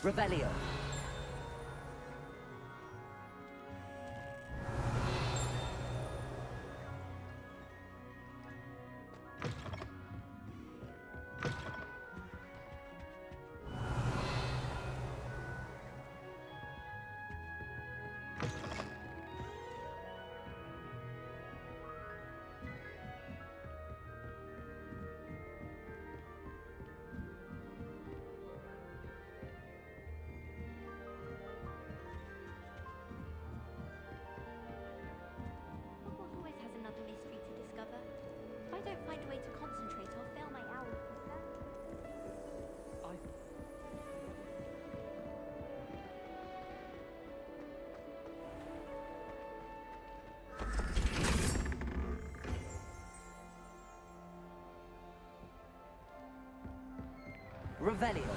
Revelio. Hogwarts always has another mystery to discover. If I don't find a way to concentrate, I'll fail my owl. Revelio.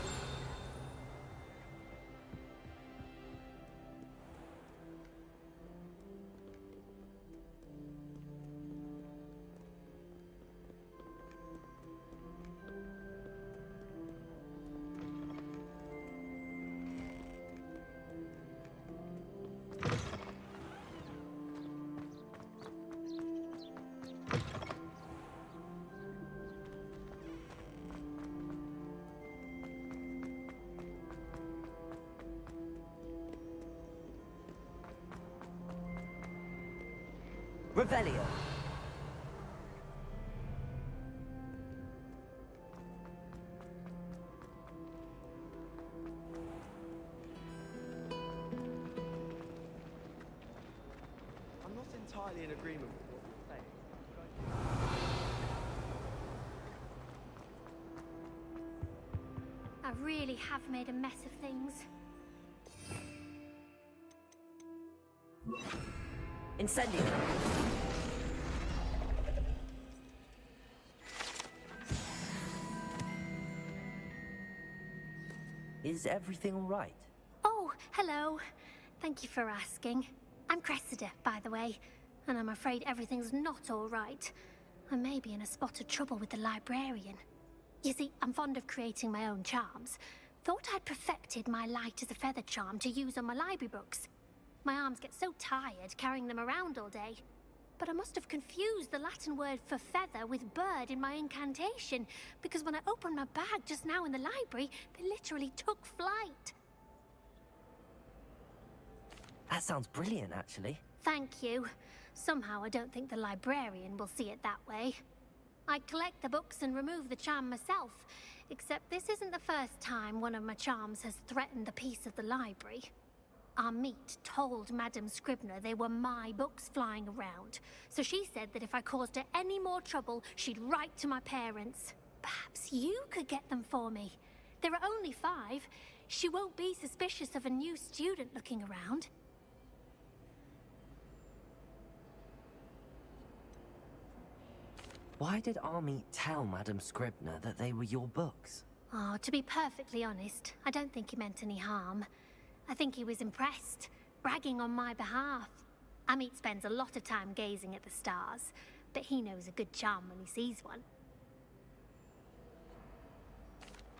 Revelio. I'm not entirely in agreement with what you're saying. I really have made a mess of things. Incendio. Is everything all right? Oh, hello. Thank you for asking. I'm Cressida, by the way, and I'm afraid everything's not all right. I may be in a spot of trouble with the librarian. You see, I'm fond of creating my own charms. Thought I'd perfected my light as a feather charm to use on my library books. My arms get so tired carrying them around all day. But I must have confused the Latin word for feather with bird in my incantation, because when I opened my bag just now in the library, they literally took flight. That sounds brilliant, actually. Thank you. Somehow I don't think the librarian will see it that way. I collect the books and remove the charm myself, except this isn't the first time one of my charms has threatened the peace of the library. Our meet told Madame Scribner they were my books flying around, so she said that if I caused her any more trouble, she'd write to my parents. Perhaps you could get them for me. There are only 5. She won't be suspicious of a new student looking around. Why did Army tell Madame Scribner that they were your books? Oh, to be perfectly honest, I don't think he meant any harm. I think he was impressed, bragging on my behalf. Amit spends a lot of time gazing at the stars, but he knows a good charm when he sees one.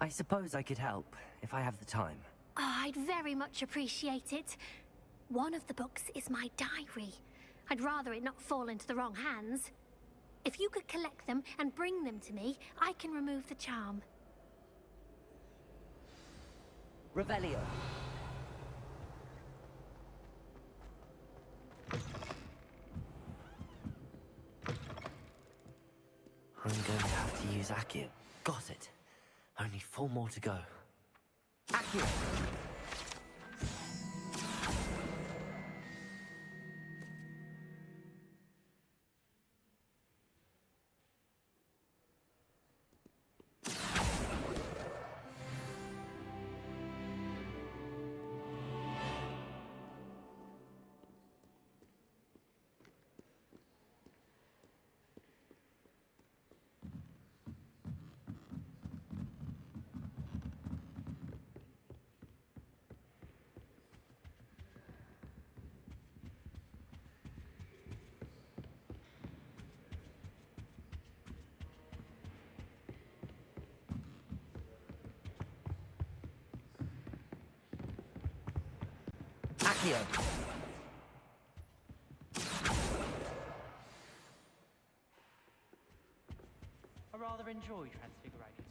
I suppose I could help, if I have the time. Oh, I'd very much appreciate it. One of the books is my diary. I'd rather it not fall into the wrong hands. If you could collect them and bring them to me, I can remove the charm. Revelio. I'm going to have to use Accio. Got it. Only 4 more to go. Accio! Accio. I rather enjoy transfiguration.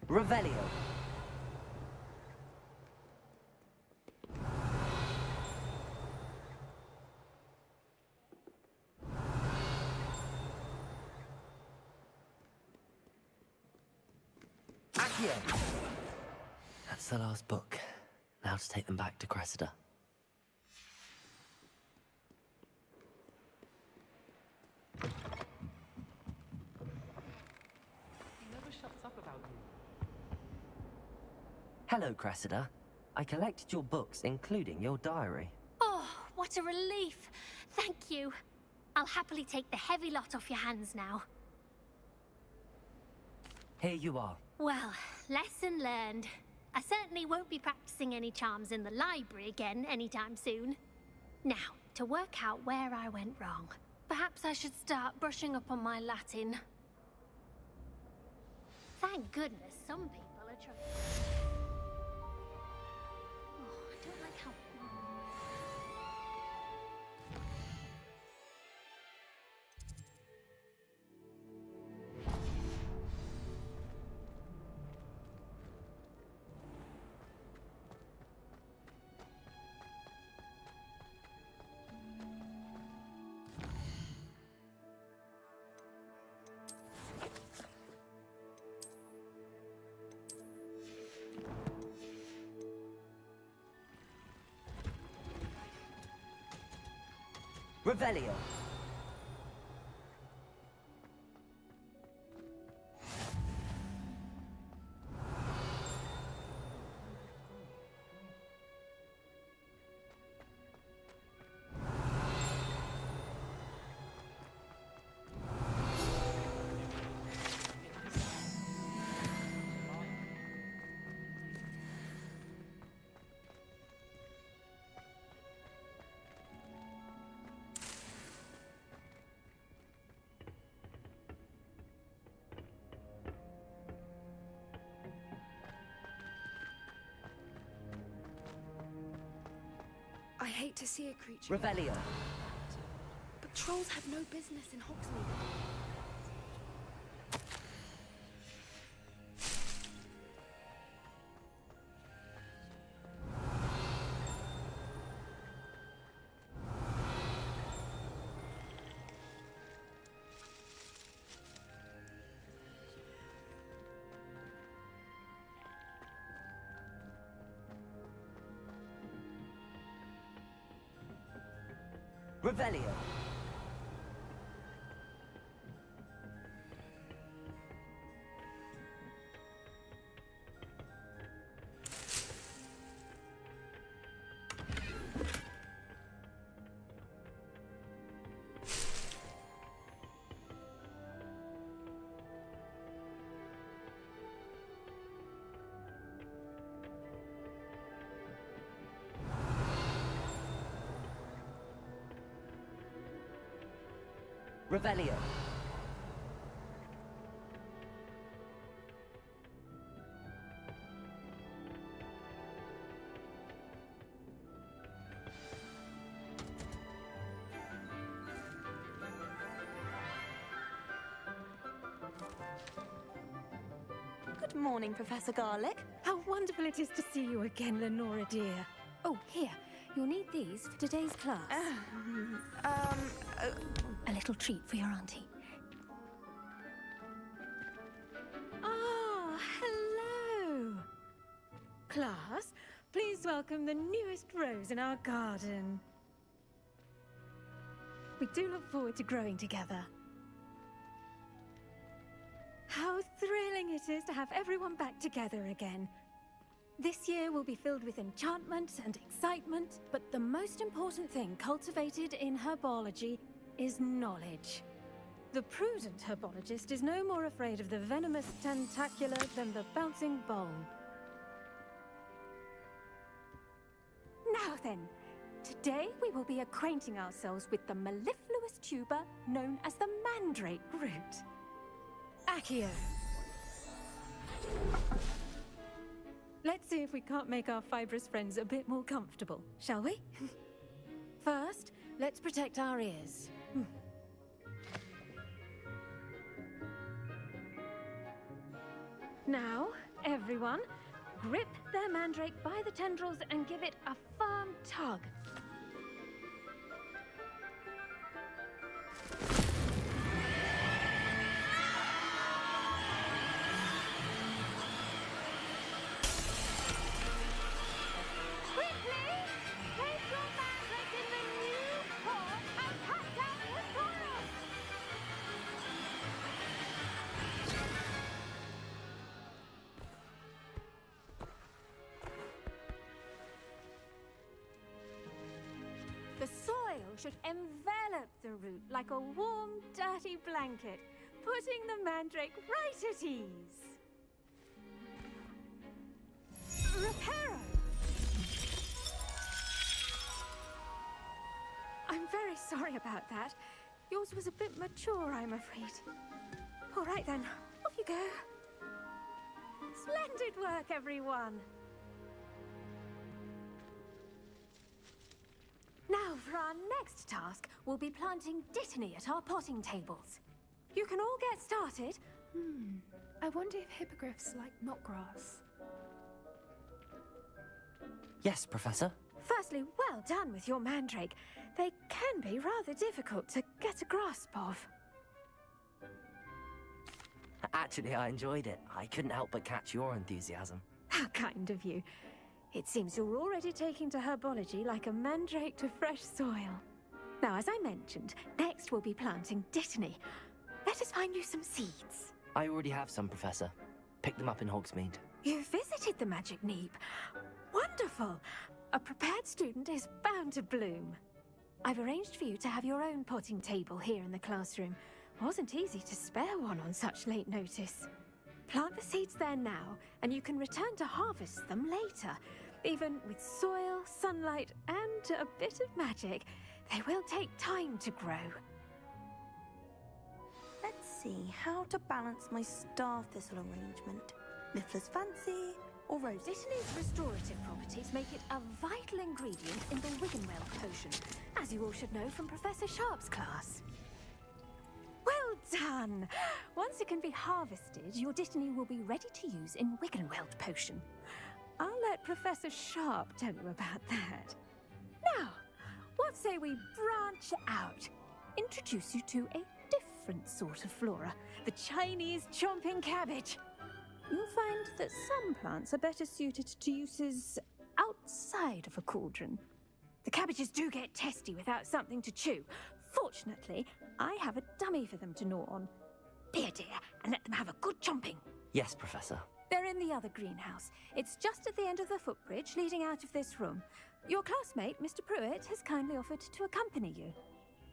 Revelio. Accio. That's the last book. Now to take them back to Cressida. He never shuts up about you. Hello, Cressida. I collected your books, including your diary. Oh, what a relief. Thank you. I'll happily take the heavy lot off your hands now. Here you are. Well, lesson learned. I certainly won't be practicing any charms in the library again anytime soon. Now, to work out where I went wrong. Perhaps I should start brushing up on my Latin. Thank goodness some people are trying. Oh, I don't like how... Revelio. I hate to see a creature, Revelio. but trolls have no business in Hogsmeade. Revelio. Revelio. Good morning, Professor Garlick. How wonderful it is to see you again, Lenora dear. Oh, here. You'll need these for today's class. A little treat for your auntie. Ah, hello. Class, please welcome the newest rose in our garden. We do look forward to growing together. How thrilling it is to have everyone back together again. This year will be filled with enchantment and excitement, but the most important thing cultivated in herbology is knowledge. The prudent herbologist is no more afraid of the venomous tentacular than the bouncing bulb. Now then, today we will be acquainting ourselves with the mellifluous tuber known as the mandrake root. Accio. Let's see if we can't make our fibrous friends a bit more comfortable, shall we? First, let's protect our ears. Now, everyone, grip their mandrake by the tendrils and give it a firm tug. Quickly, place your mandrake in the new pot and cut down the soil. The soil should envelop the root like a warm, dirty blanket, putting the mandrake right at ease. Reparo! I'm very sorry about that. Yours was a bit mature, I'm afraid. All right then, off you go. Splendid work, everyone. Now, for our next task, we'll be planting dittany at our potting tables. You can all get started. I wonder if hippogriffs like knotgrass. Yes, Professor. Firstly, well done with your mandrake. They can be rather difficult to get a grasp of. Actually, I enjoyed it. I couldn't help but catch your enthusiasm. How kind of you. It seems you're already taking to herbology like a mandrake to fresh soil. Now, as I mentioned, next we'll be planting dittany. Let us find you some seeds. I already have some, Professor. Picked them up in Hogsmeade. You visited the Magic Neep. Wonderful! A prepared student is bound to bloom. I've arranged for you to have your own potting table here in the classroom. Wasn't easy to spare one on such late notice. Plant the seeds there now, and you can return to harvest them later. Even with soil, sunlight, and a bit of magic, they will take time to grow. Let's see how to balance my star thistle arrangement. Miffler's fancy or rose. Dittany's restorative properties make it a vital ingredient in the Wiggenweld potion, as you all should know from Professor Sharp's class. Well done! Once it can be harvested, your dittany will be ready to use in Wiggenweld potion. I'll let Professor Sharp tell you about that. Now, what say we branch out? Introduce you to a different sort of flora, the Chinese chomping cabbage. You'll find that some plants are better suited to uses outside of a cauldron. The cabbages do get testy without something to chew. Fortunately, I have a dummy for them to gnaw on. Be a dear and let them have a good chomping. Yes, Professor. They're in the other greenhouse. It's just at the end of the footbridge leading out of this room. Your classmate, Mr. Pruitt, has kindly offered to accompany you.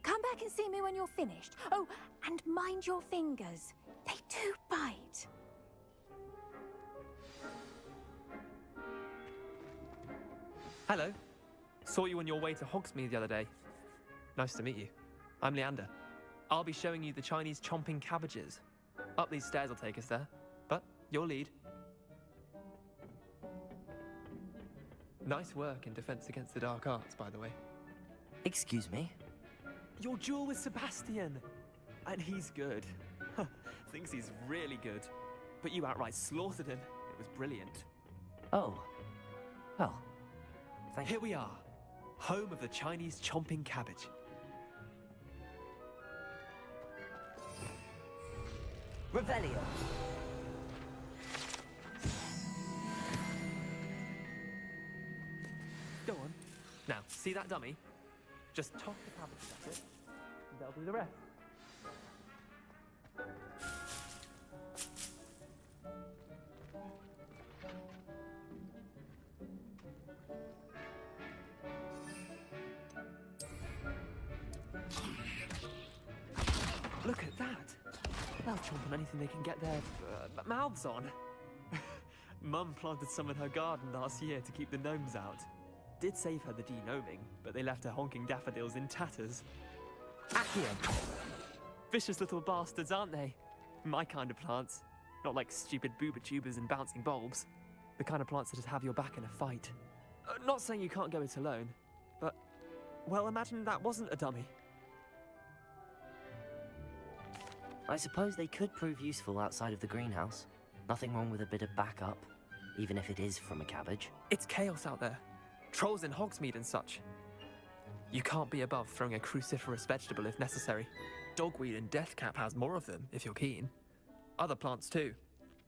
Come back and see me when you're finished. Oh, and mind your fingers. They do bite. Hello. Saw you on your way to Hogsmeade the other day. Nice to meet you. I'm Leander. I'll be showing you the Chinese chomping cabbages. Up these stairs will take us there, but you'll lead. Nice work in Defense Against the Dark Arts, by the way. Excuse me? Your duel with Sebastian! And he's good. Thinks he's really good. But you outright slaughtered him. It was brilliant. Oh. Well, thank you. Here we are. Home of the Chinese chomping cabbage. Revelio. Go on. Now, see that dummy? Just toss the cabbage at it, and they'll do the rest. They'll chomp on anything they can get their mouths on. Mum planted some in her garden last year to keep the gnomes out. Did save her the de-gnoming, but they left her honking daffodils in tatters. Accio! Vicious little bastards, aren't they? My kind of plants. Not like stupid booba tubers and bouncing bulbs. The kind of plants that just have your back in a fight. Not saying you can't go it alone, but, well, imagine that wasn't a dummy. I suppose they could prove useful outside of the greenhouse. Nothing wrong with a bit of backup, even if it is from a cabbage. It's chaos out there. Trolls in Hogsmeade and such. You can't be above throwing a cruciferous vegetable if necessary. Dogweed and deathcap has more of them, if you're keen. Other plants too.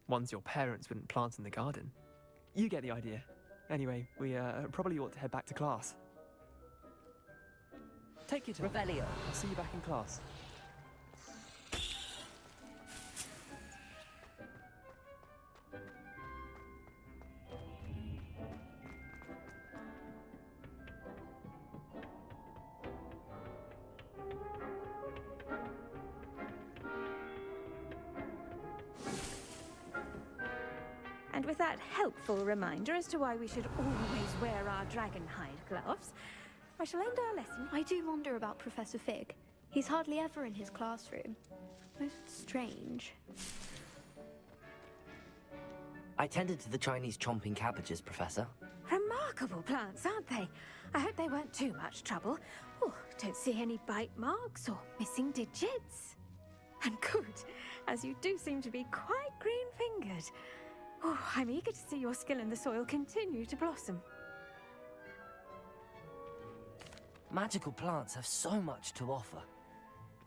Ones your parents wouldn't plant in the garden. You get the idea. Anyway, we probably ought to head back to class. Take your time. Revelio. I'll see you back in class. And with that helpful reminder as to why we should always wear our dragon hide gloves, I shall end our lesson. I do wonder about Professor Fig. He's hardly ever in his classroom. Most strange. I tended to the Chinese chomping cabbages, Professor. Remarkable plants, aren't they? I hope they weren't too much trouble. Oh, don't see any bite marks or missing digits. And good, as you do seem to be quite green-fingered. Oh, I'm eager to see your skill in the soil continue to blossom. Magical plants have so much to offer.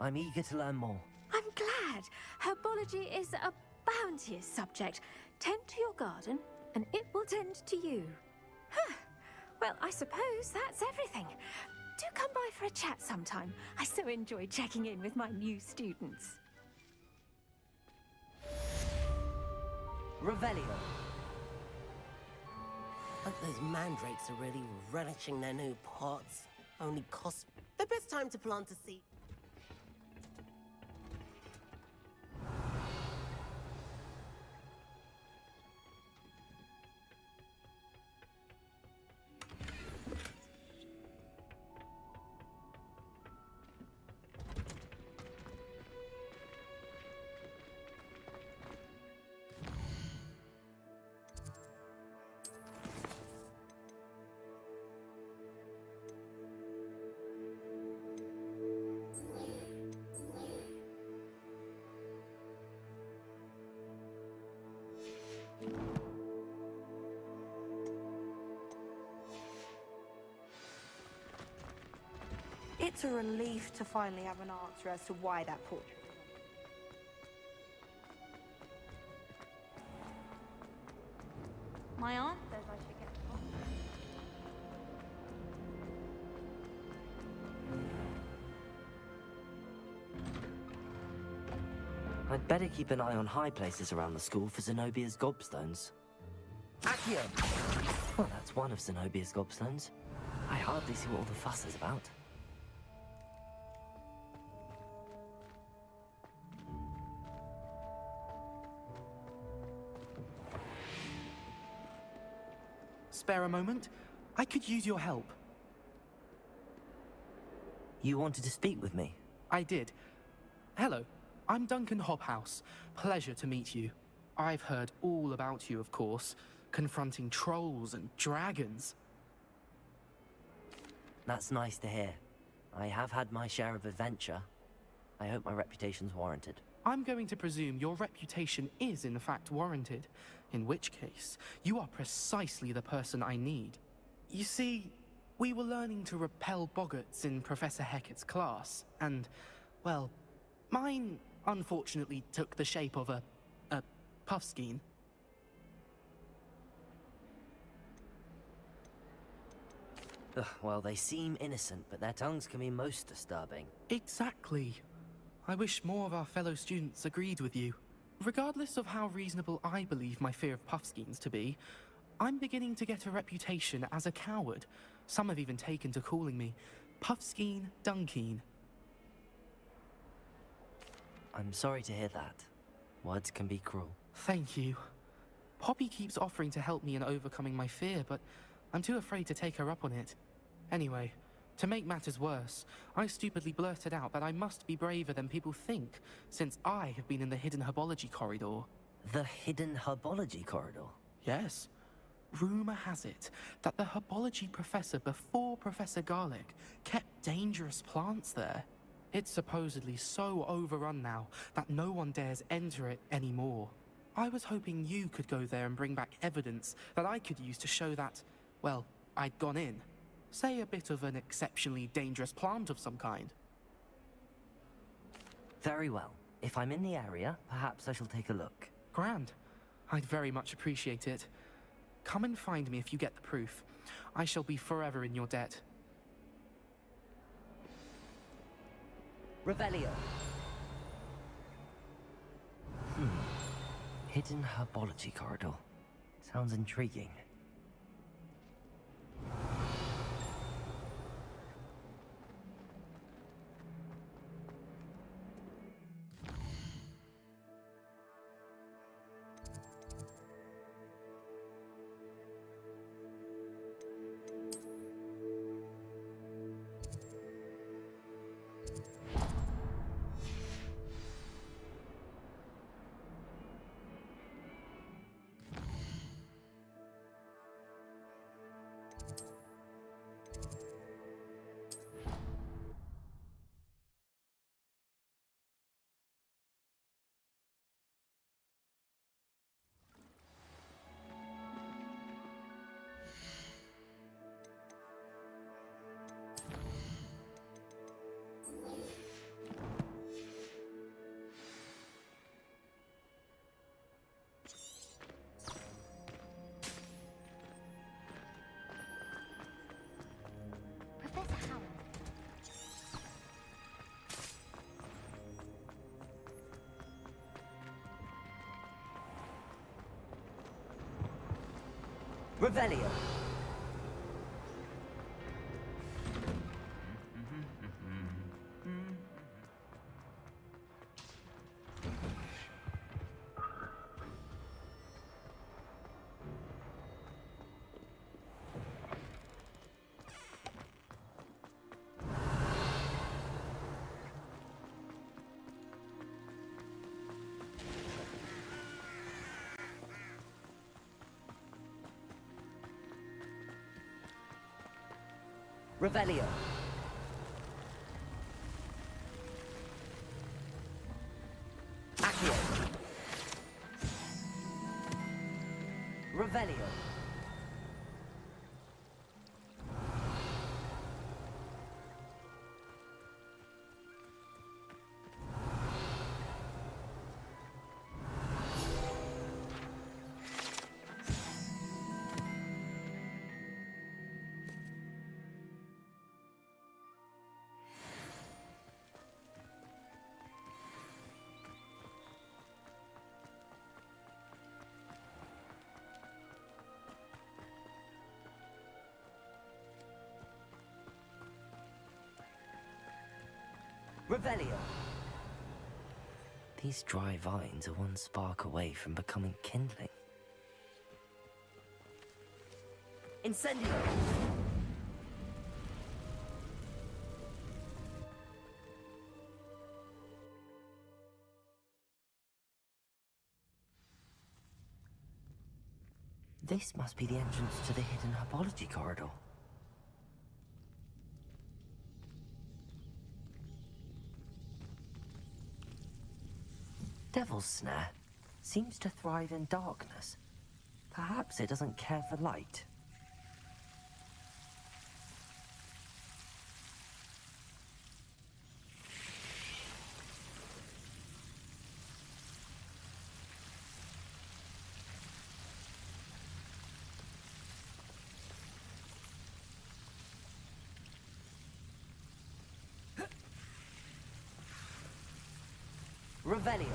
I'm eager to learn more. I'm glad. Herbology is a bounteous subject. Tend to your garden, and it will tend to you. Huh. Well, I suppose that's everything. Do come by for a chat sometime. I so enjoy checking in with my new students. Revelio. Hope those mandrakes are really relishing their new pots. Only costs the best time to plant a seed. It's a relief to finally have an answer as to why that portrait. My aunt says I should get a copy. I'd better keep an eye on high places around the school for Zenobia's gobstones. Accio! Well, that's one of Zenobia's gobstones. I hardly see what all the fuss is about. Spare a moment? I could use your help. You wanted to speak with me? I did. Hello, I'm Duncan Hobhouse. Pleasure to meet you. I've heard all about you, of course, confronting trolls and dragons. That's nice to hear. I have had my share of adventure. I hope my reputation's warranted. I'm going to presume your reputation is in fact warranted, in which case, you are precisely the person I need. You see, we were learning to repel boggarts in Professor Hecat's class, and, well, mine unfortunately took the shape of a puffskein. Ugh, well, they seem innocent, but their tongues can be most disturbing. Exactly. I wish more of our fellow students agreed with you. Regardless of how reasonable I believe my fear of puffskeins to be, I'm beginning to get a reputation as a coward. Some have even taken to calling me Puffskeen Dunkeen. I'm sorry to hear that. Words can be cruel. Thank you. Poppy keeps offering to help me in overcoming my fear, but I'm too afraid to take her up on it. Anyway, to make matters worse, I stupidly blurted out that I must be braver than people think, since I have been in the hidden herbology corridor. The hidden herbology corridor? Yes. Rumor has it that the herbology professor before Professor Garlic kept dangerous plants there. It's supposedly so overrun now that no one dares enter it anymore. I was hoping you could go there and bring back evidence that I could use to show that, well, I'd gone in. Say a bit of an exceptionally dangerous plant of some kind. Very well. If I'm in the area, perhaps I shall take a look. Grand. I'd very much appreciate it. Come and find me if you get the proof. I shall be forever in your debt. Revelio. Hidden herbology corridor. Sounds intriguing. Professor Howard. Revelio. Revelio. Accio. Revelio. Revelio. These dry vines are one spark away from becoming kindling. Incendio. This must be the entrance to the hidden herbology corridor. Devil's Snare seems to thrive in darkness. Perhaps it doesn't care for light. Revelio.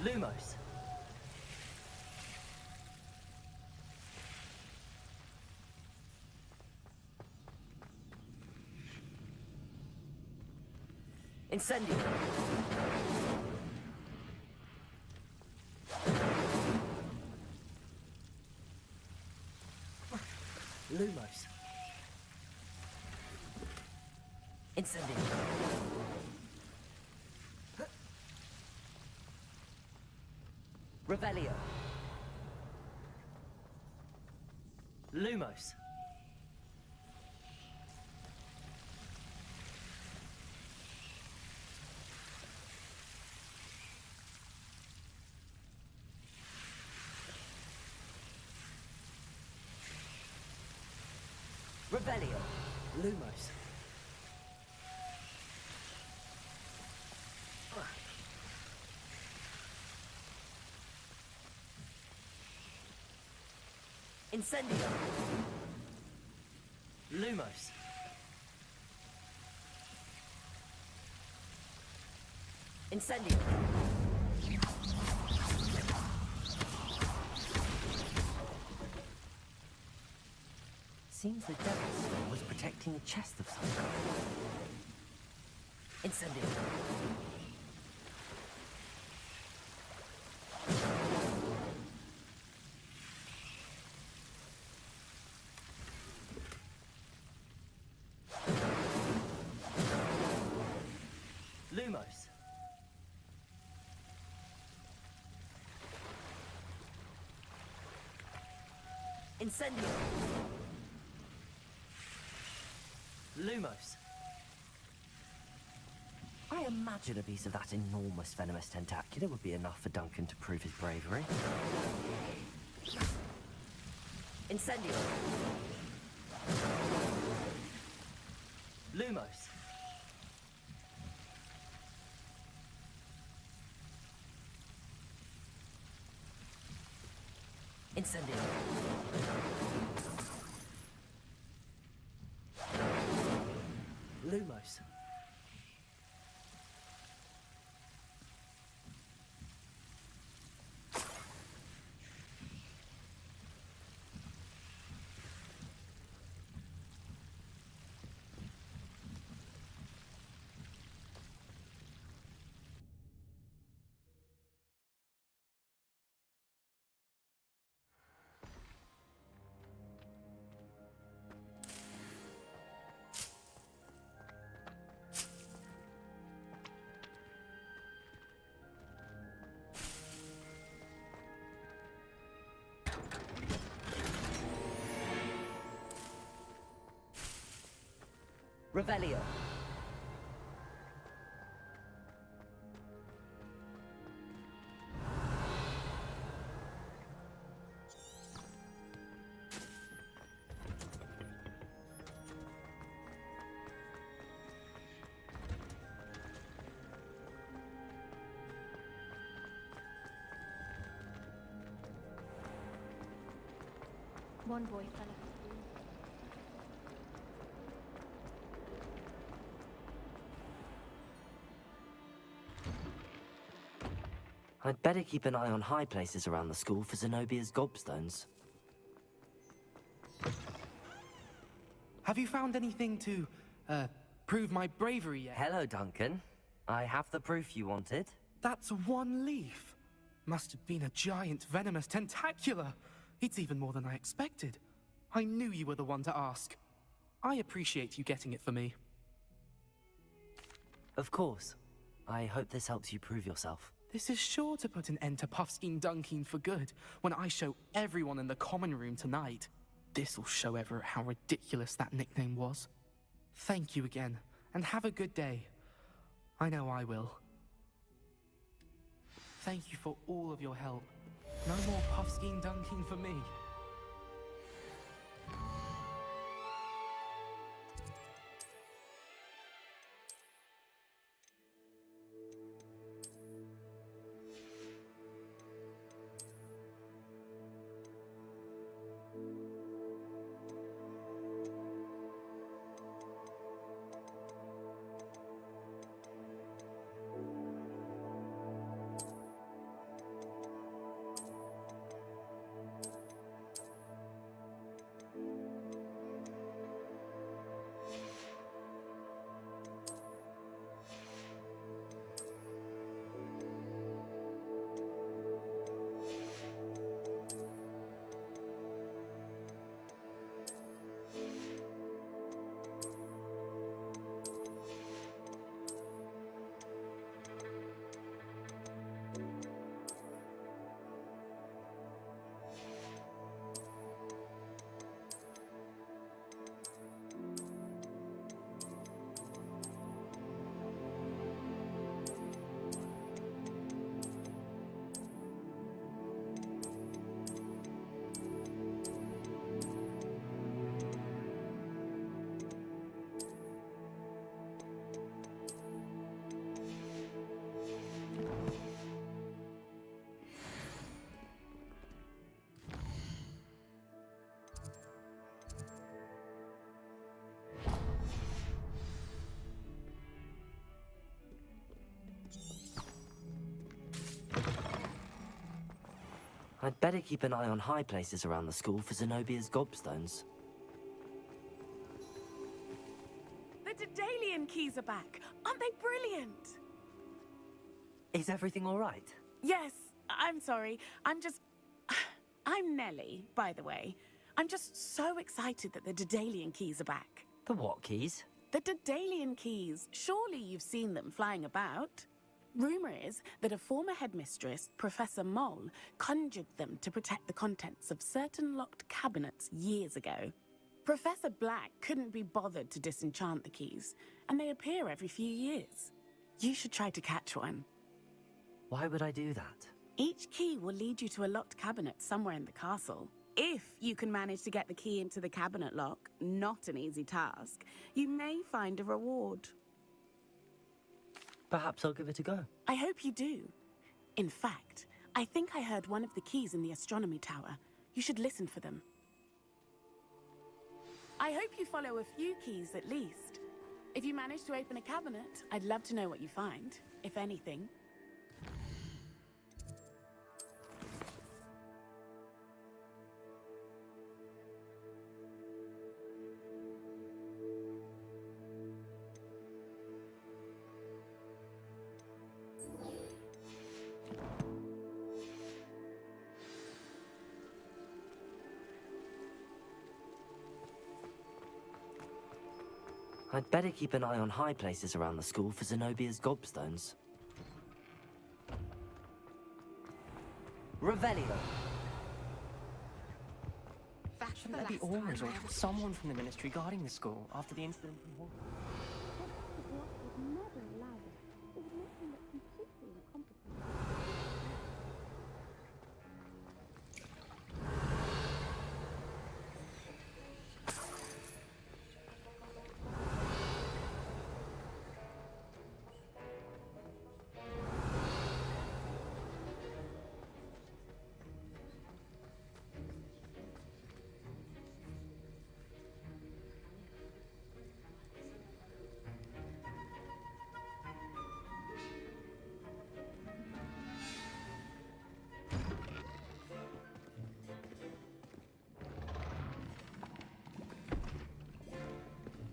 Lumos. Incendio. Lumos. Incendio. Revelio. Lumos. Revelio. Lumos. Incendio. Lumos. Incendio. Seems the devil's stone was protecting a chest of some kind. Incendio. Lumos. Incendio. Lumos. I imagine a piece of that enormous venomous tentacular would be enough for Duncan to prove his bravery. Incendio. Lumos. Incendio. Lumos. Revelio. One boy fell off. I'd better keep an eye on high places around the school for Zenobia's gobstones. Have you found anything to, prove my bravery yet? Hello, Duncan. I have the proof you wanted. That's one leaf. Must have been a giant venomous tentacular. It's even more than I expected. I knew you were the one to ask. I appreciate you getting it for me. Of course. I hope this helps you prove yourself. This is sure to put an end to Puffskein Dunkin for good when I show everyone in the common room tonight. This'll show Everett how ridiculous that nickname was. Thank you again, and have a good day. I know I will. Thank you for all of your help. No more Puffskein Dunkin for me. I'd better keep an eye on high places around the school for Zenobia's gobstones. The Daedalian keys are back. Aren't they brilliant? Is everything all right? Yes, I'm sorry. I'm Nellie, by the way. I'm just so excited that the Daedalian keys are back. The what keys? The Daedalian keys. Surely you've seen them flying about. Rumor is that a former headmistress, Professor Moll, conjured them to protect the contents of certain locked cabinets years ago. Professor Black couldn't be bothered to disenchant the keys, and they appear every few years. You should try to catch one. Why would I do that? Each key will lead you to a locked cabinet somewhere in the castle. If you can manage to get the key into the cabinet lock, not an easy task, you may find a reward. Perhaps I'll give it a go. I hope you do. In fact, I think I heard one of the keys in the astronomy tower. You should listen for them. I hope you follow a few keys at least. If you manage to open a cabinet, I'd love to know what you find, if anything. I'd better keep an eye on high places around the school for Zenobia's gobstones. Revelio. Shouldn't there be orders or someone from the ministry guarding the school after the incident from Hogwarts?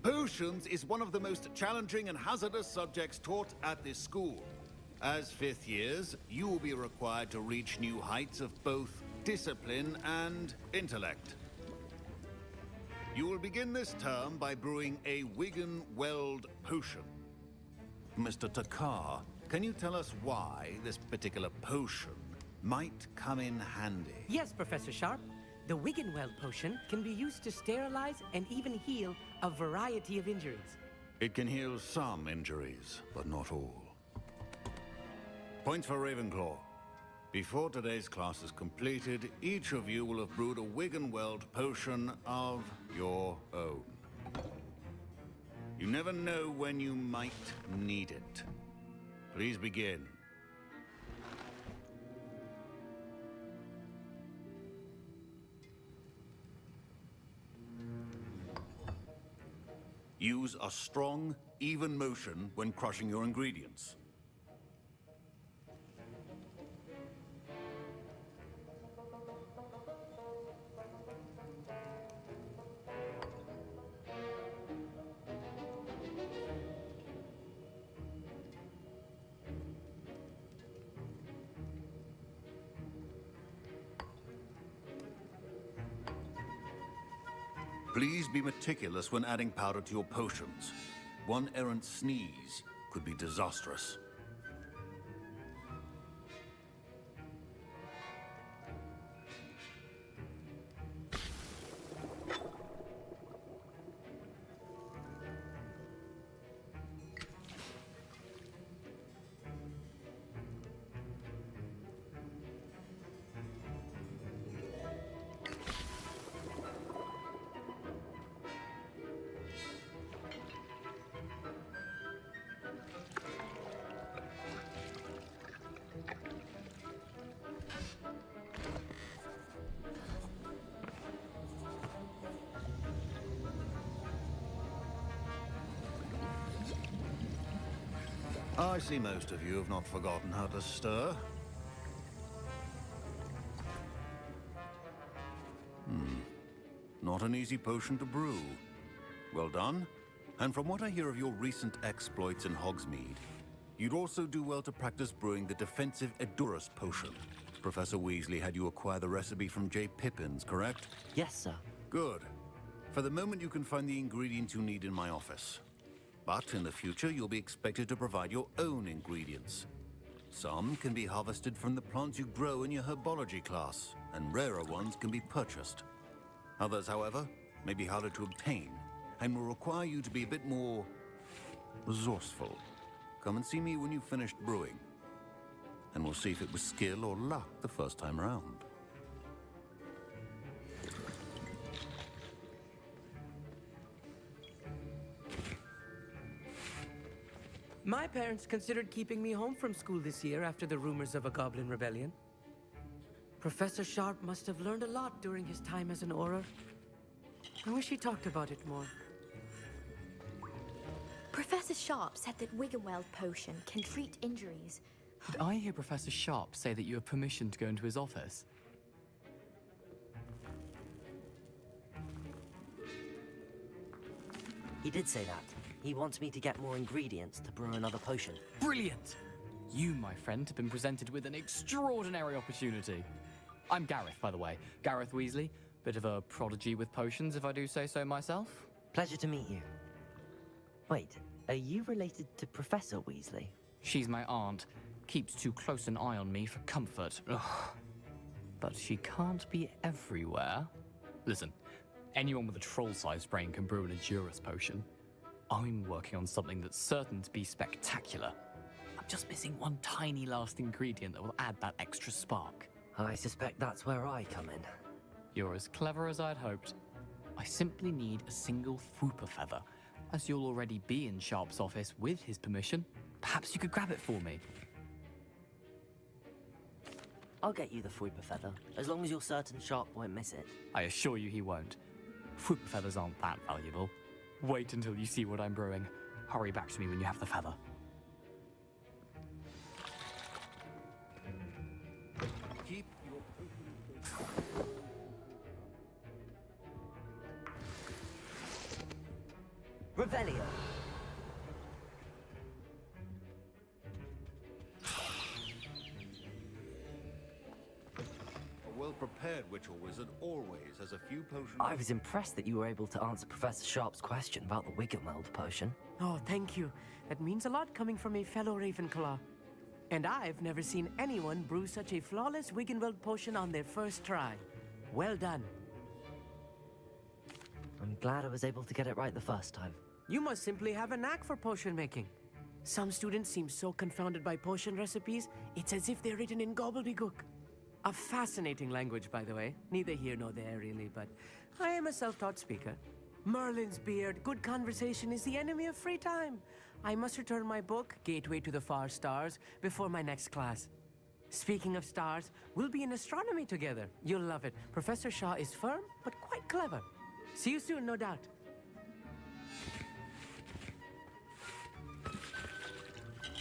Potions is one of the most challenging and hazardous subjects taught at this school. As fifth years, you will be required to reach new heights of both discipline and intellect. You will begin this term by brewing a Wigan Weld potion. Mr. Takar, can you tell us why this particular potion might come in handy? Yes, Professor Sharp. The Wiggenweld potion can be used to sterilize and even heal a variety of injuries. It can heal some injuries, but not all. Points for Ravenclaw. Before today's class is completed, each of you will have brewed a Wiggenweld potion of your own. You never know when you might need it. Please begin. Use a strong, even motion when crushing your ingredients. Please be meticulous when adding powder to your potions. One errant sneeze could be disastrous. I see most of you have not forgotten how to stir. Not an easy potion to brew. Well done. And from what I hear of your recent exploits in Hogsmeade, you'd also do well to practice brewing the defensive Edurus potion. Professor Weasley had you acquire the recipe from J. Pippin's, correct? Yes, sir. Good. For the moment, you can find the ingredients you need in my office. But in the future, you'll be expected to provide your own ingredients. Some can be harvested from the plants you grow in your herbology class, and rarer ones can be purchased. Others, however, may be harder to obtain, and will require you to be a bit more resourceful. Come and see me when you've finished brewing, and we'll see if it was skill or luck the first time around. My parents considered keeping me home from school this year after the rumors of a goblin rebellion. Professor Sharp must have learned a lot during his time as an Auror. I wish he talked about it more. Professor Sharp said that Wiggenweld potion can treat injuries. Did I hear Professor Sharp say that you have permission to go into his office? He did say that. He wants me to get more ingredients to brew another potion. Brilliant! You, my friend, have been presented with an extraordinary opportunity. I'm Gareth, by the way. Gareth Weasley. Bit of a prodigy with potions, if I do say so myself. Pleasure to meet you. Wait, are you related to Professor Weasley? She's my aunt. Keeps too close an eye on me for comfort. Ugh. But she can't be everywhere. Listen, anyone with a troll-sized brain can brew an Edurus potion. I'm working on something that's certain to be spectacular. I'm just missing one tiny last ingredient that will add that extra spark. I suspect that's where I come in. You're as clever as I'd hoped. I simply need a single Fwooper feather. As you'll already be in Sharp's office with his permission, perhaps you could grab it for me. I'll get you the Fwooper feather, as long as you're certain Sharp won't miss it. I assure you he won't. Fwooper feathers aren't that valuable. Wait until you see what I'm brewing. Hurry back to me when you have the feather. Keep your... Revelio! A well-prepared witch or wizard always has a few potions... I was impressed that you were able to answer Professor Sharp's question about the Wiggenweld potion. Oh, thank you. That means a lot coming from a fellow Ravenclaw. And I've never seen anyone brew such a flawless Wiggenweld potion on their first try. Well done. I'm glad I was able to get it right the first time. You must simply have a knack for potion making. Some students seem so confounded by potion recipes, it's as if they're written in gobbledygook. A fascinating language, by the way. Neither here nor there, really, but I am a self-taught speaker. Merlin's beard, good conversation is the enemy of free time. I must return my book, Gateway to the Far Stars, before my next class. Speaking of stars, we'll be in astronomy together. You'll love it. Professor Shaw is firm, but quite clever. See you soon, no doubt.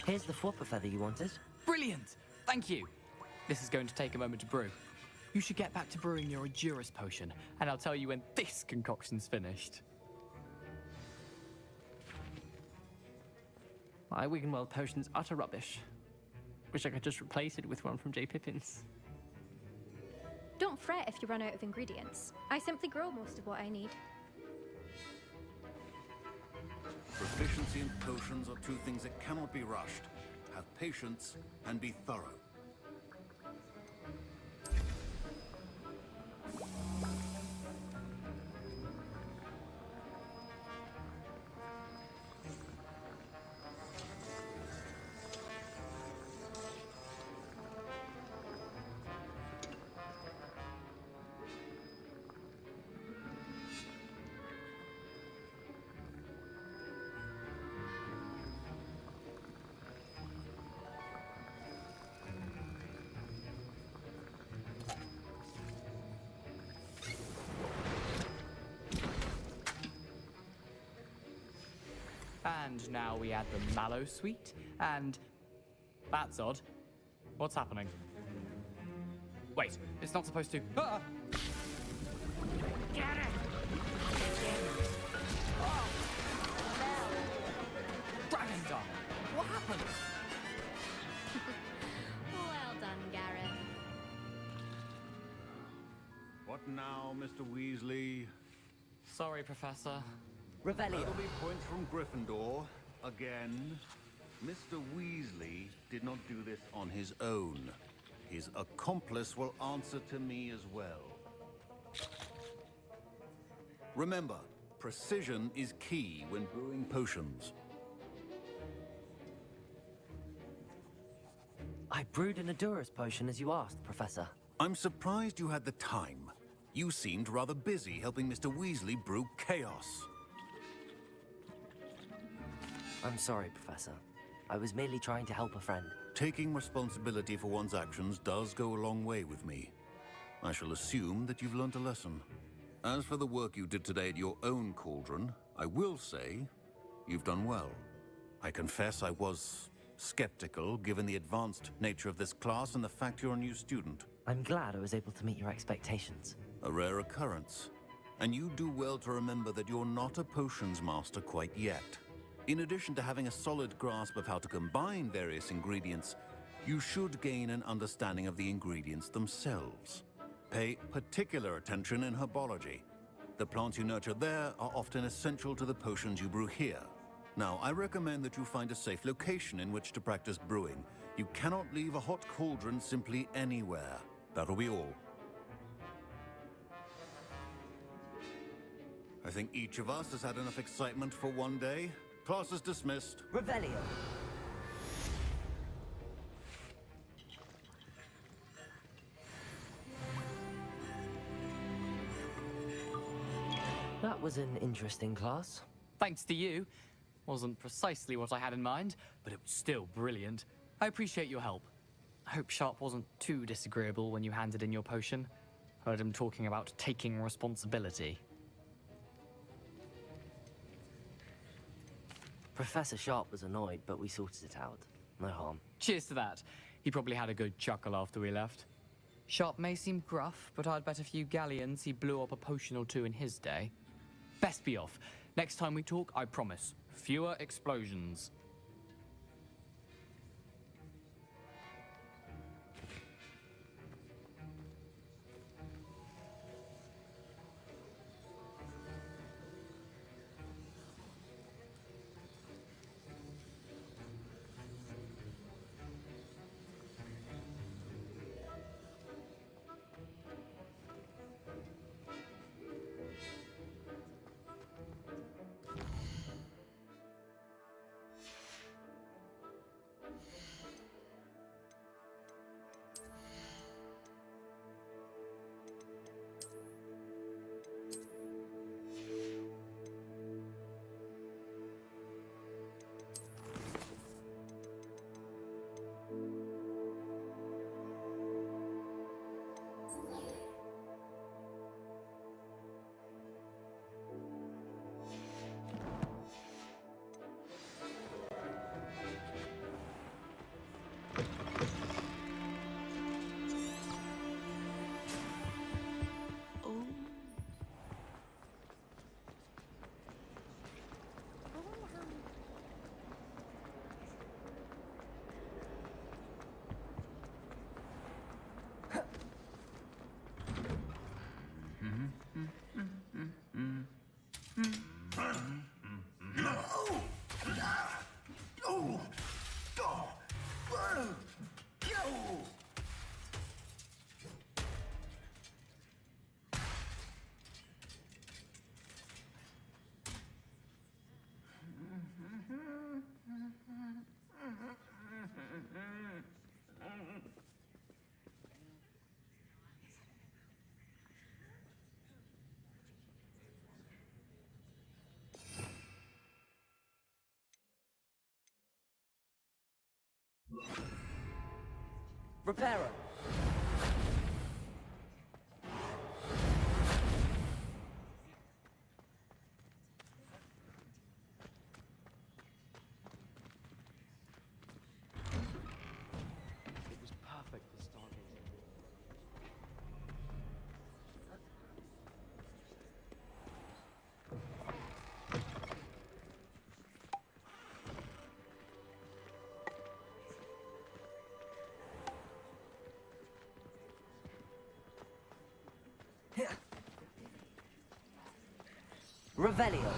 Here's the Fwooper feather you wanted. Brilliant! Thank you! This is going to take a moment to brew. You should get back to brewing your Edurus potion, and I'll tell you when this concoction's finished. My Wiggenweld potion's utter rubbish. Wish I could just replace it with one from J. Pippin's. Don't fret if you run out of ingredients. I simply grow most of what I need. Proficiency in potions are two things that cannot be rushed. Have patience and be thorough. And now we add the mallow sweet, and... That's odd. What's happening? Wait, it's not supposed to... Ah! Get it! What now, Mr. Weasley? Sorry, Professor. Revelio. That'll be points from Gryffindor. Again. Mr. Weasley did not do this on his own. His accomplice will answer to me as well. Remember, precision is key when brewing potions. I brewed an Adurus potion as you asked, Professor. I'm surprised you had the time. You seemed rather busy helping Mr. Weasley brew chaos. I'm sorry, Professor. I was merely trying to help a friend. Taking responsibility for one's actions does go a long way with me. I shall assume that you've learnt a lesson. As for the work you did today at your own cauldron, I will say you've done well. I confess I was skeptical, given the advanced nature of this class and the fact you're a new student. I'm glad I was able to meet your expectations. A rare occurrence. And you do well to remember that you're not a potions master quite yet. In addition to having a solid grasp of how to combine various ingredients, you should gain an understanding of the ingredients themselves. Pay particular attention in herbology. The plants you nurture there are often essential to the potions you brew here. Now, I recommend that you find a safe location in which to practice brewing. You cannot leave a hot cauldron simply anywhere. That'll be all. I think each of us has had enough excitement for one day. Class is dismissed. Revelio. That was an interesting class. Thanks to you. Wasn't precisely what I had in mind, but it was still brilliant. I appreciate your help. I hope Sharp wasn't too disagreeable when you handed in your potion. Heard him talking about taking responsibility. Professor Sharp was annoyed, but we sorted it out. No harm. Cheers to that. He probably had a good chuckle after we left. Sharp may seem gruff, but I'd bet a few galleons he blew up a potion or two in his day. Best be off. Next time we talk, I promise, fewer explosions. Repairer. It was perfect for stargazing. Revelio.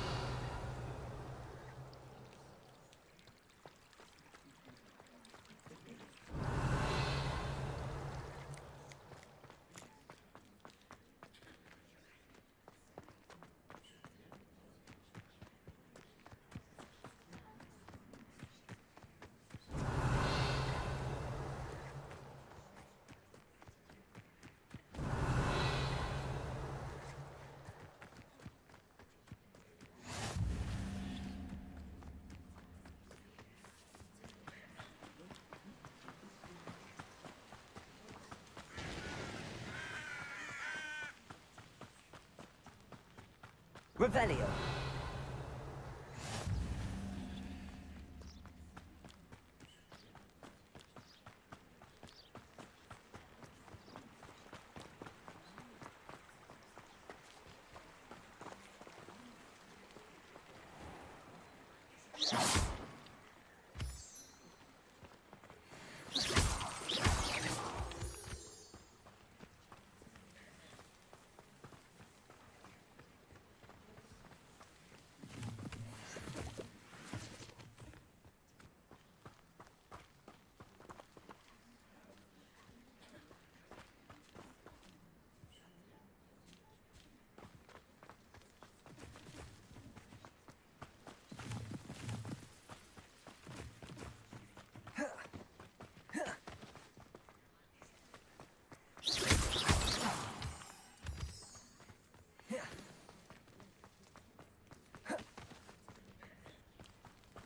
Revelio.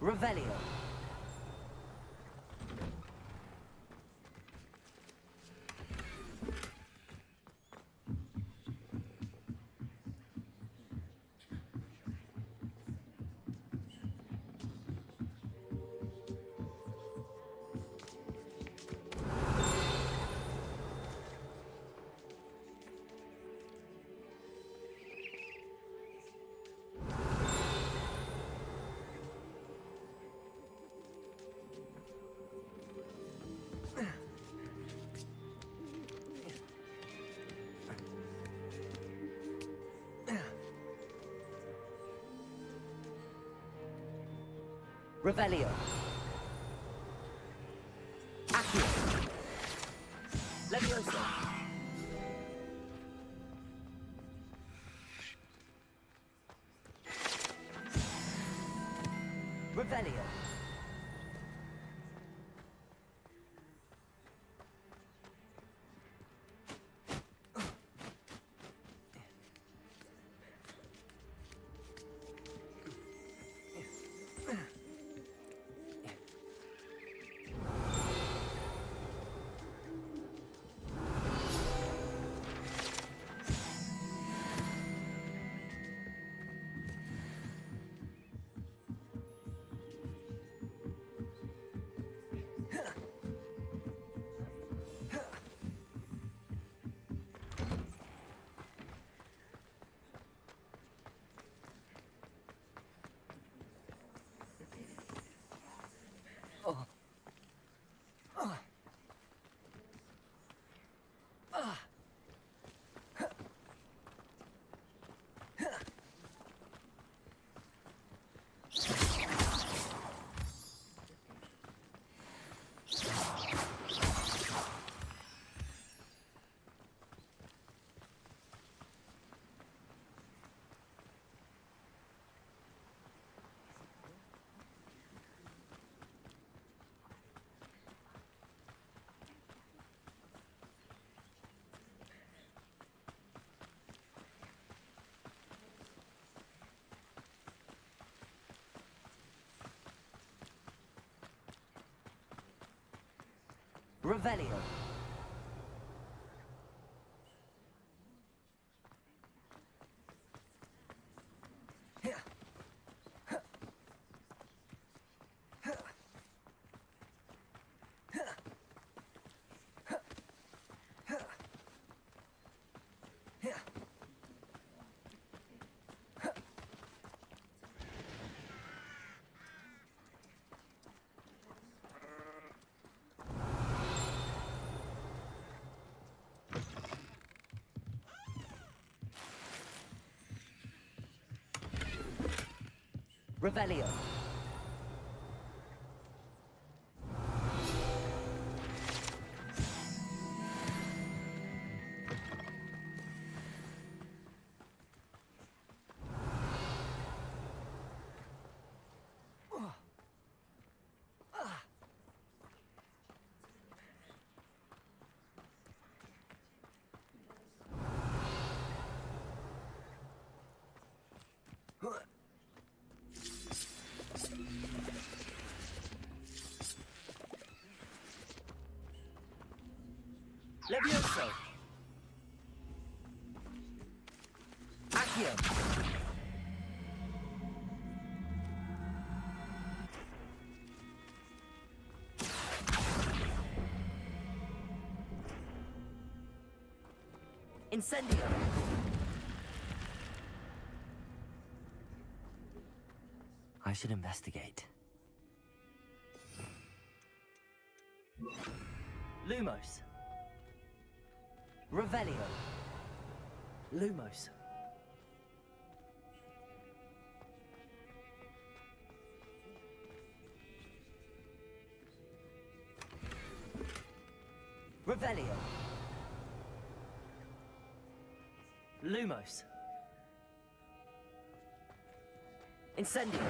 Revelio. Revelio. Accio. Levioso. Revelio. Revelio. Revelio. Levioso. Accio. Incendio. I should investigate. Lumos. Revelio. Lumos. Revelio. Lumos. Incendio.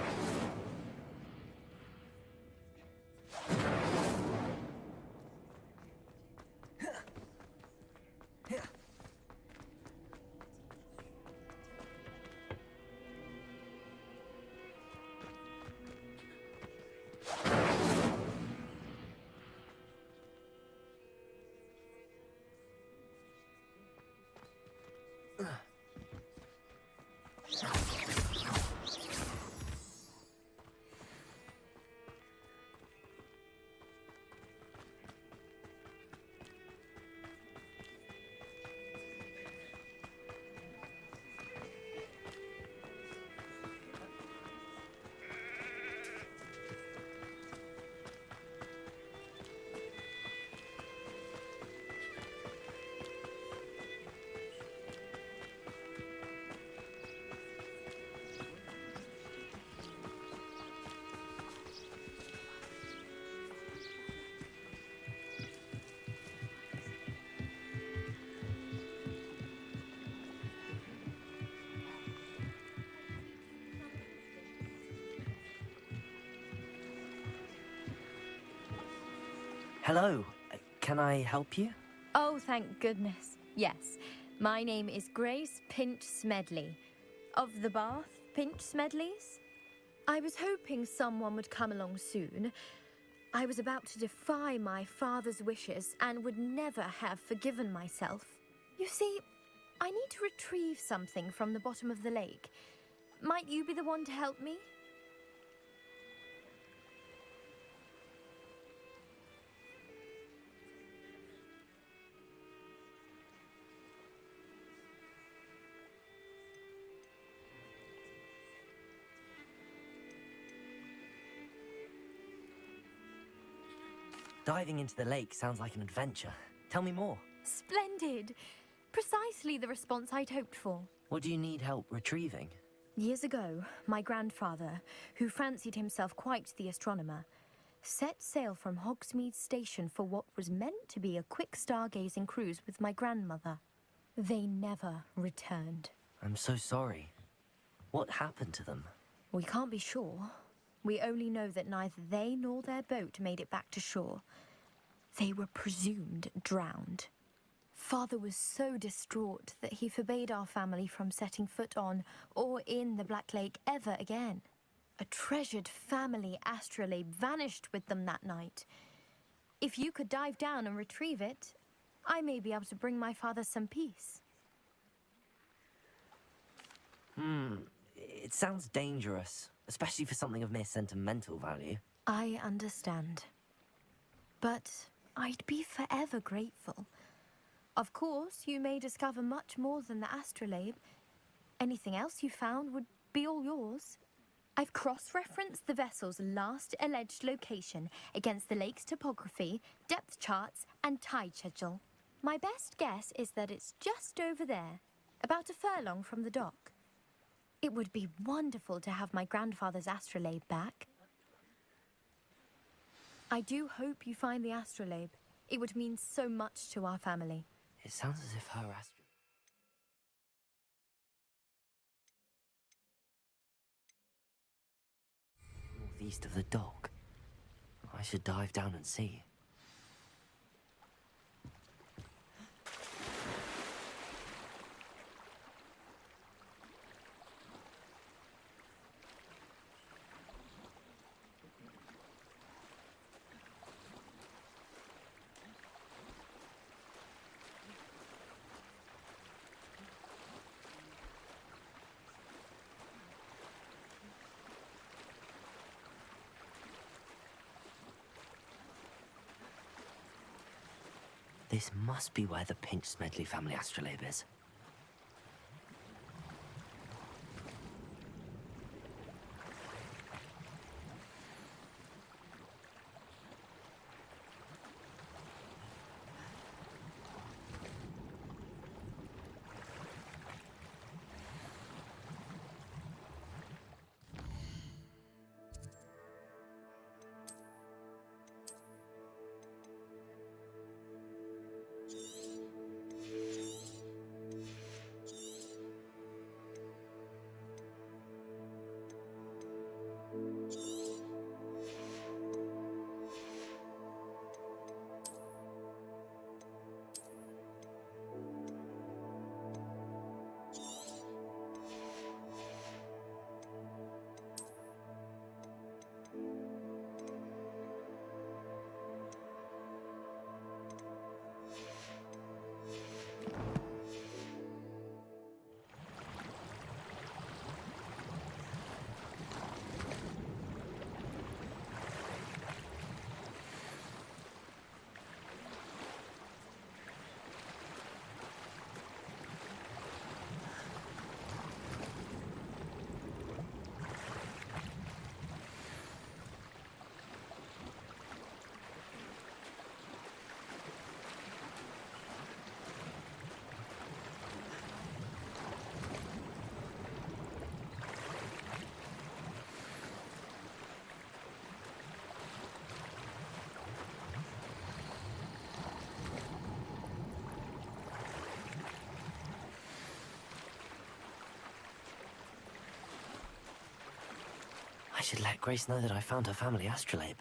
Hello. Can I help you? Oh, thank goodness. Yes. My name is Grace Pinch Smedley. Of the Bath Pinch Smedleys? I was hoping someone would come along soon. I was about to defy my father's wishes and would never have forgiven myself. You see, I need to retrieve something from the bottom of the lake. Might you be the one to help me? Diving into the lake sounds like an adventure. Tell me more. Splendid! Precisely the response I'd hoped for. What do you need help retrieving? Years ago, my grandfather, who fancied himself quite the astronomer, set sail from Hogsmeade Station for what was meant to be a quick stargazing cruise with my grandmother. They never returned. I'm so sorry. What happened to them? We can't be sure. We only know that neither they nor their boat made it back to shore. They were presumed drowned. Father was so distraught that he forbade our family from setting foot on or in the Black Lake ever again. A treasured family astrolabe vanished with them that night. If you could dive down and retrieve it, I may be able to bring my father some peace. It sounds dangerous, especially for something of mere sentimental value. I understand. But I'd be forever grateful. Of course, you may discover much more than the astrolabe. Anything else you found would be all yours. I've cross-referenced the vessel's last alleged location against the lake's topography, depth charts, and tide schedule. My best guess is that it's just over there, about a furlong from the dock. It would be wonderful to have my grandfather's astrolabe back. I do hope you find the astrolabe. It would mean so much to our family. It sounds as if her astrolabe... northeast of the dock. I should dive down and see. This must be where the Pinch Smedley family astrolabe is. I should let Grace know that I found her family astrolabe.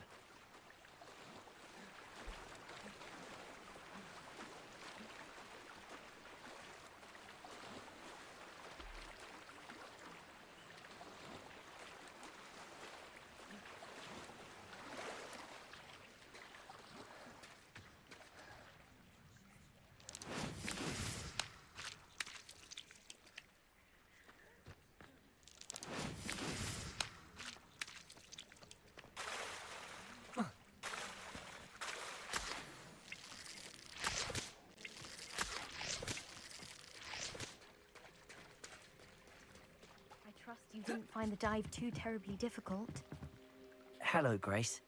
Trust you didn't find the dive too terribly difficult. Hello, Grace.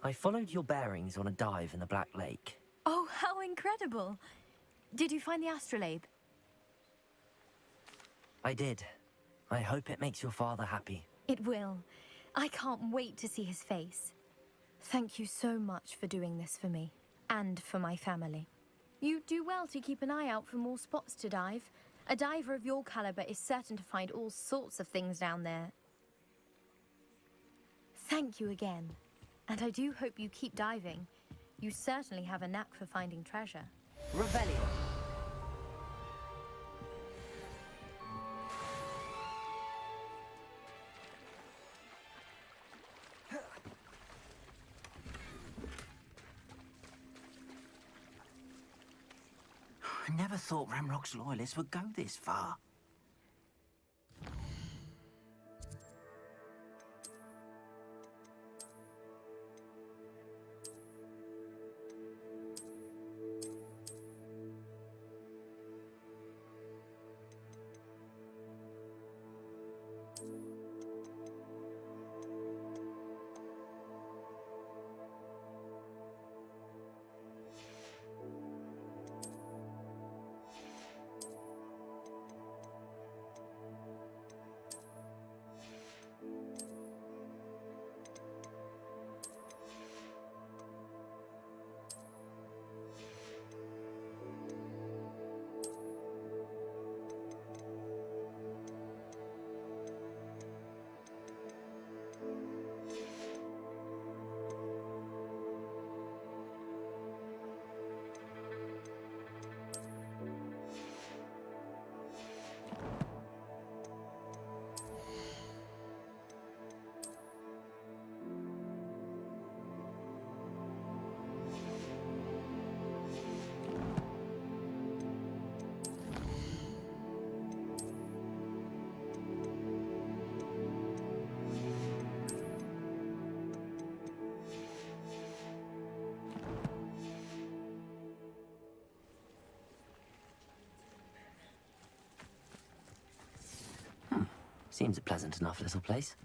I followed your bearings on a dive in the Black Lake. Oh, how incredible! Did you find the astrolabe? I did. I hope it makes your father happy. It will. I can't wait to see his face. Thank you so much for doing this for me, and for my family. You do well to keep an eye out for more spots to dive. A diver of your caliber is certain to find all sorts of things down there. Thank you again. And I do hope you keep diving. You certainly have a knack for finding treasure. Rebellion. I never thought Ramrock's loyalists would go this far. Seems a pleasant enough little place.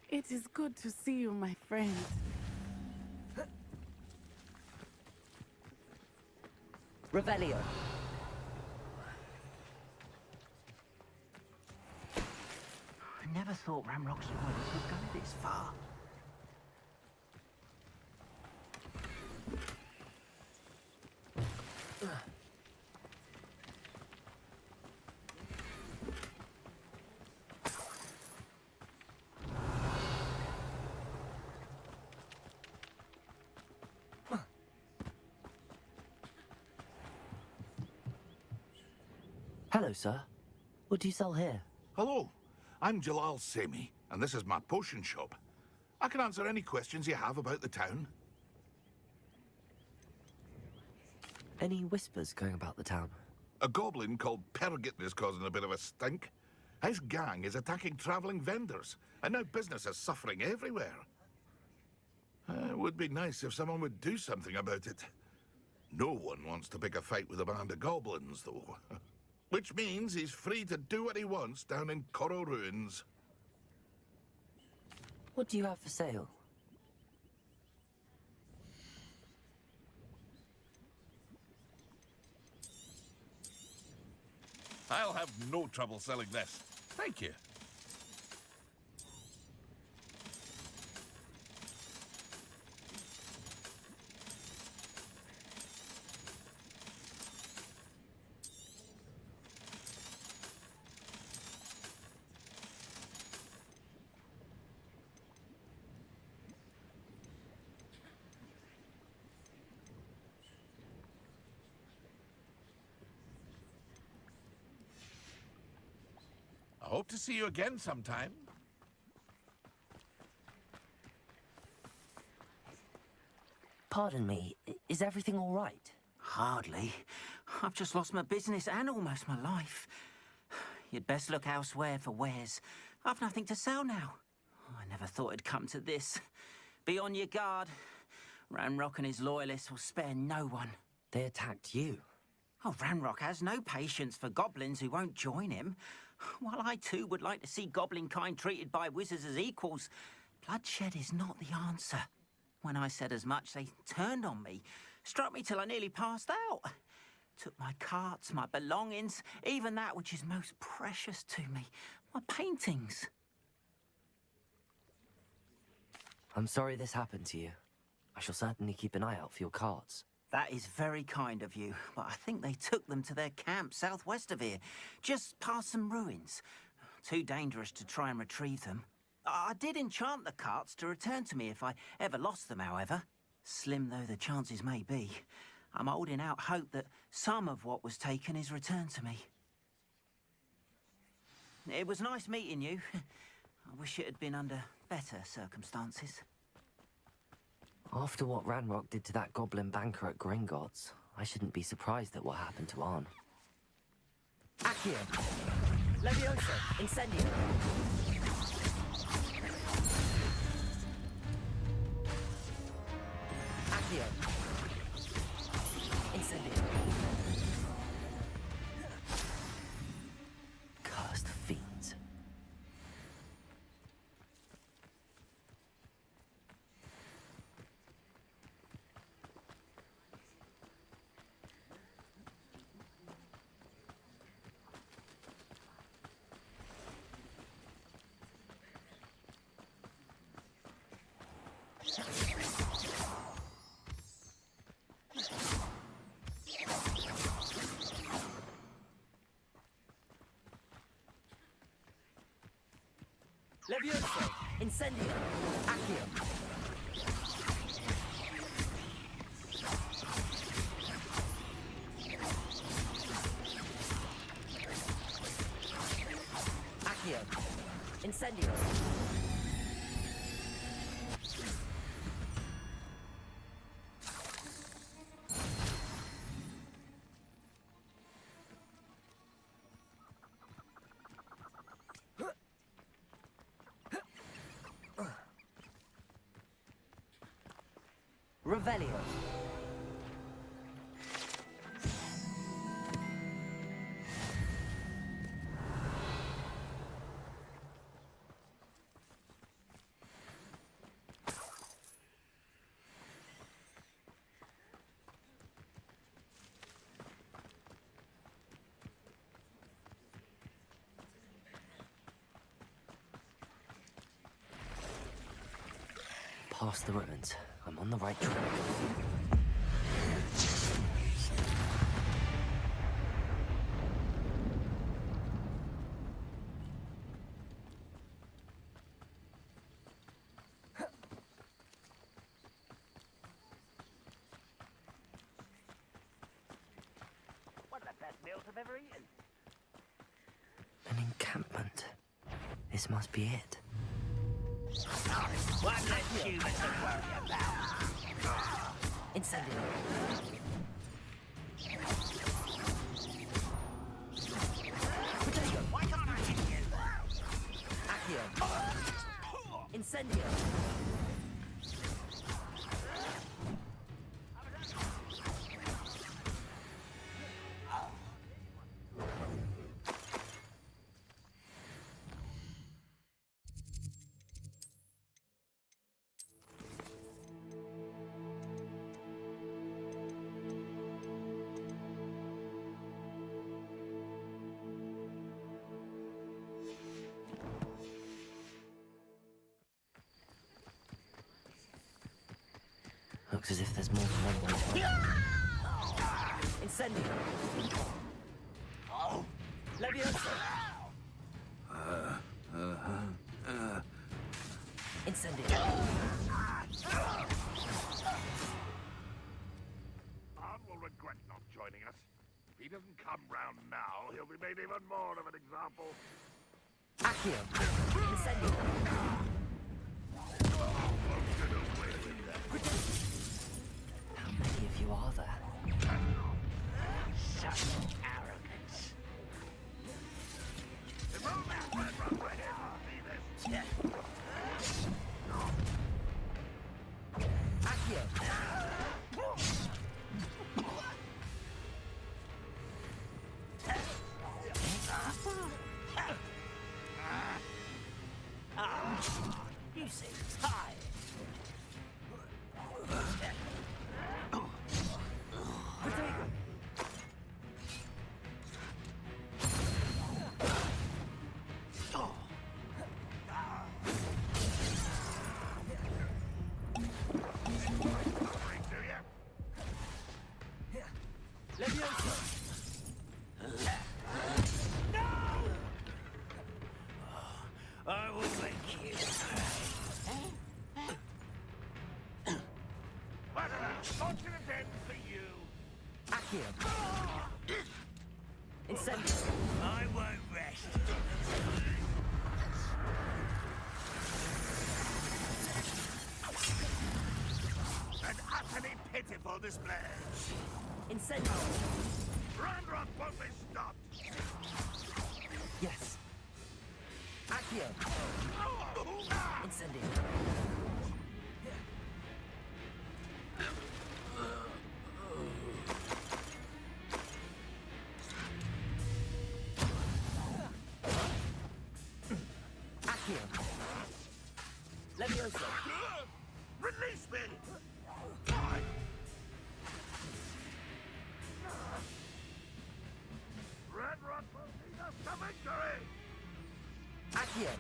It is good to see you, my friend. Revelio. I never thought Ramrock's loyalists would go this far. Hello, sir. What do you sell here? Hello, I'm Jalal Semi, and this is my potion shop. I can answer any questions you have about the town. Any whispers going about the town? A goblin called Pergit is causing a bit of a stink. His gang is attacking traveling vendors, and now business is suffering everywhere. It would be nice if someone would do something about it. No one wants to pick a fight with a band of goblins, though. Which means he's free to do what he wants down in Coral Ruins. What do you have for sale? I'll have no trouble selling this. Thank you. I hope to see you again sometime. Pardon me, is everything all right? Hardly. I've just lost my business and almost my life. You'd best look elsewhere for wares. I've nothing to sell now. I never thought it'd come to this. Be on your guard. Ranrock and his loyalists will spare no one. They attacked you? Oh, Ranrock has no patience for goblins who won't join him. While I too would like to see goblin kind treated by wizards as equals, bloodshed is not the answer. When I said as much, they turned on me, struck me till I nearly passed out. Took my carts, my belongings, even that which is most precious to me, my paintings. I'm sorry this happened to you. I shall certainly keep an eye out for your carts. That is very kind of you, but I think they took them to their camp southwest of here, just past some ruins. Too dangerous to try and retrieve them. I did enchant the carts to return to me if I ever lost them, however. Slim though the chances may be, I'm holding out hope that some of what was taken is returned to me. It was nice meeting you. I wish it had been under better circumstances. After what Ranrock did to that goblin banker at Gringotts, I shouldn't be surprised at what happened to Arn. Accio! Levioso! Incendio! Accio! Incendio! Cursed fiends. Levioso! Incendio! Accio! Accio! Incendio! Revelio. past the ruins. I'm on the right track. One of the best meals I've ever eaten. An encampment. This must be it. One less human to worry about. Incendio. Potato. Why can't I hit you? Accio. Incendio. Looks as if there's more than one way to Incendio. Leviosa. Incendio. Arn will regret not joining us. If he doesn't come round now, he'll be made even more of an example. Accio. Incendio. How many of you are there? Such arrogance. Accio. You seem tired. I will make you pay. What a fortunate end for you. Accio. Incendio. I won't rest. An utterly pitiful display. Incendio. Ranrock won't be stopped. Yes. Accio. Incendio. Accio. Leviosa. Release me! Ranrock will lead us to victory! Accio.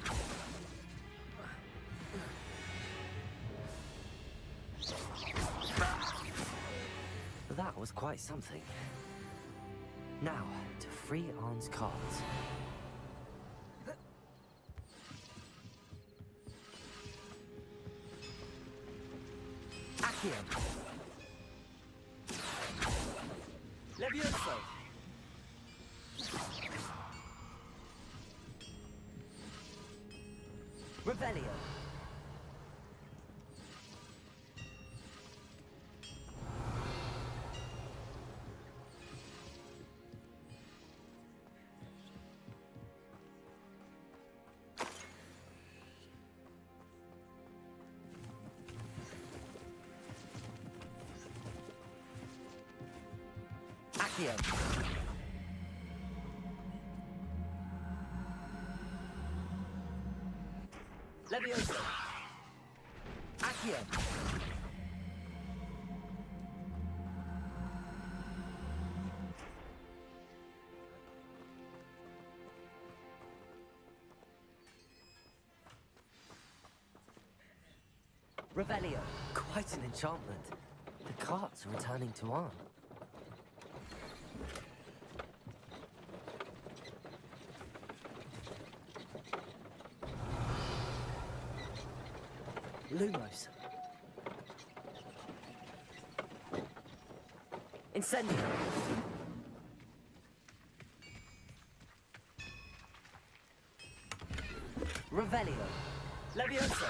That was quite something. Now, to free Arn's cards. Accio. Levioso. Revelio. Accio. Levioso. Accio. Revelio. Quite an enchantment. The carts are returning to Arn. Lumos. Incendio. Revelio. Levioso.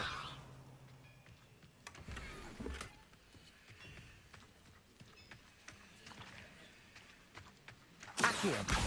Accio.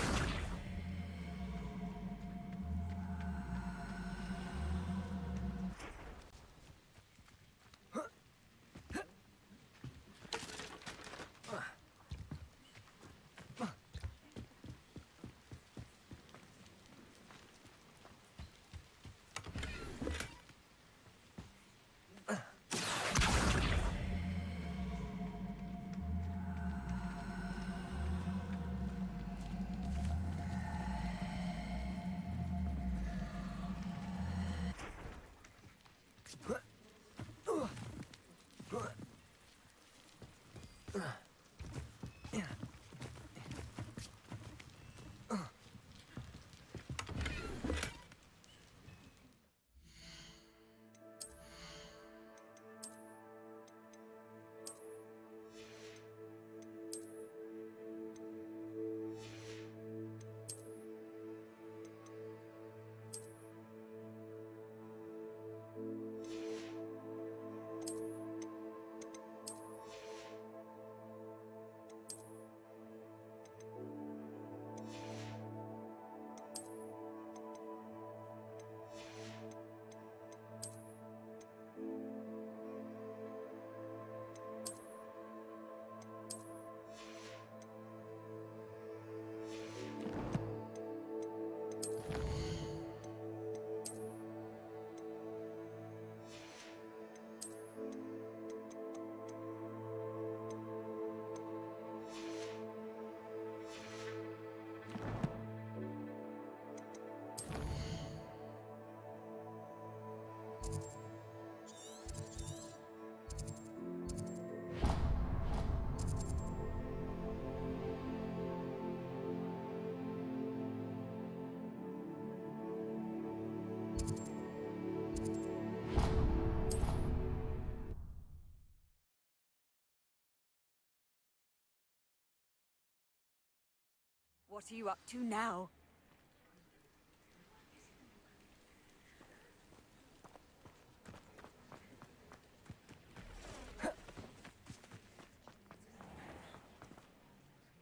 What are you up to now?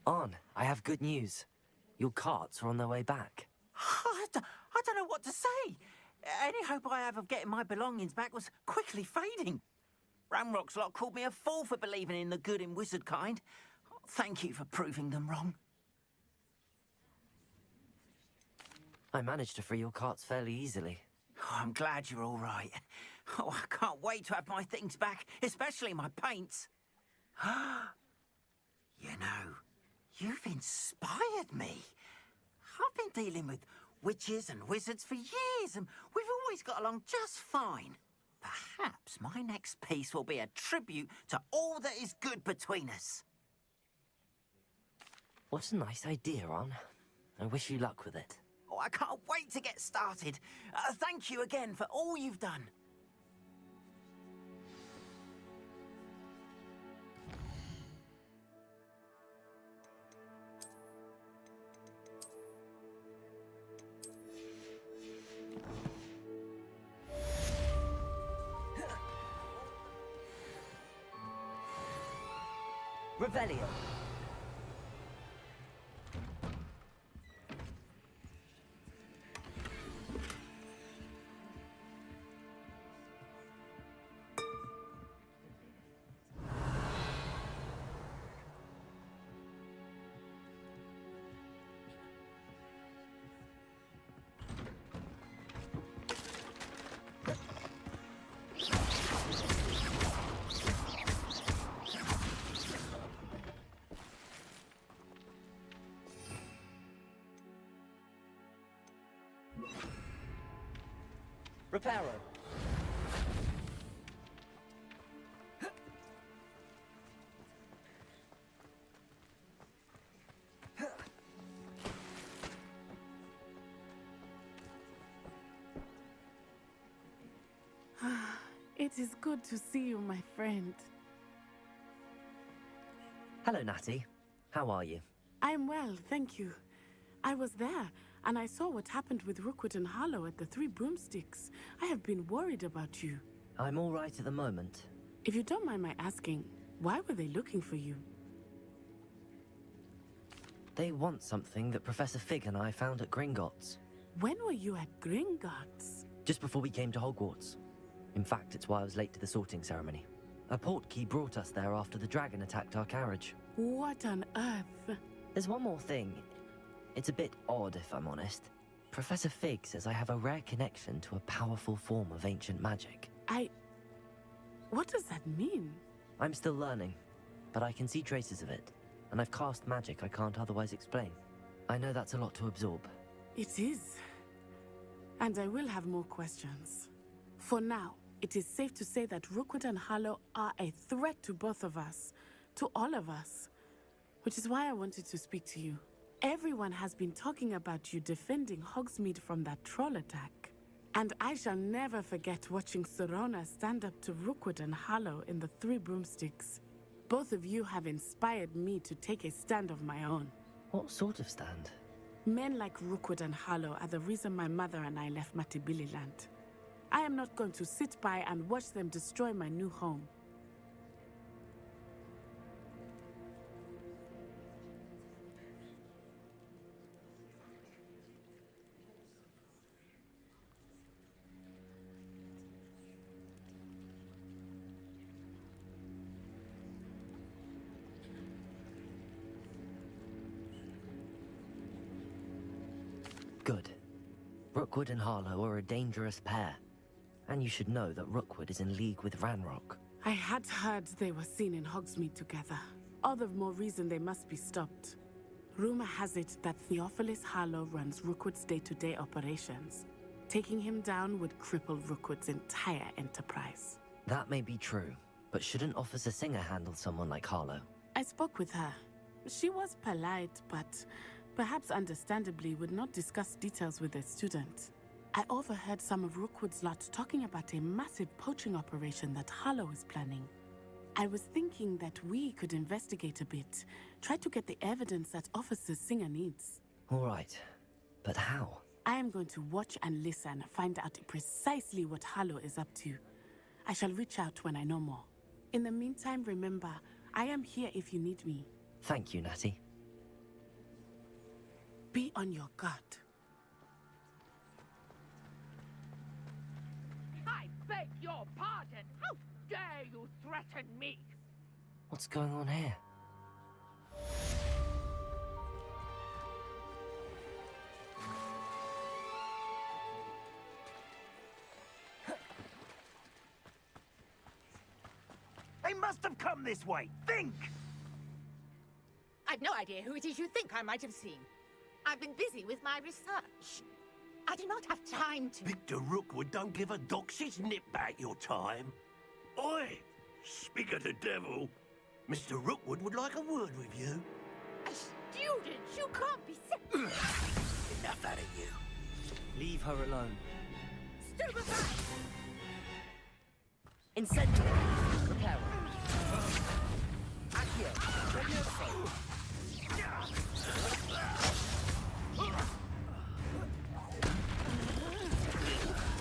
Arn, I have good news. Your carts are on their way back. I don't know what to say. Any hope I have of getting my belongings back was quickly fading. Ramrock's lot called me a fool for believing in the good in wizard kind. Thank you for proving them wrong. I managed to free your carts fairly easily. Oh, I'm glad you're all right. Oh, I can't wait to have my things back, especially my paints. You know, you've inspired me. I've been dealing with witches and wizards for years, and we've always got along just fine. Perhaps my next piece will be a tribute to all that is good between us. What a nice idea, Arn. I wish you luck with it. Oh, I can't wait to get started. Thank you again for all you've done. Revelio. Reparo. It is good to see you, my friend. Hello, Natty. How are you? I'm well, thank you. I was there, and I saw what happened with Rookwood and Harlow at the Three Broomsticks. I have been worried about you. I'm all right at the moment. If you don't mind my asking, why were they looking for you? They want something that Professor Fig and I found at Gringotts. When were you at Gringotts? Just before we came to Hogwarts. In fact, it's why I was late to the sorting ceremony. A portkey brought us there after the dragon attacked our carriage. What on earth? There's one more thing. It's a bit odd, if I'm honest. Professor Fig says I have a rare connection to a powerful form of ancient magic. What does that mean? I'm still learning, but I can see traces of it, and I've cast magic I can't otherwise explain. I know that's a lot to absorb. It is. And I will have more questions. For now, it is safe to say that Rookwood and Harlow are a threat to both of us, to all of us, which is why I wanted to speak to you. Everyone has been talking about you defending Hogsmeade from that troll attack. And I shall never forget watching Serona stand up to Rookwood and Harlow in the Three Broomsticks. Both of you have inspired me to take a stand of my own. What sort of stand? Men like Rookwood and Harlow are the reason my mother and I left Matibililand. I am not going to sit by and watch them destroy my new home. Good. Rookwood and Harlow are a dangerous pair. And you should know that Rookwood is in league with Ranrock. I had heard they were seen in Hogsmeade together. All the more reason they must be stopped. Rumor has it that Theophilus Harlow runs Rookwood's day-to-day operations. Taking him down would cripple Rookwood's entire enterprise. That may be true, but shouldn't Officer Singer handle someone like Harlow? I spoke with her. She was polite, but perhaps understandably would not discuss details with a student. I overheard some of Rookwood's lot talking about a massive poaching operation that Harlow is planning. I was thinking that we could investigate a bit, try to get the evidence that Officer Singer needs. All right, but how? I am going to watch and listen, find out precisely what Harlow is up to. I shall reach out when I know more. In the meantime, remember, I am here if you need me. Thank you, Natty. Be on your guard. I beg your pardon! How dare you threaten me? What's going on here? They must have come this way. Think! I've no idea who it is you think I might have seen. I've been busy with my research. I do not have time to... Victor Rookwood don't give a doxy's nip back your time. Oi! Speak of the devil. Mr. Rookwood would like a word with you. A student? You can't be... Enough out of you. Leave her alone. Stupefy! Incendiary. Prepare. Accio. Levioso.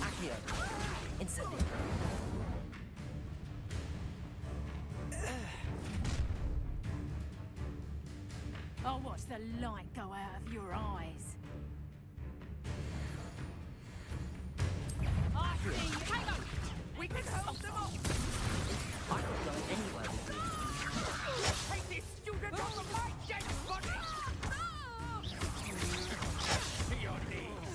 Accio. Incendiary. I'll watch the light go out of your eyes. I see you. Hang on! We can hold them off! I'm not going anywhere with you. Take this student off of my dead body! To your knees!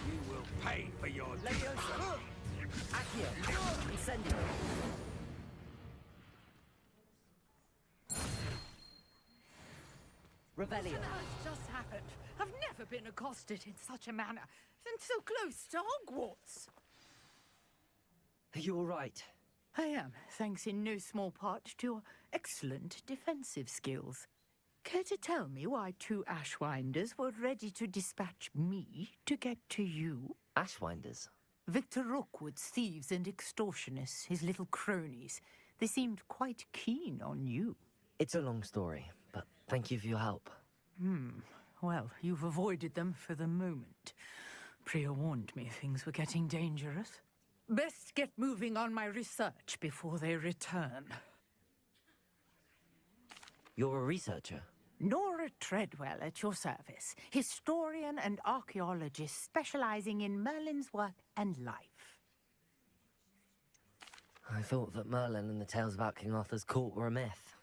You will pay for your... Levioso. Accio. Incendiary. Revelio. What has just happened? I've never been accosted in such a manner, and so close to Hogwarts. Are you all right? I am, thanks in no small part to your excellent defensive skills. Care to tell me why 2 Ashwinders were ready to dispatch me to get to you? Ashwinders? Victor Rookwood's thieves and extortionists, his little cronies. They seemed quite keen on you. It's a long story, but thank you for your help. Well, you've avoided them for the moment. Priya warned me things were getting dangerous. Best get moving on my research before they return. You're a researcher? Nora Treadwell at your service, historian and archaeologist specializing in Merlin's work and life. I thought that Merlin and the tales about King Arthur's court were a myth.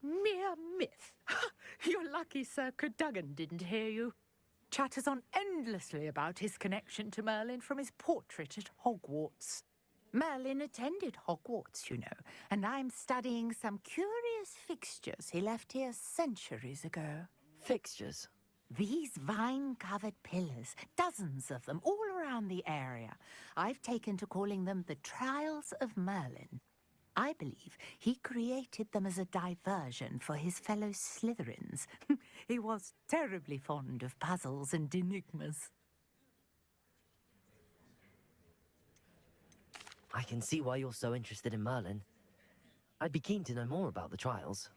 Mere myth. You're lucky Sir Cadogan didn't hear you. Chatters on endlessly about his connection to Merlin from his portrait at Hogwarts. Merlin attended Hogwarts, you know, and I'm studying some curious fixtures he left here centuries ago. Fixtures? These vine-covered pillars, dozens of them, all around the area. I've taken to calling them the Trials of Merlin. I believe he created them as a diversion for his fellow Slytherins. He was terribly fond of puzzles and enigmas. I can see why you're so interested in Merlin. I'd be keen to know more about the trials.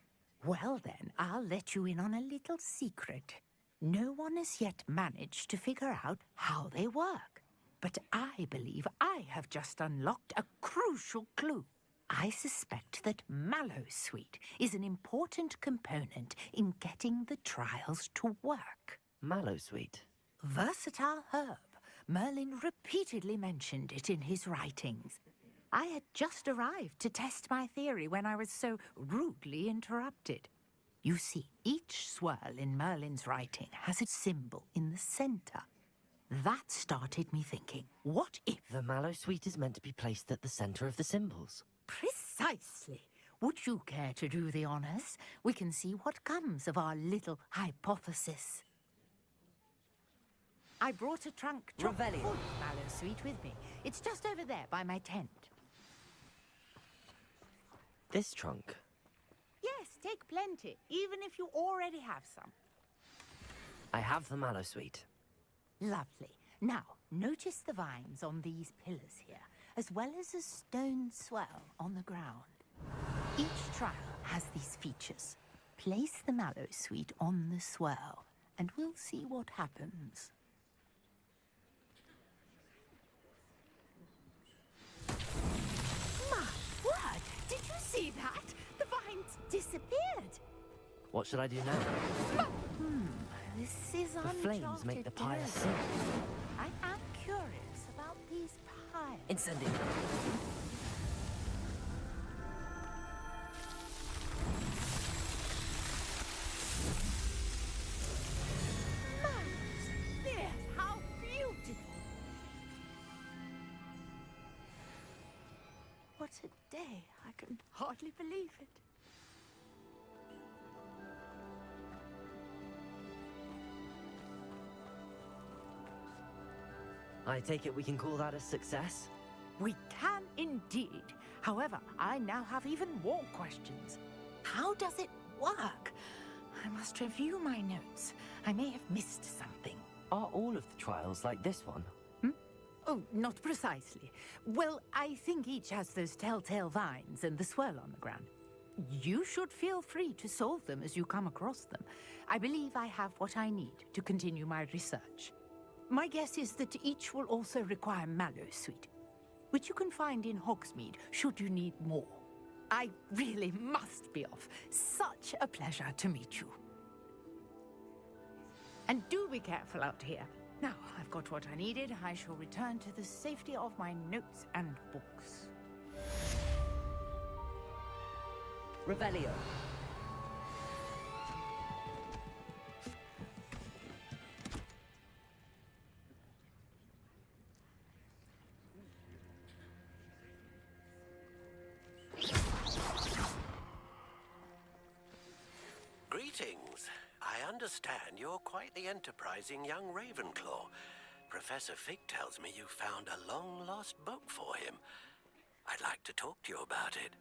Well then, I'll let you in on a little secret. No one has yet managed to figure out how they work. But I believe I have just unlocked a crucial clue. I suspect that Mallowsweet is an important component in getting the trials to work. Mallowsweet? Versatile herb. Merlin repeatedly mentioned it in his writings. I had just arrived to test my theory when I was so rudely interrupted. You see, each swirl in Merlin's writing has a symbol in the center. That started me thinking, what if... The Mallowsweet is meant to be placed at the center of the symbols. Precisely. Would you care to do the honors? We can see what comes of our little hypothesis. I brought a trunk full of Mallowsweet with me. It's just over there by my tent. This trunk? Yes, take plenty, even if you already have some. I have the Mallowsweet. Lovely. Now, notice the vines on these pillars here, as well as a stone swirl on the ground. Each trial has these features. Place the Mallowsweet on the swirl, and we'll see what happens. My word! Did you see that? The vines disappeared! What should I do now? This is The flames make the pyre sing. I am curious about these pyres. Incendiary. Yes, how beautiful! What a day! I can hardly believe it. I take it we can call that a success? We can indeed. However, I now have even more questions. How does it work? I must review my notes. I may have missed something. Are all of the trials like this one? Oh, not precisely. Well, I think each has those telltale vines and the swirl on the ground. You should feel free to solve them as you come across them. I believe I have what I need to continue my research. My guess is that each will also require Mallowsweet, which you can find in Hogsmeade should you need more. I really must be off. Such a pleasure to meet you. And do be careful out here. Now, I've got what I needed. I shall return to the safety of my notes and books. Revelio. Greetings. I understand you're quite the enterprising young Ravenclaw. Professor Fig tells me you found a long-lost book for him. I'd like to talk to you about it.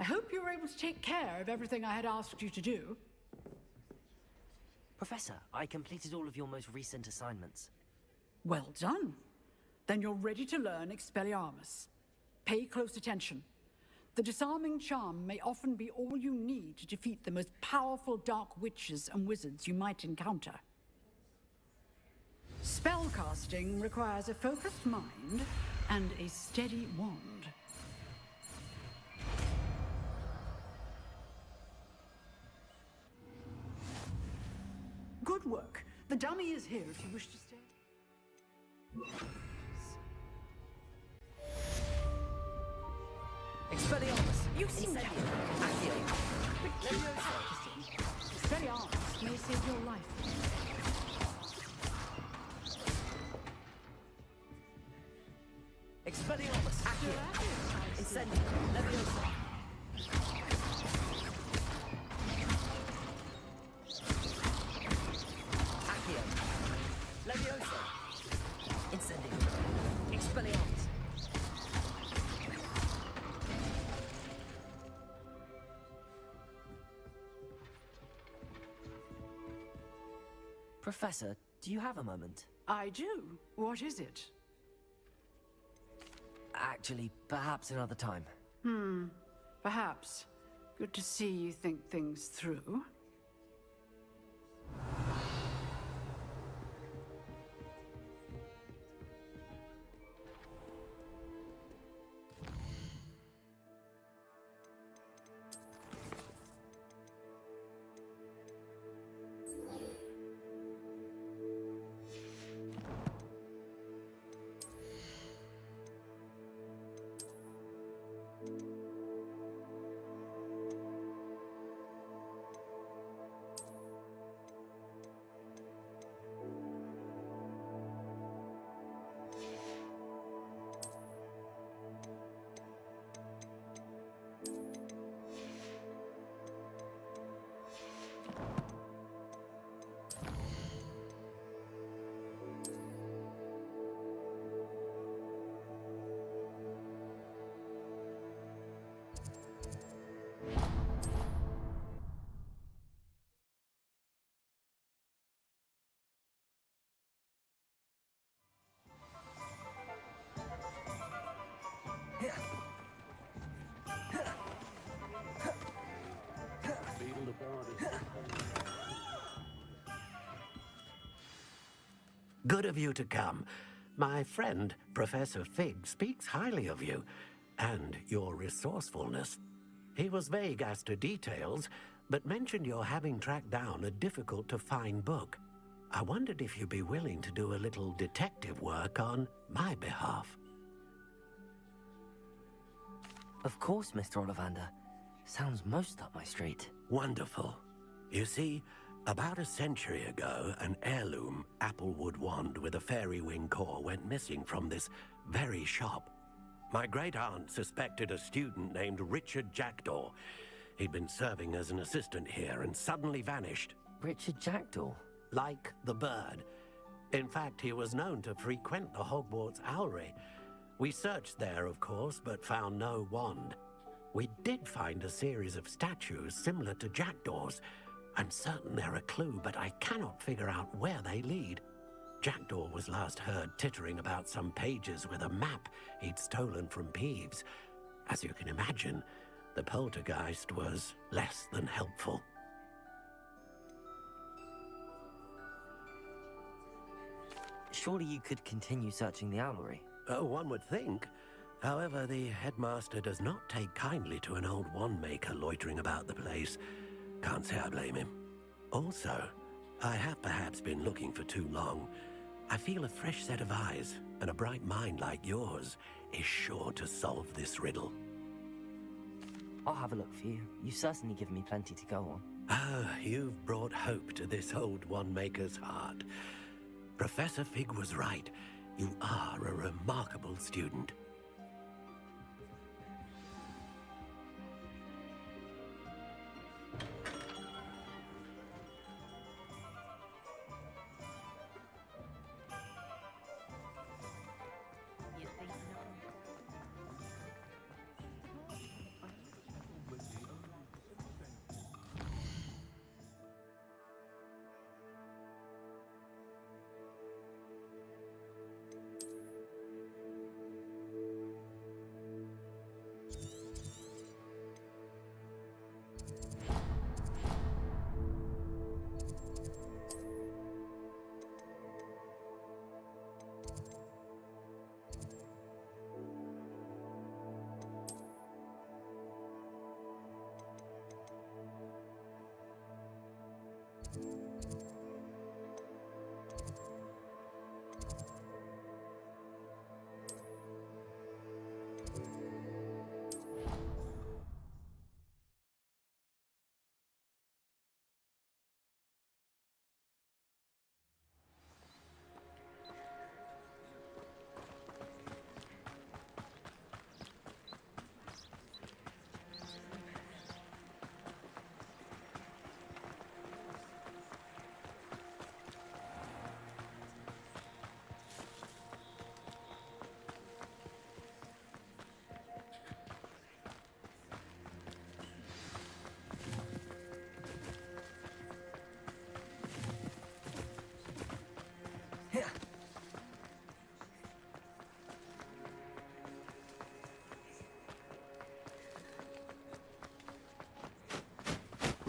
I hope you were able to take care of everything I had asked you to do. Professor, I completed all of your most recent assignments. Well done. Then you're ready to learn Expelliarmus. Pay close attention. The disarming charm may often be all you need to defeat the most powerful dark witches and wizards you might encounter. Spellcasting requires a focused mind and a steady wand. Good work. The dummy is here if you wish to stay. Expelliarmus! You seem to Accio! Expelliarmus may save your life. Expelliarmus! Accio! Incendio! Leviosa! Accio! Leviosa! Incendio! Expelliarmus! Professor, do you have a moment? I do. What is it? Actually, perhaps another time. Perhaps. Good to see you think things through. Good of you to come. My friend, Professor Fig, speaks highly of you and your resourcefulness. He was vague as to details, but mentioned your having tracked down a difficult-to-find book. I wondered if you'd be willing to do a little detective work on my behalf. Of course, Mr. Ollivander. Sounds most up my street. Wonderful. You see, about a century ago, an heirloom applewood wand with a fairy wing core went missing from this very shop. My great-aunt suspected a student named Richard Jackdaw. He'd been serving as an assistant here and suddenly vanished. Richard Jackdaw? Like the bird. In fact, he was known to frequent the Hogwarts Owlery. We searched there, of course, but found no wand. We did find a series of statues similar to Jackdaw's. I'm certain they're a clue, but I cannot figure out where they lead. Jackdaw was last heard tittering about some pages with a map he'd stolen from Peeves. As you can imagine, the poltergeist was less than helpful. Surely you could continue searching the Owlery. Oh, one would think. However, the headmaster does not take kindly to an old wand-maker loitering about the place. Can't say I blame him. Also, I have perhaps been looking for too long. I feel a fresh set of eyes and a bright mind like yours is sure to solve this riddle. I'll have a look for you. You've certainly given me plenty to go on. Ah, you've brought hope to this old wand-maker's heart. Professor Fig was right. You are a remarkable student.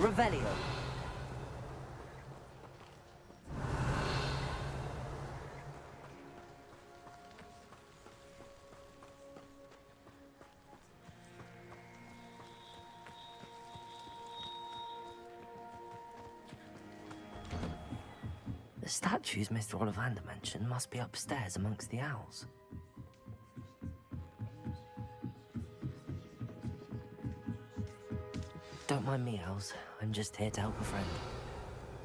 Revelio. The statues Mr. Ollivander mentioned must be upstairs amongst the owls. Don't mind me, owls. I'm just here to help a friend.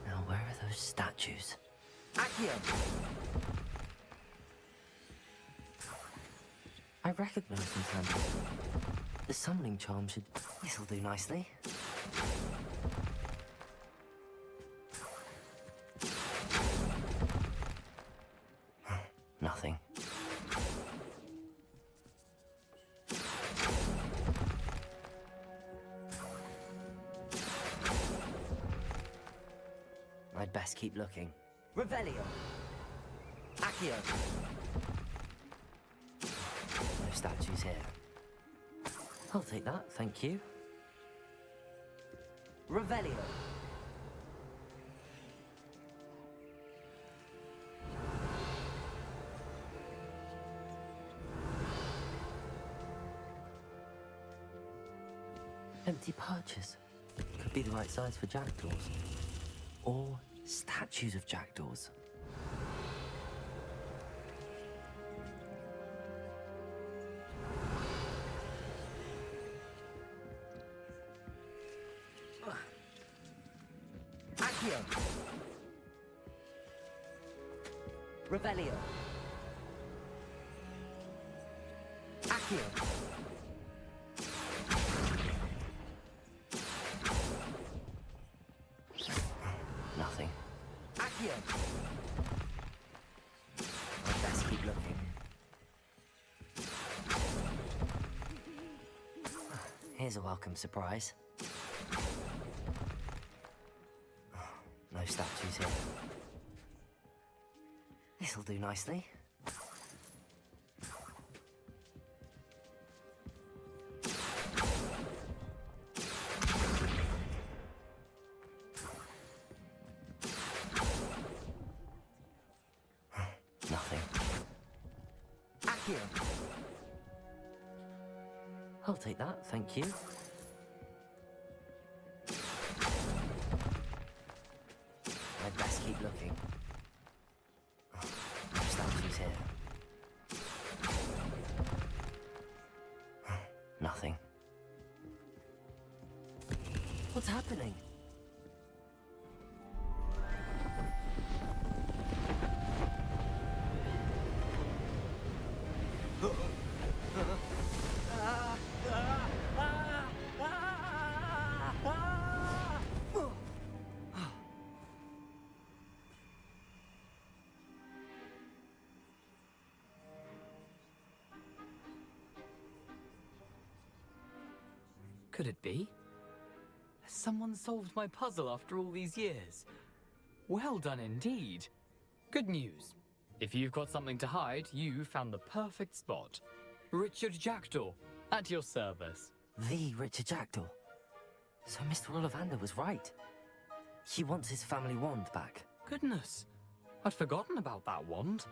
Now, where are those statues? Accio! I recognize these handles. The summoning charm should... This'll do nicely. Nothing. I'd best keep looking. Revelio! Accio! No statues here. I'll take that, thank you. Revelio! Empty perches. Could be the right size for jackdaws. Or statues of jackdaws. Accio! Revelio! Accio! Nothing. Accio! I'd best keep looking. Here's a welcome surprise. No statues here. This'll do nicely. Nothing. Accio! I'll take that, thank you. I'd best keep looking. No statues here. Nothing. What's happening? Could it be? Has someone solved my puzzle after all these years? Well done indeed. Good news. If you've got something to hide, you found the perfect spot. Richard Jackdaw, at your service. The Richard Jackdaw. So Mr. Ollivander was right. He wants his family wand back. Goodness, I'd forgotten about that wand.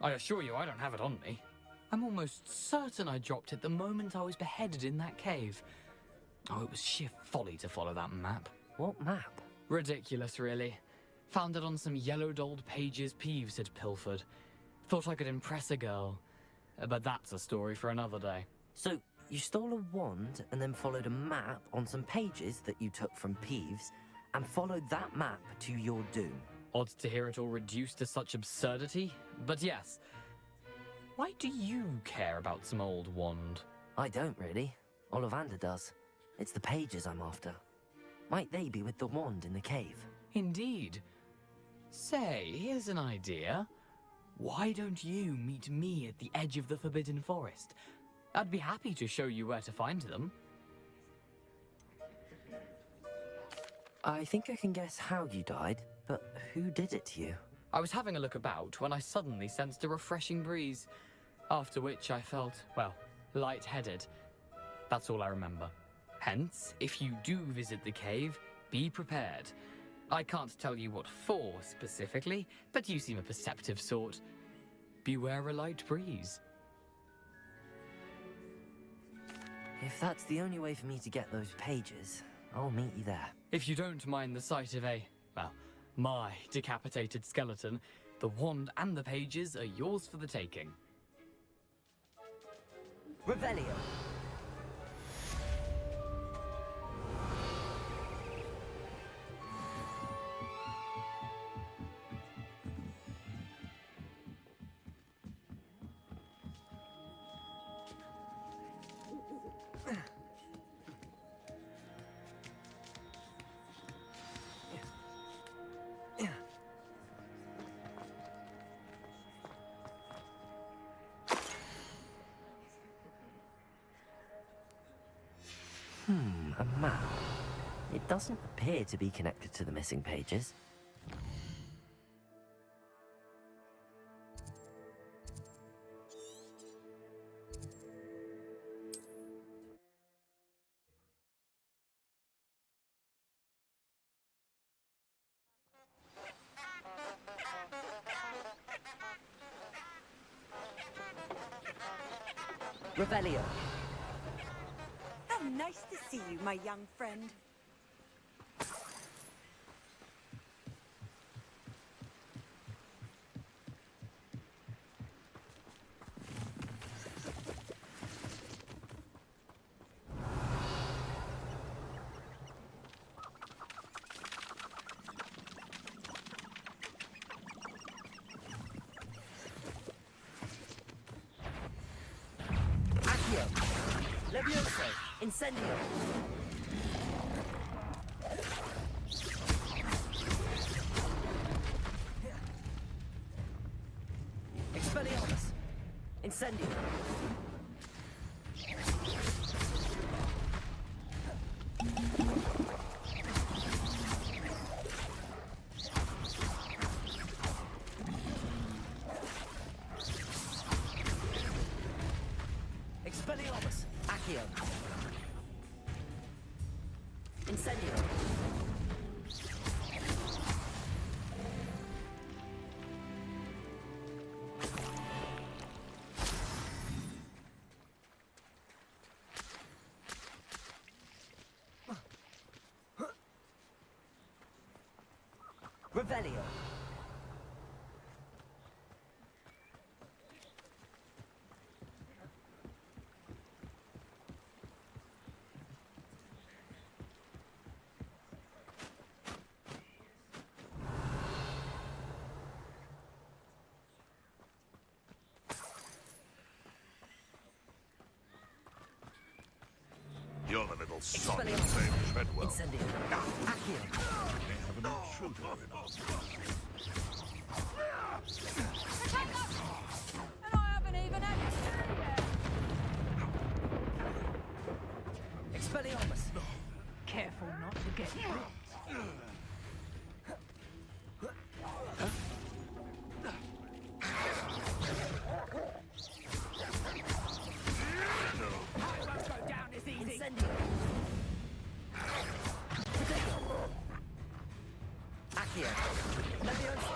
I assure you I don't have it on me. I'm almost certain I dropped it the moment I was beheaded in that cave. Oh, it was sheer folly to follow that map. What map? Ridiculous, really. Found it on some yellowed old pages Peeves had pilfered. Thought I could impress a girl. But that's a story for another day. So, you stole a wand and then followed a map on some pages that you took from Peeves and followed that map to your doom. Odd to hear it all reduced to such absurdity, but yes. Why do you care about some old wand? I don't really. Ollivander does. It's the pages I'm after. Might they be with the wand in the cave? Indeed. Say, here's an idea. Why don't you meet me at the edge of the Forbidden Forest? I'd be happy to show you where to find them. I think I can guess how you died, but who did it to you? I was having a look about when I suddenly sensed a refreshing breeze, after which I felt, well, lightheaded. That's all I remember. Hence, if you do visit the cave, be prepared. I can't tell you what for specifically, but you seem a perceptive sort. Beware a light breeze. If that's the only way for me to get those pages, I'll meet you there. If you don't mind the sight of my decapitated skeleton, the wand and the pages are yours for the taking. Revelio. A map. It doesn't appear to be connected to the missing pages. Revelio. How nice to see you, my young friend. Accio. Levioso. Incendio. Expelliarmus. Incendio. Expelliarmus. Accio. Incendio. Revelio. You're the little sod in the same Treadwell. Incendio. Accio. They have an intruder in us. And I haven't even had it yet. Expelliarmus. Careful not to get hurt. Incendio. Accio. Levioso.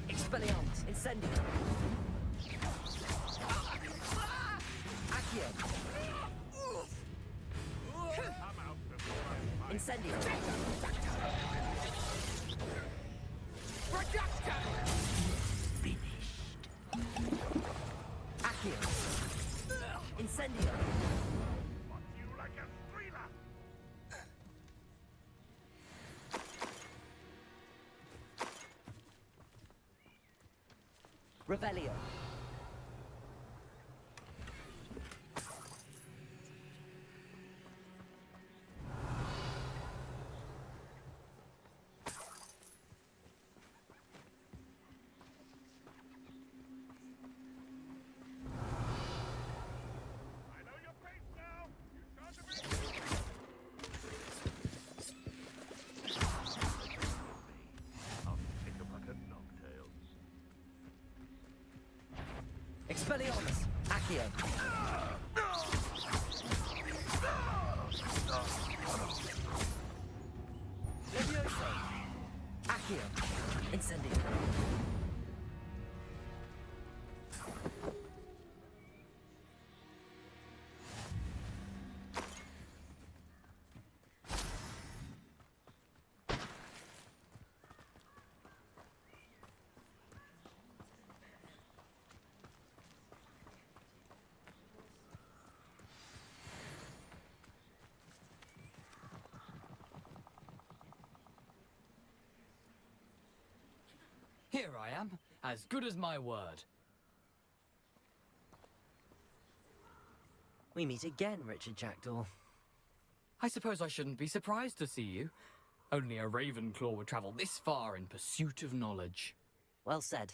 Expelliarmus. Incendio. Accio. Incendio. Incendio! You like a thriller! Revelio! Expelliarmus! Accio! Levioso! Accio! Incendio! Here I am, as good as my word. We meet again, Richard Jackdaw. I suppose I shouldn't be surprised to see you. Only a Ravenclaw would travel this far in pursuit of knowledge. Well said.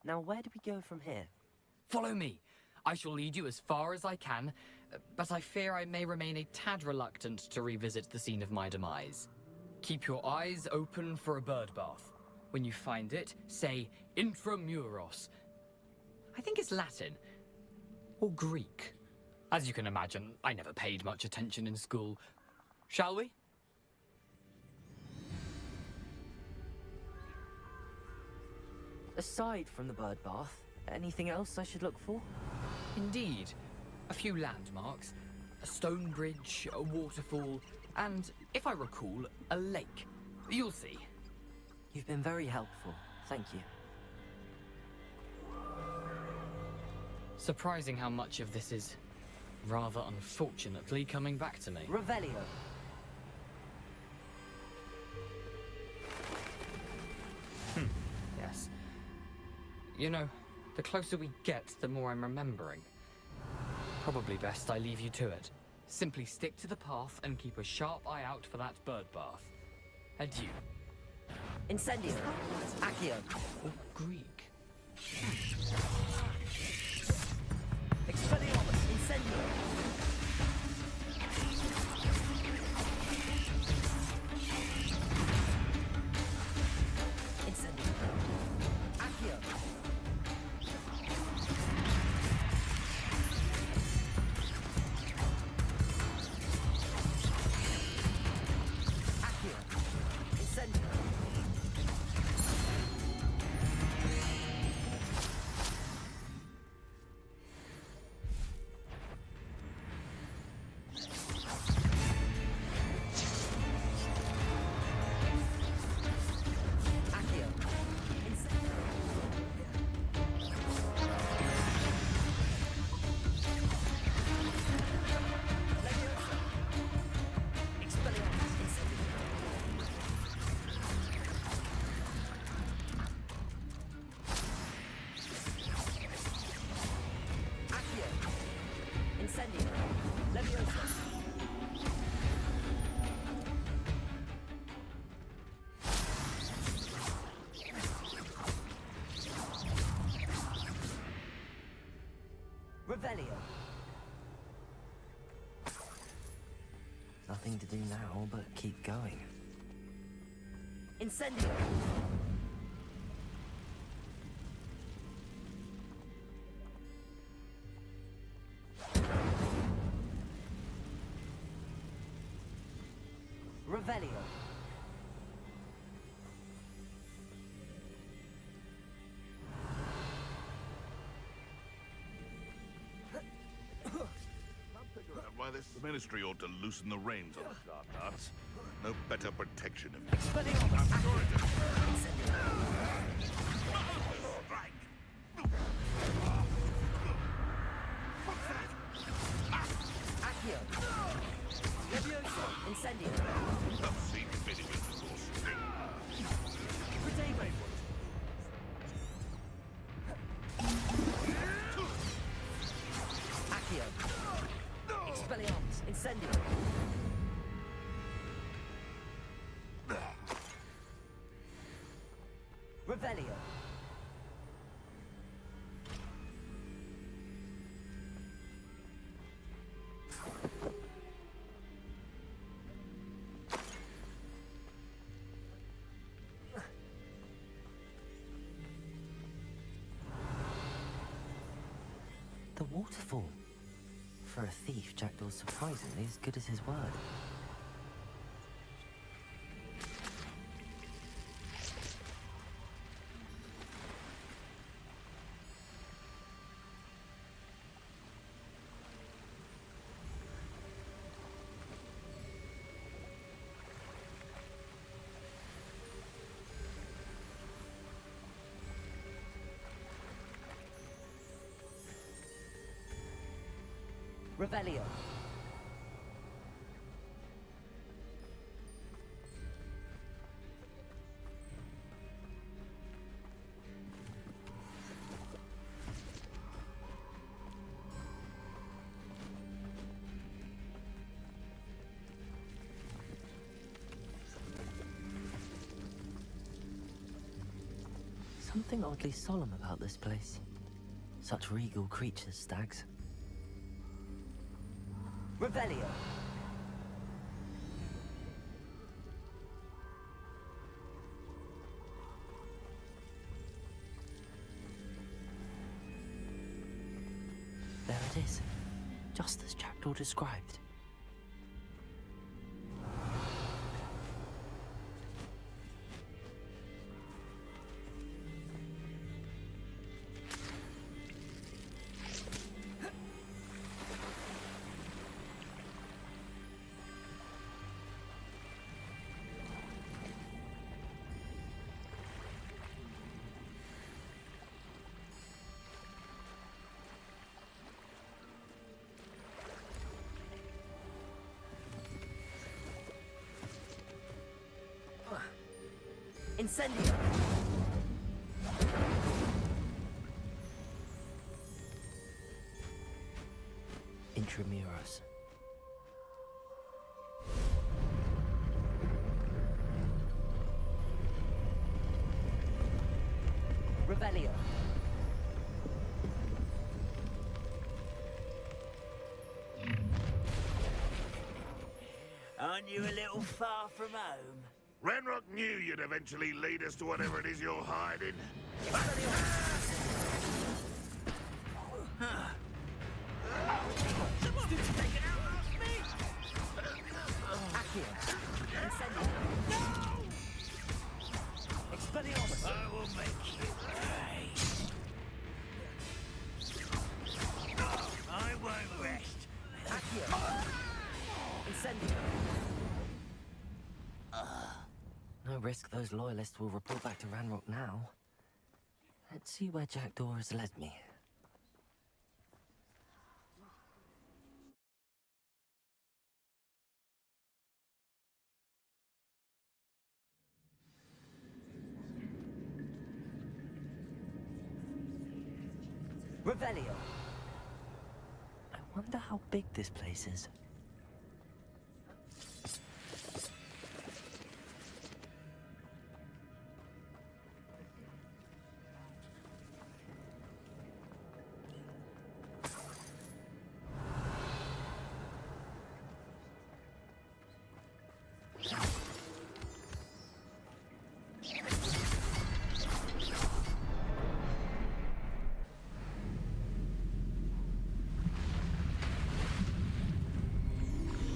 Now where do we go from here? Follow me. I shall lead you as far as I can, but I fear I may remain a tad reluctant to revisit the scene of my demise. Keep your eyes open for a bird bath. When you find it, say intramuros. I think it's Latin. Or Greek. As you can imagine, I never paid much attention in school. Shall we? Aside from the bird bath, anything else I should look for? Indeed. A few landmarks. A stone bridge, a waterfall, and, if I recall, a lake. You'll see. You've been very helpful. Thank you. Surprising how much of this is, rather unfortunately, coming back to me. Revelio. Yes. You know, the closer we get, the more I'm remembering. Probably best I leave you to it. Simply stick to the path and keep a sharp eye out for that bird bath. Adieu. Incendio! Accio! Or Greek. Expelliarmus! Incendio! Incendio! Accio! Accio! Incendio! Incendio! Levioso! Revelio! Nothing to do now but keep going. Incendio! Revelio. Why this ministry ought to loosen the reins on the dark arts. No better protection of Incendio! Revelio! The waterfall. For a thief, Jackdaw's surprisingly as good as his word. Revelio. Something oddly solemn about this place. Such regal creatures, stags. Revelio. There it is, just as Jackdaw described. Incendio! Intramuros. Revelio. Aren't you a little far from home? Ranrock knew you'd eventually lead us to whatever it is you're hiding. I will make you pay. I won't rest. No risk those loyalists will report back to Ranrock now. Let's see where Jackdaw has led me. Revelio. I wonder how big this place is.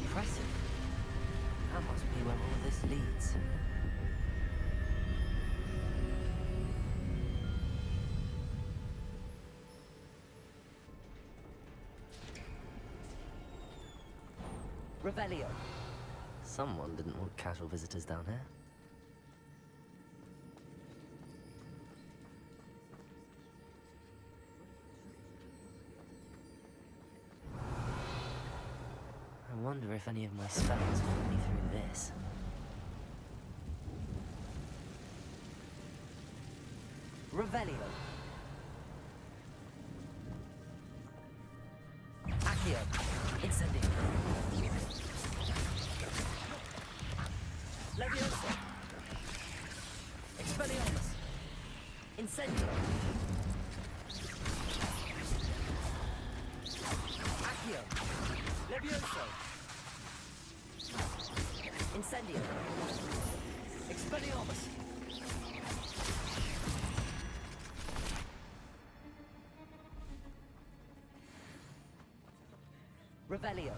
Impressive. That must be where all this leads. Revelio. Someone didn't want casual visitors down here. I wonder if any of my spells will me through this. Revelio. Accio. Incendio. Leviosa. Expelliarmus. Incendio. Accio. Levioso. Incendio. Expelliarmus. Revelio.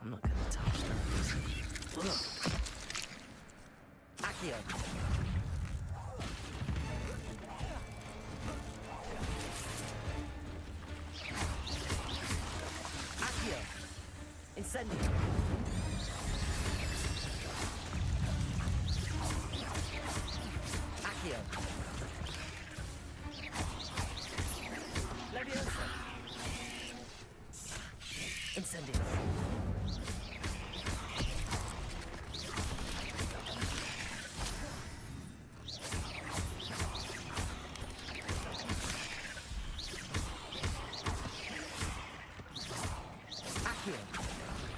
I'm not gonna touch those. Accio. Accio. Incendio. Accio. Leviosa. Incendio.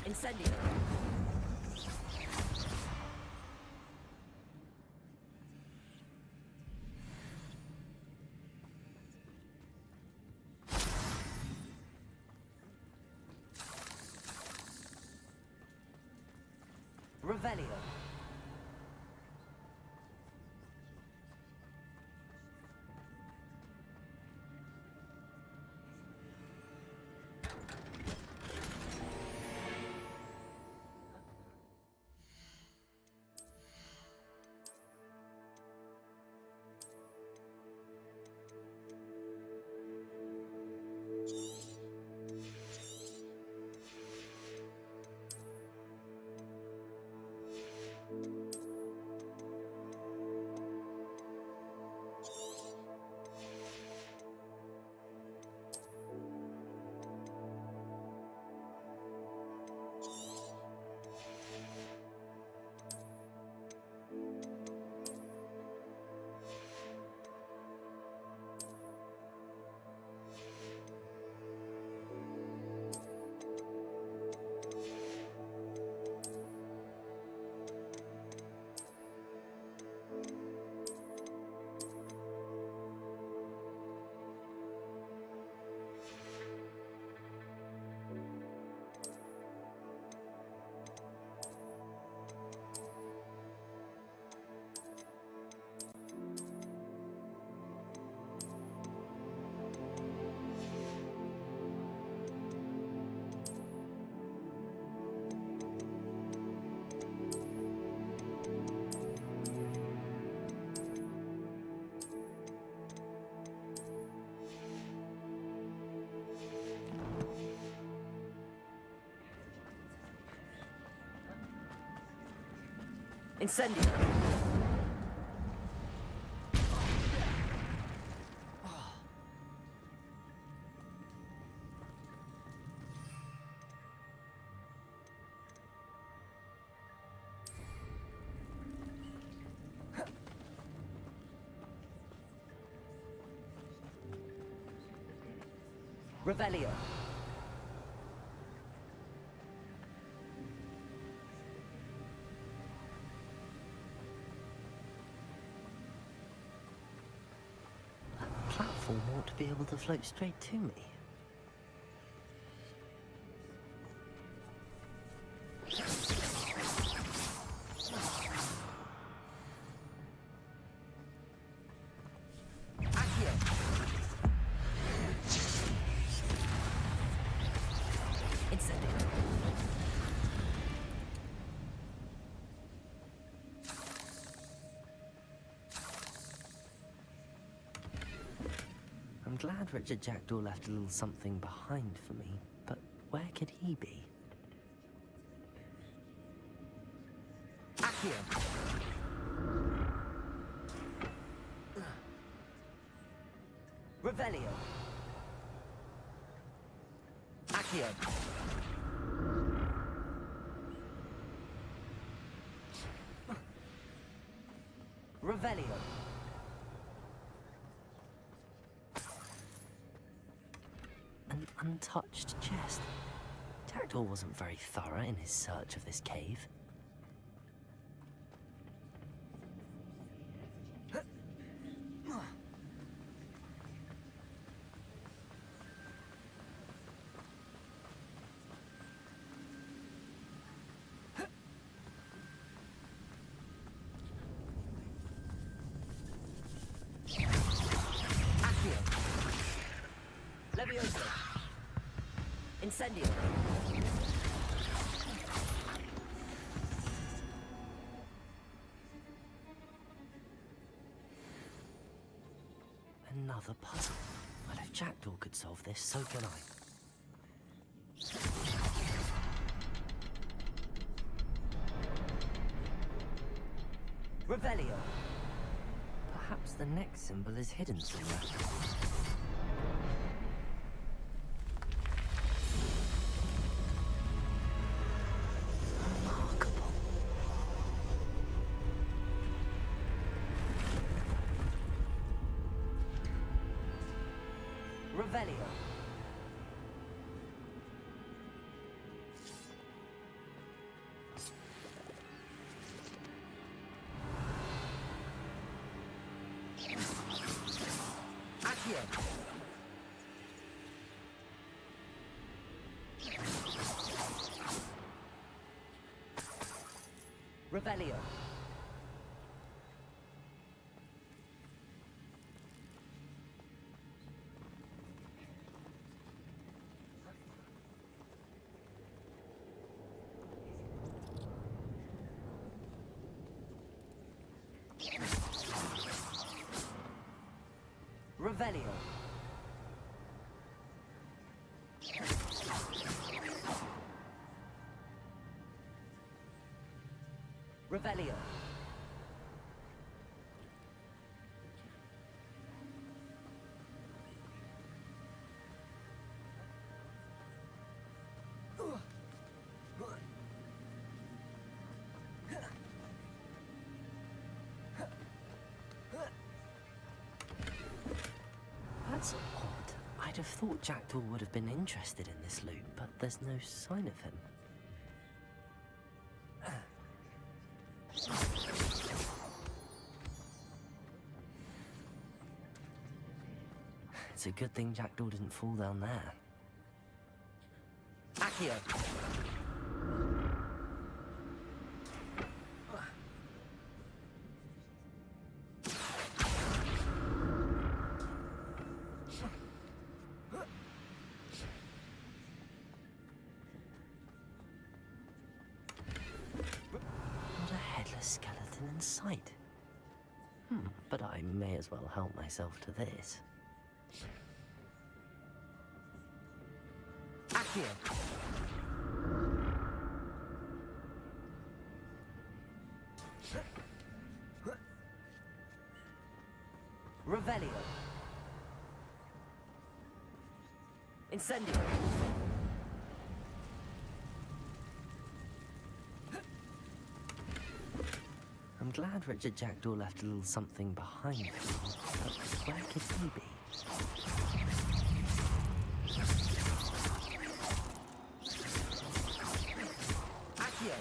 Incendio. Revelio. Incendio. Revelio. Platform ought to be able to float straight to me. I'm glad Richard Jackdaw left a little something behind for me, but where could he be? Accio. Revelio. Accio. Revelio. An untouched chest. Jackdaw wasn't very thorough in his search of this cave. Levioso. Incendio. Another puzzle. Well, if Jackdaw could solve this, so can I. Revelio. Perhaps the next symbol is hidden somewhere. Revelio. Accio. Revelio. Revelio. Revelio. That's odd. I'd have thought Jackdaw would have been interested in this loot, but there's no sign of him. It's a good thing Jackdaw didn't fall down there. Accio. Not a headless skeleton in sight. But I may as well help myself to this. Accio. Revelio. Incendio. I'm glad Richard Jackdaw left a little something behind him. But where could he be? Accio.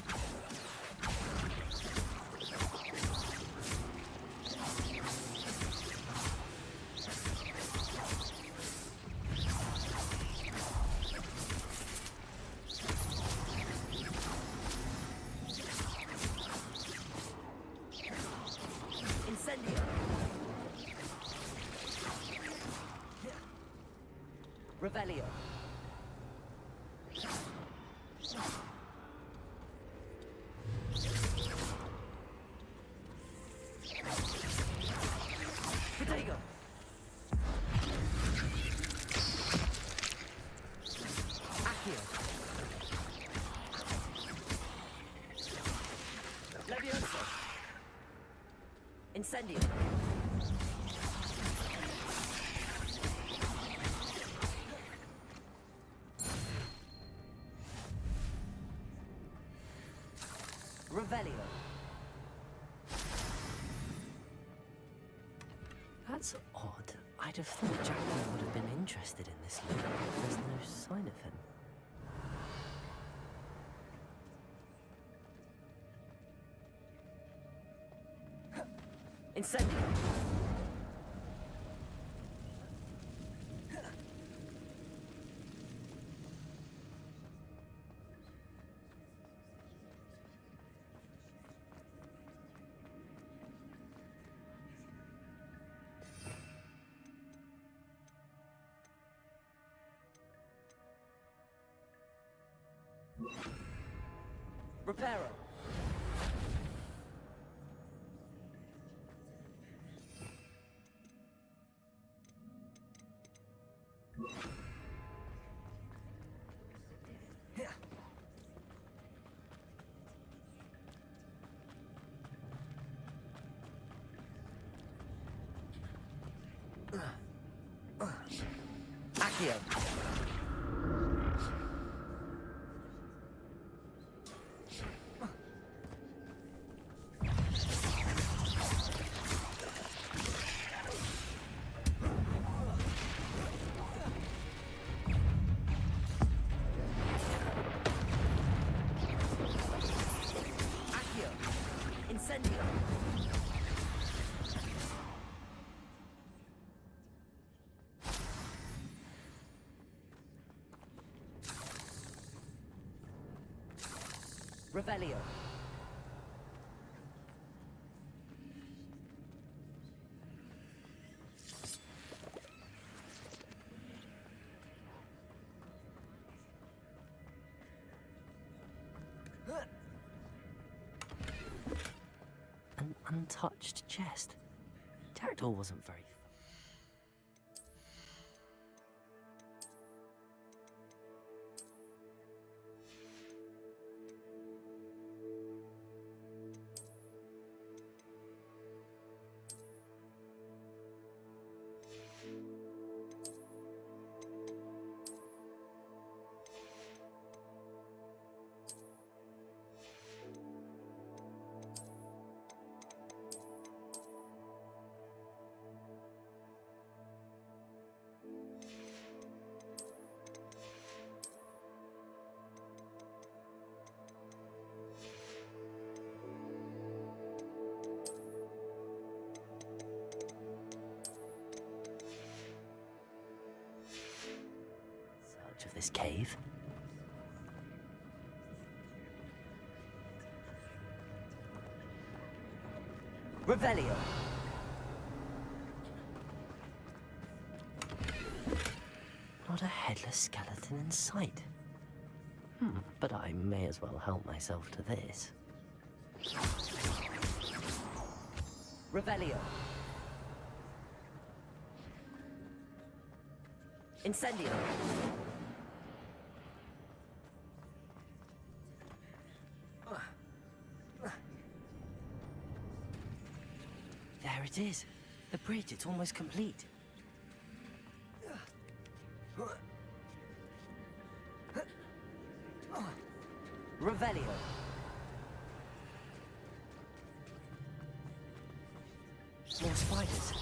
Incendio. Revelio. Potato. Accio. Levioso. Incendio. Revelio. That's odd. I'd have thought Jacqueline would have been interested in this loot. There's no sign of him. Incendio. Reparo. Accio. Incendio. Revelio. An untouched chest. Jackdaw wasn't very. Of this cave. Revelio. Not a headless skeleton in sight. But I may as well help myself to this. Revelio. Incendio. There it is. The bridge, it's almost complete. Revelio. More spiders.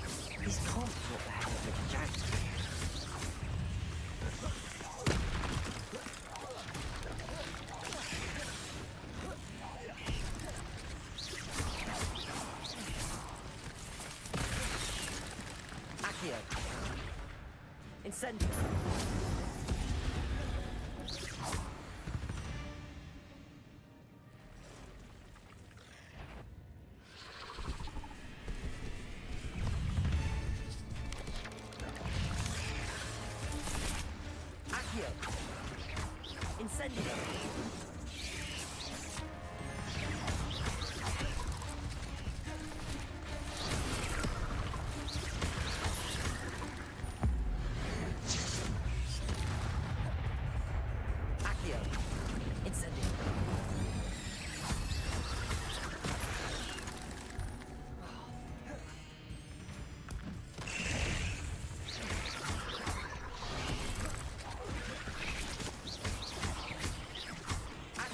These can't be what the hell are the jagged. Incendio. Accio. Incendio.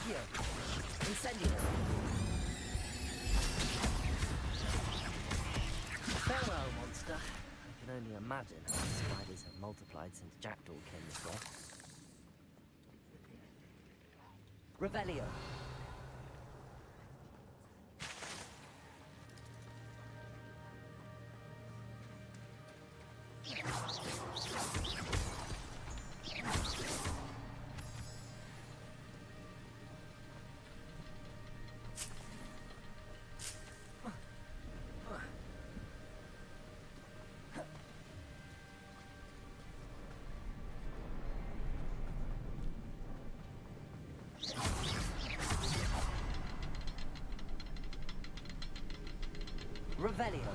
Accio! Incendio! Farewell, monster. I can only imagine how the spiders have multiplied since Jackdaw came this way. Revelio! Revelio.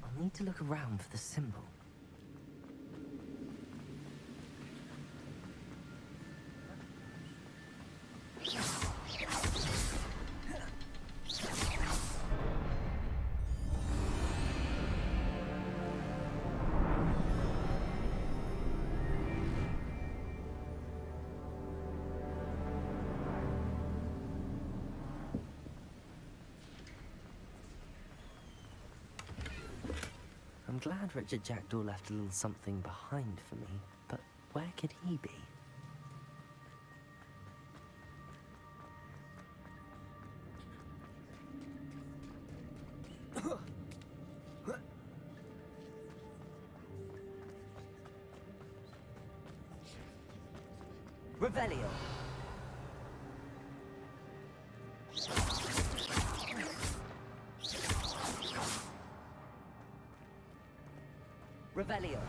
I'll need to look around for the symbol. I'm glad Richard Jackdaw left a little something behind for me, but where could he be? Revelio! Revelio.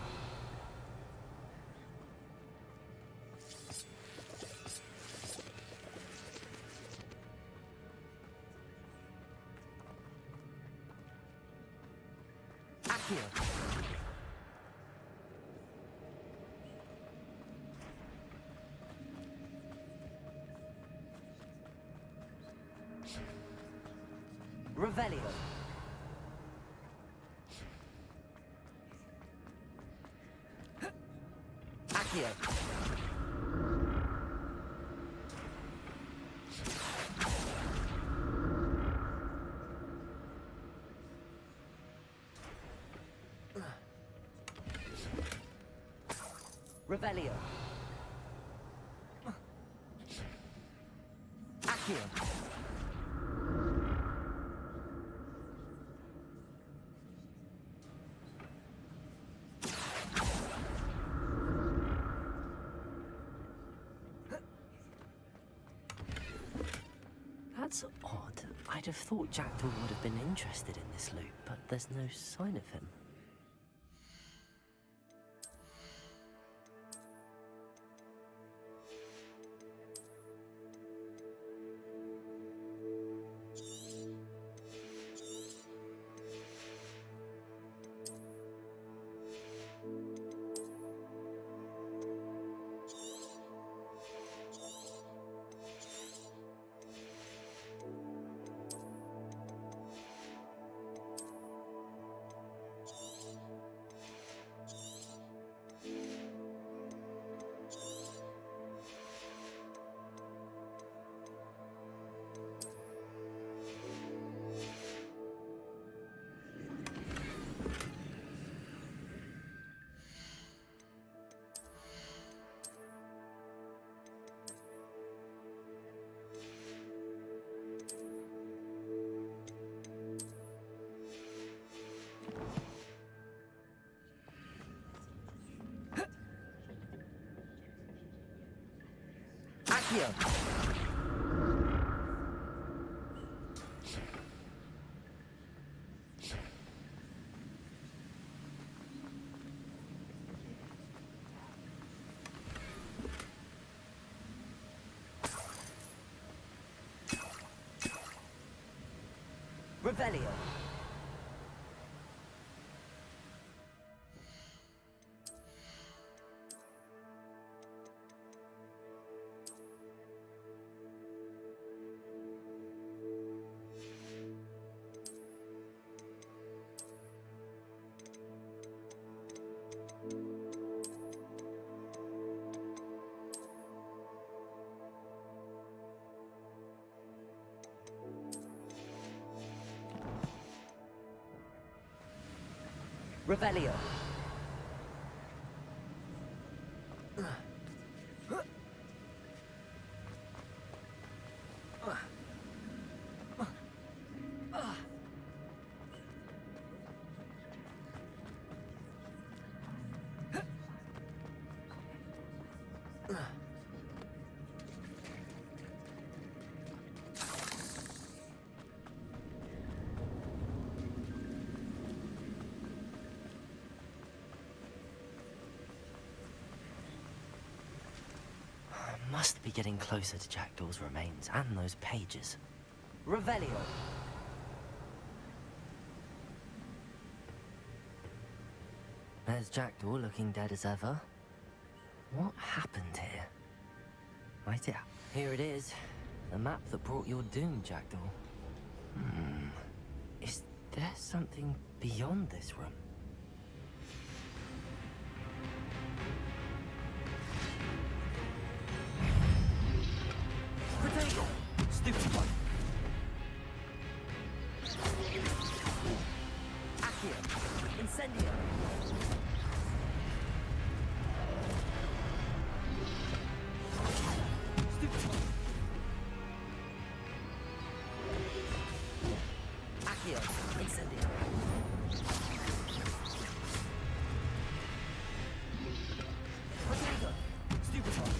Accio. Revelio. Accio. Revelio. Accio. That's odd. I'd have thought Jackdaw would have been interested in this loot, but there's no sign of him. Accio. Revelio. Revelio. Must be getting closer to Jackdaw's remains and those pages. Revelio. There's Jackdaw looking dead as ever. What happened here? Right, yeah. Here it is. The map that brought your doom, Jackdaw. Is there something beyond this room? Potato! Stupid one! Accio! Incendio! Stupid one! Accio! Incendio! Potato! Stupid one!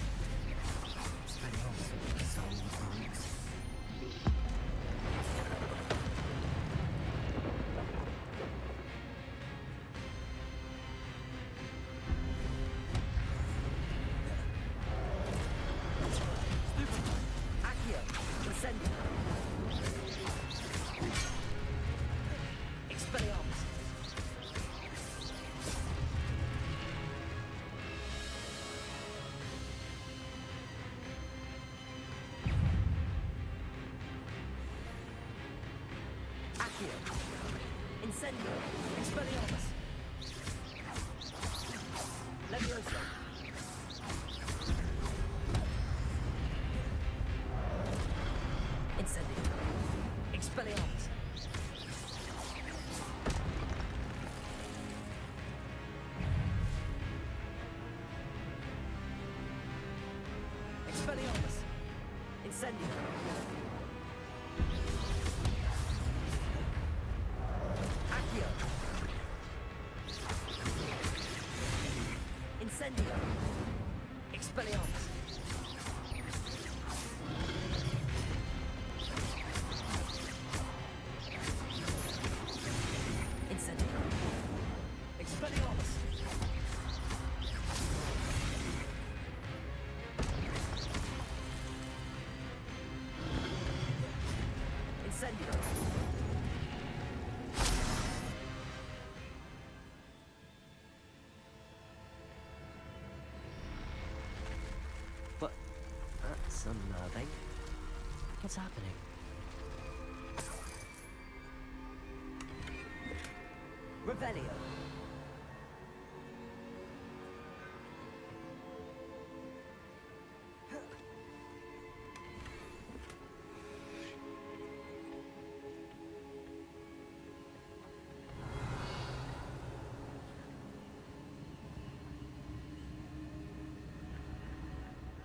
Incendio! Expelliarmus! Leviosa! Incendio! Expelliarmus! Expelliarmus! Incendio! Incendio! Expelliarmus! Incendio! Expelliarmus! Incendio! But that's unnerving. What's happening? Revelio.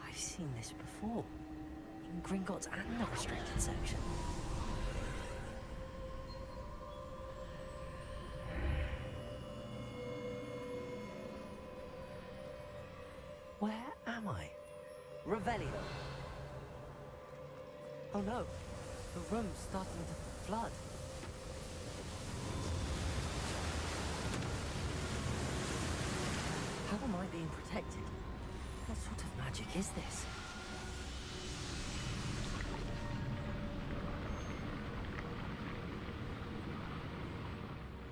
I've seen this before. In Gringotts and the restricted section. Where am I? Revelio. Oh no, the room's starting to flood. How am I being protected? What sort of magic is this?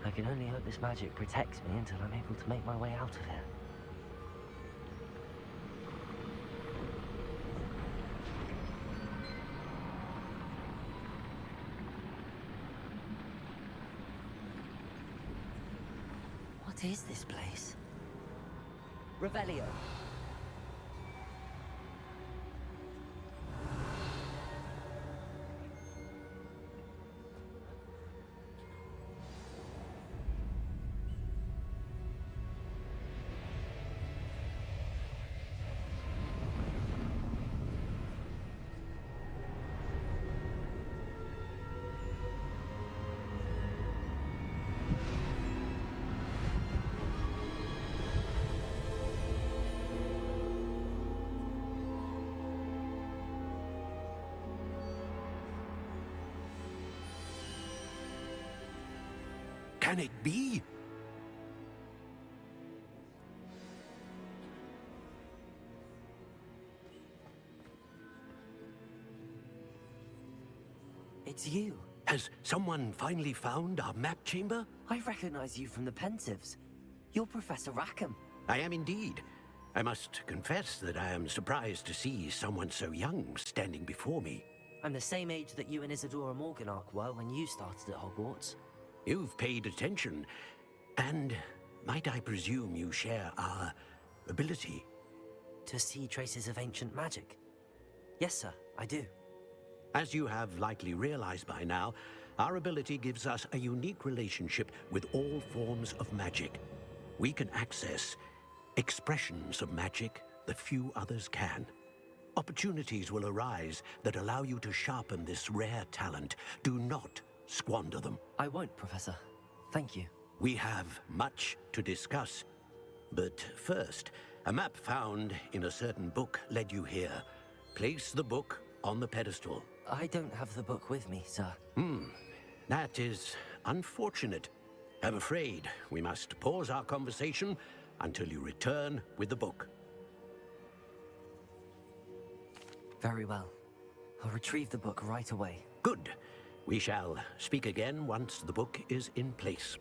I can only hope this magic protects me until I'm able to make my way out of here. What is this place? Revelio. Can it be? It's you. Has someone finally found our map chamber? I recognize you from the Pensieves. You're Professor Rackham. I am indeed. I must confess that I am surprised to see someone so young standing before me. I'm the same age that you and Isadora Morganach were when you started at Hogwarts. You've paid attention, and might I presume you share our ability? To see traces of ancient magic? Yes, sir, I do. As you have likely realized by now, our ability gives us a unique relationship with all forms of magic. We can access expressions of magic that few others can. Opportunities will arise that allow you to sharpen this rare talent. Do not squander them. I won't, Professor. Thank you. We have much to discuss. But first, a map found in a certain book led you here. Place the book on the pedestal. I don't have the book with me, sir. That is unfortunate. I'm afraid we must pause our conversation until you return with the book. Very well. I'll retrieve the book right away. Good. We shall speak again once the book is in place.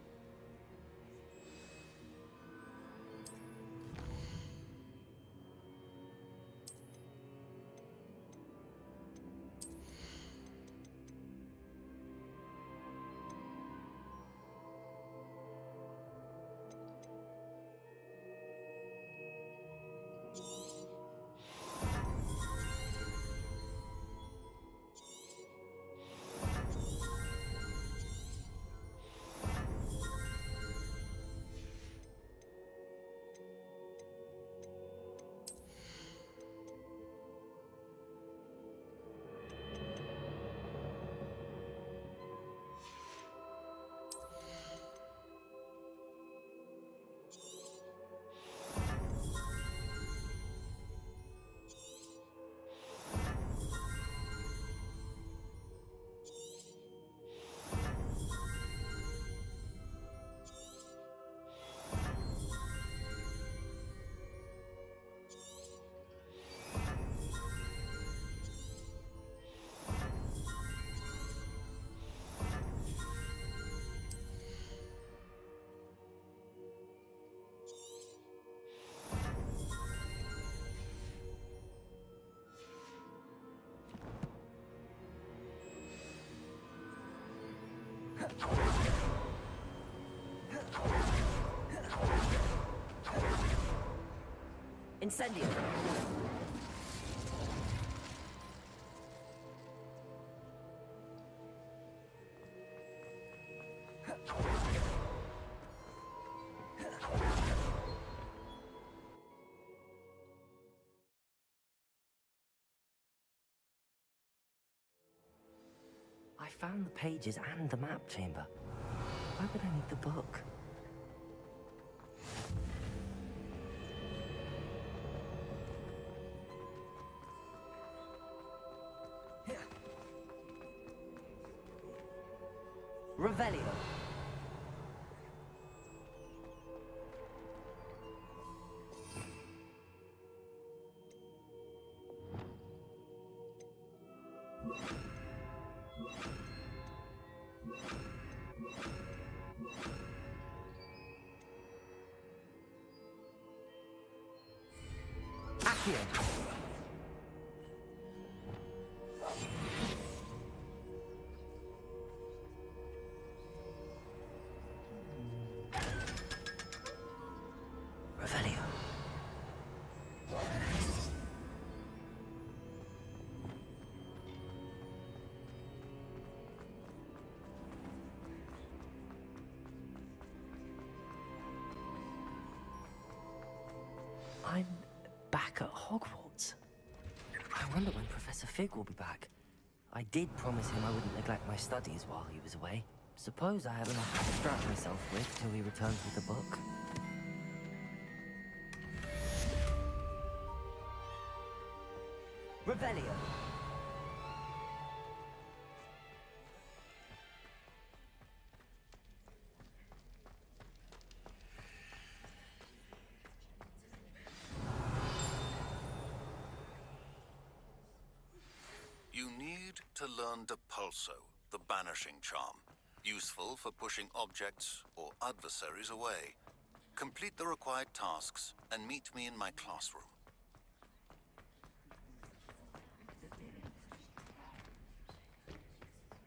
Incendio! I found the pages and the map chamber. Why would I need the book? Revelio. Accio. Revelio. I'm back at Hogwarts. I wonder when Professor Fig will be back. I did promise him I wouldn't neglect my studies while he was away. Suppose I have enough to distract myself with till he returns with the book. Revelio. to learn Depulso, the banishing charm, useful for pushing objects or adversaries away. Complete the required tasks and meet me in my classroom.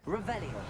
Revelio.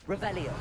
Revelio.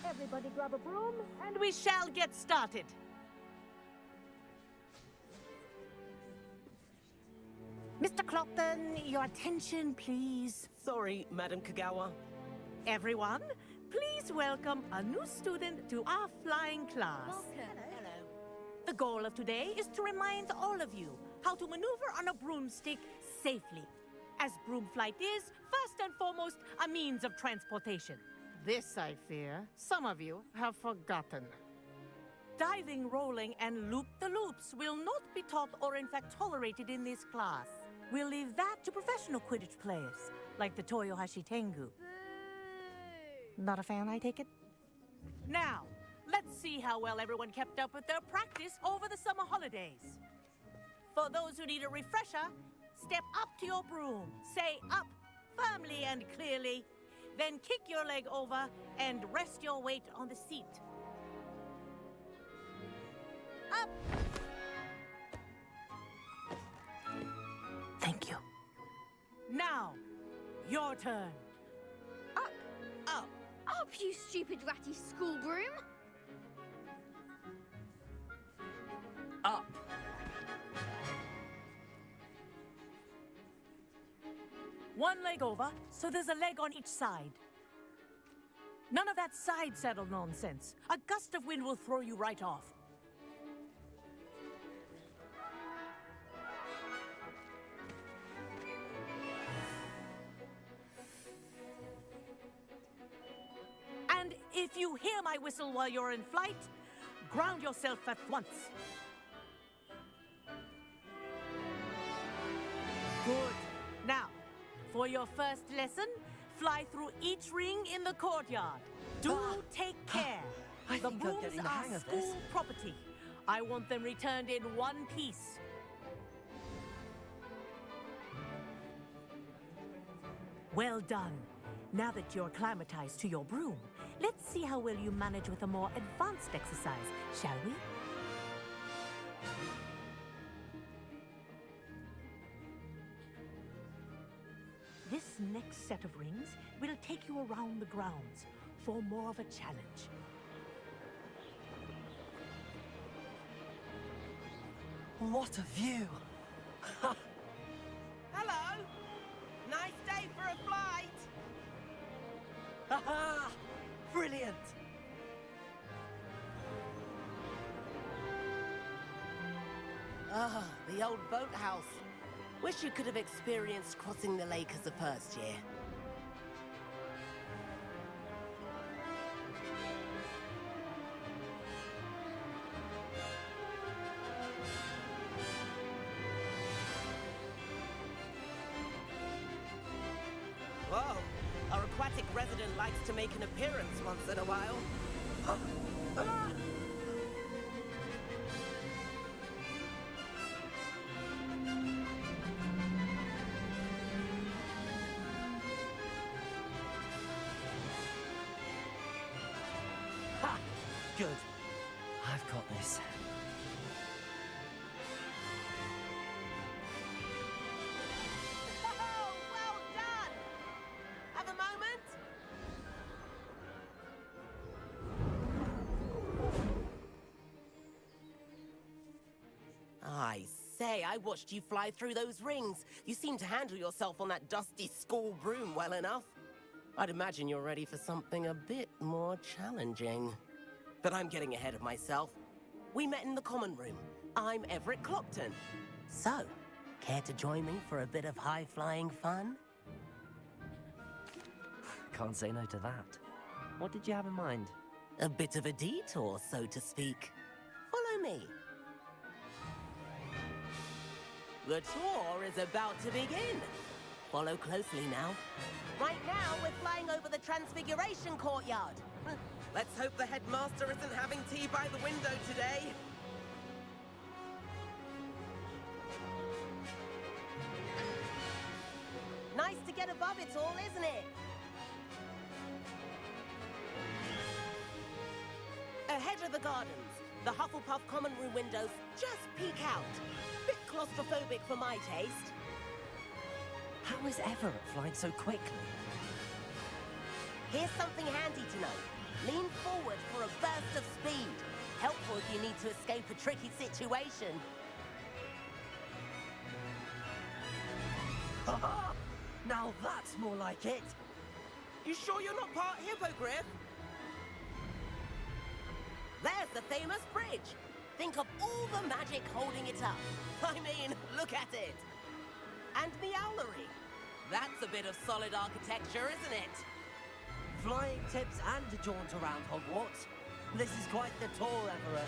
Everybody grab a broom, and we shall get started. Mr. Clopton, your attention, please. Sorry, Madam Kagawa. Everyone, please welcome a new student to our flying class. Welcome. Hello. The goal of today is to remind all of you how to maneuver on a broomstick safely, as broom flight is, first and foremost, a means of transportation. This, I fear, some of you have forgotten. Diving, rolling, and loop-the-loops will not be taught or in fact tolerated in this class. We'll leave that to professional Quidditch players, like the Toyohashi Tengu. Not a fan, I take it? Now, let's see how well everyone kept up with their practice over the summer holidays. For those who need a refresher, step up to your broom. Say up firmly and clearly. Then kick your leg over and rest your weight on the seat. Up! Thank you. Now, your turn. Up! Up! Up, you stupid ratty school broom! Up. One leg over, so there's a leg on each side. None of that side saddle nonsense. A gust of wind will throw you right off. And if you hear my whistle while you're in flight, ground yourself at once. Good. Now, for your first lesson, fly through each ring in the courtyard. Do take care. I The think I'm brooms getting the are hang of this. school property. I want them returned in one piece. Well done. Now that you're acclimatized to your broom, let's see how well you manage with a more advanced exercise, shall we? This next set of rings will take you around the grounds for more of a challenge. What a view! Hello! Nice day for a flight! Haha! Brilliant! Ah, the old boathouse. Wish you could have experienced crossing the lake as the first year. Whoa! Our aquatic resident likes to make an appearance once in a while. Ah! Ha! Good. I've got this. Oh, well done! Have a moment? I say, I watched you fly through those rings. You seem to handle yourself on that dusty school broom well enough. I'd imagine you're ready for something a bit more challenging. But I'm getting ahead of myself. We met in the common room. I'm Everett Clopton. So, care to join me for a bit of high-flying fun? Can't say no to that. What did you have in mind? A bit of a detour, so to speak. Follow me. The tour is about to begin. Follow closely now. Right now, we're flying over the Transfiguration Courtyard. Let's hope the headmaster isn't having tea by the window today. Nice to get above it all, isn't it? Ahead of the gardens, the Hufflepuff common room windows just peek out. Bit claustrophobic for my taste. How is Everett flying so quickly? Here's something handy to know. Lean forward for a burst of speed. Helpful if you need to escape a tricky situation. Now that's more like it. You sure you're not part hippogriff? There's the famous bridge. Think of all the magic holding it up. I mean, look at it. And Meowlery. That's a bit of solid architecture, isn't it? Flying tips and a jaunt around Hogwarts. This is quite the tour, Everett.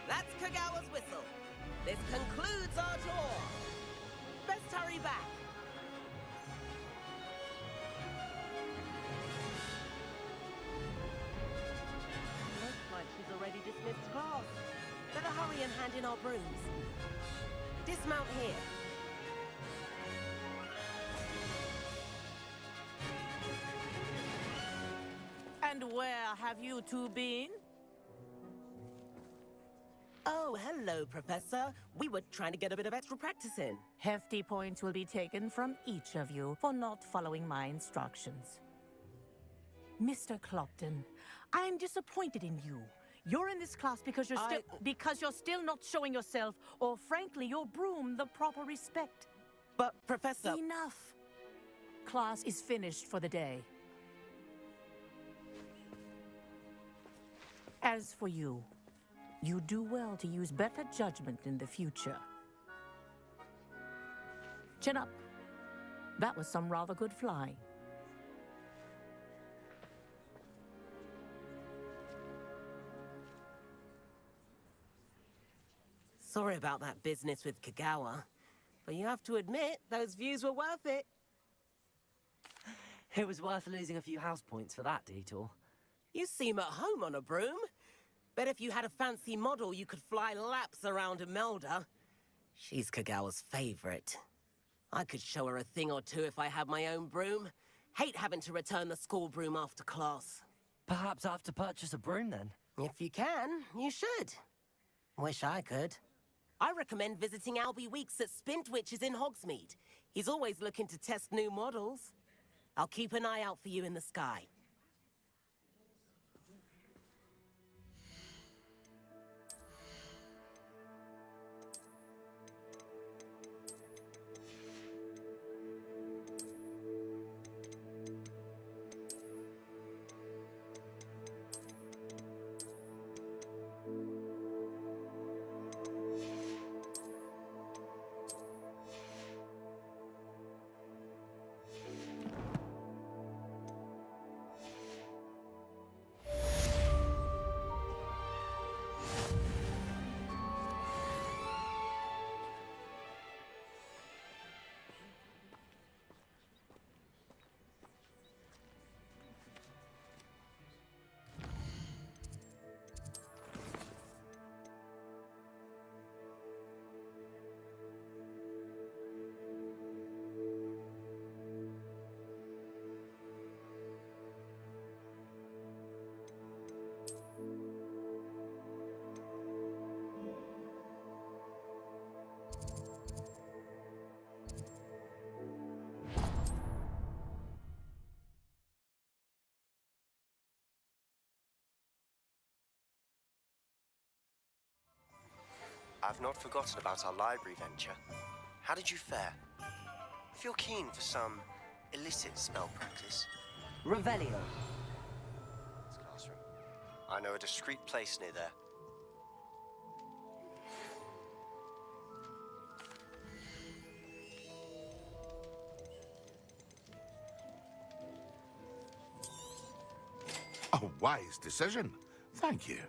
That's Kagawa's whistle. This concludes our tour. Best hurry back. in our brooms. Dismount here. And where have you two been? Oh, hello, Professor. We were trying to get a bit of extra practice in. Hefty points will be taken from each of you for not following my instructions. Mr. Clopton, I'm disappointed in you. You're in this class because you're still not showing yourself, or frankly, your broom the proper respect. But, Professor... Enough! Class is finished for the day. As for you, you do well to use better judgment in the future. Chin up. That was some rather good flying. Sorry about that business with Kagawa, but you have to admit, those views were worth it. It was worth losing a few house points for that detour. You seem at home on a broom. Bet if you had a fancy model, you could fly laps around Imelda. She's Kagawa's favorite. I could show her a thing or two if I had my own broom. Hate having to return the school broom after class. Perhaps I have to purchase a broom then? If you can, you should. Wish I could. I recommend visiting Albie Weeks at Spintwitches in Hogsmeade. He's always looking to test new models. I'll keep an eye out for you in the sky. I've not forgotten about our library venture. How did you fare? If you're keen for some illicit spell practice... Revelio. It's classroom. I know a discreet place near there. A wise decision. Thank you.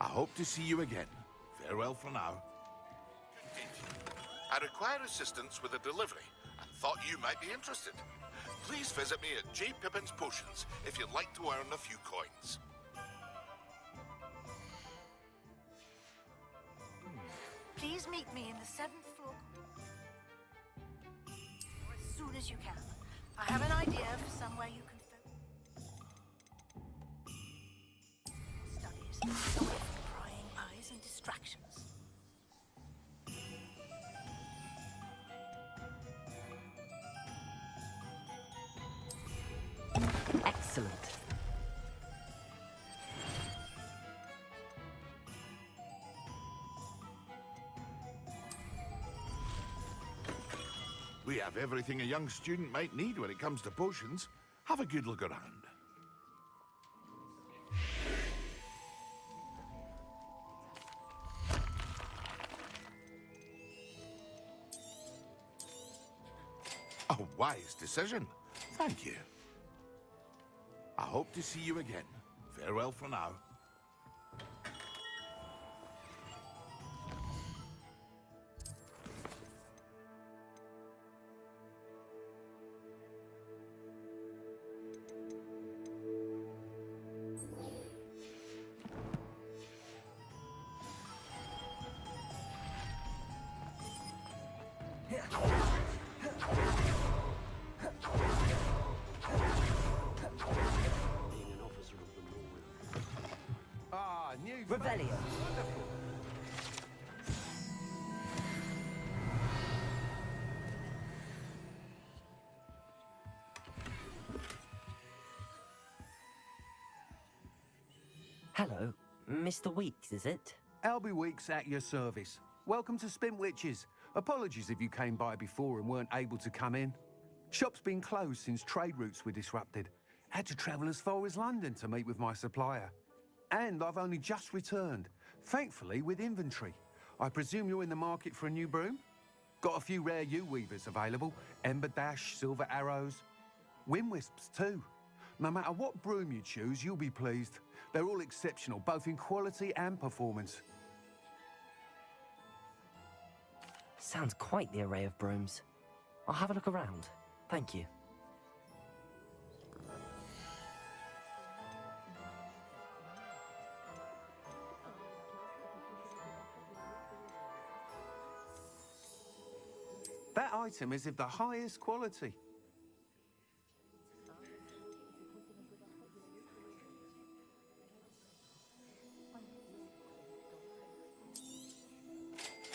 I hope to see you again. Farewell for now. I require assistance with a delivery and thought you might be interested. Please visit me at J. Pippin's Potions if you'd like to earn a few coins. Please meet me in the 7th floor. Or as soon as you can. I have an idea for somewhere you can studies away from prying eyes and distractions. Excellent. We have everything a young student might need when it comes to potions. Have a good look around. A wise decision. Thank you. I hope to see you again. Farewell for now. Revelio. Hello, Mr. Weeks, is it? Albie Weeks at your service. Welcome to Spintwitches. Apologies if you came by before and weren't able to come in. Shop's been closed since trade routes were disrupted. Had to travel as far as London to meet with my supplier. And I've only just returned, thankfully with inventory. I presume you're in the market for a new broom? Got a few rare U-weavers available. Ember Dash, Silver Arrows. Wind Wisps too. No matter what broom you choose, you'll be pleased. They're all exceptional, both in quality and performance. Sounds quite the array of brooms. I'll have a look around. Thank you. That item is of the highest quality.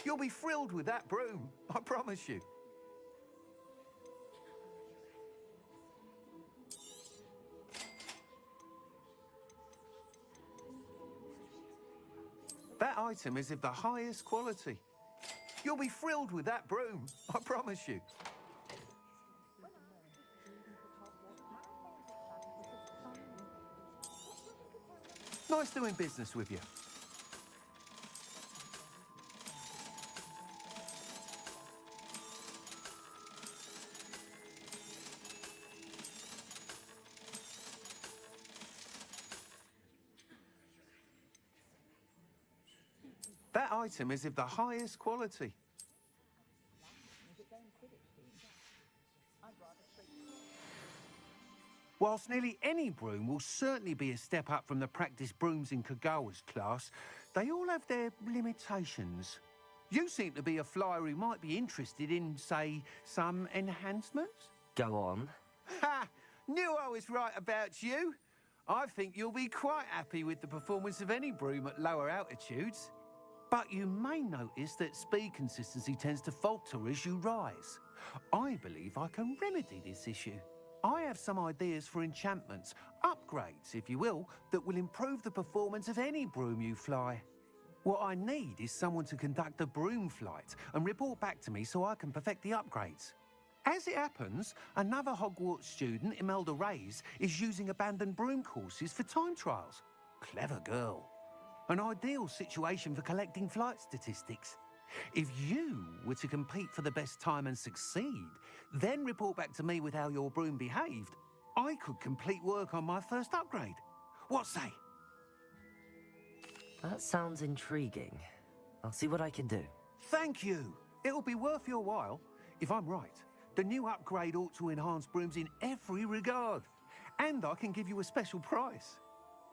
You'll be thrilled with that broom, I promise you. That item is of the highest quality. You'll be thrilled with that broom, I promise you. Nice doing business with you. That item is of the highest quality. Whilst nearly any broom will certainly be a step up from the practice brooms in Kagawa's class, they all have their limitations. You seem to be a flyer who might be interested in, say, some enhancements? Go on. Ha! Knew I was right about you. I think you'll be quite happy with the performance of any broom at lower altitudes. But you may notice that speed consistency tends to falter as you rise. I believe I can remedy this issue. I have some ideas for enchantments, upgrades, if you will, that will improve the performance of any broom you fly. What I need is someone to conduct a broom flight and report back to me so I can perfect the upgrades. As it happens, another Hogwarts student, Imelda Reyes, is using abandoned broom courses for time trials. Clever girl. An ideal situation for collecting flight statistics. If you were to compete for the best time and succeed, then report back to me with how your broom behaved, I could complete work on my first upgrade. What say? That sounds intriguing. I'll see what I can do. Thank you. It'll be worth your while. If I'm right, the new upgrade ought to enhance brooms in every regard. And I can give you a special price.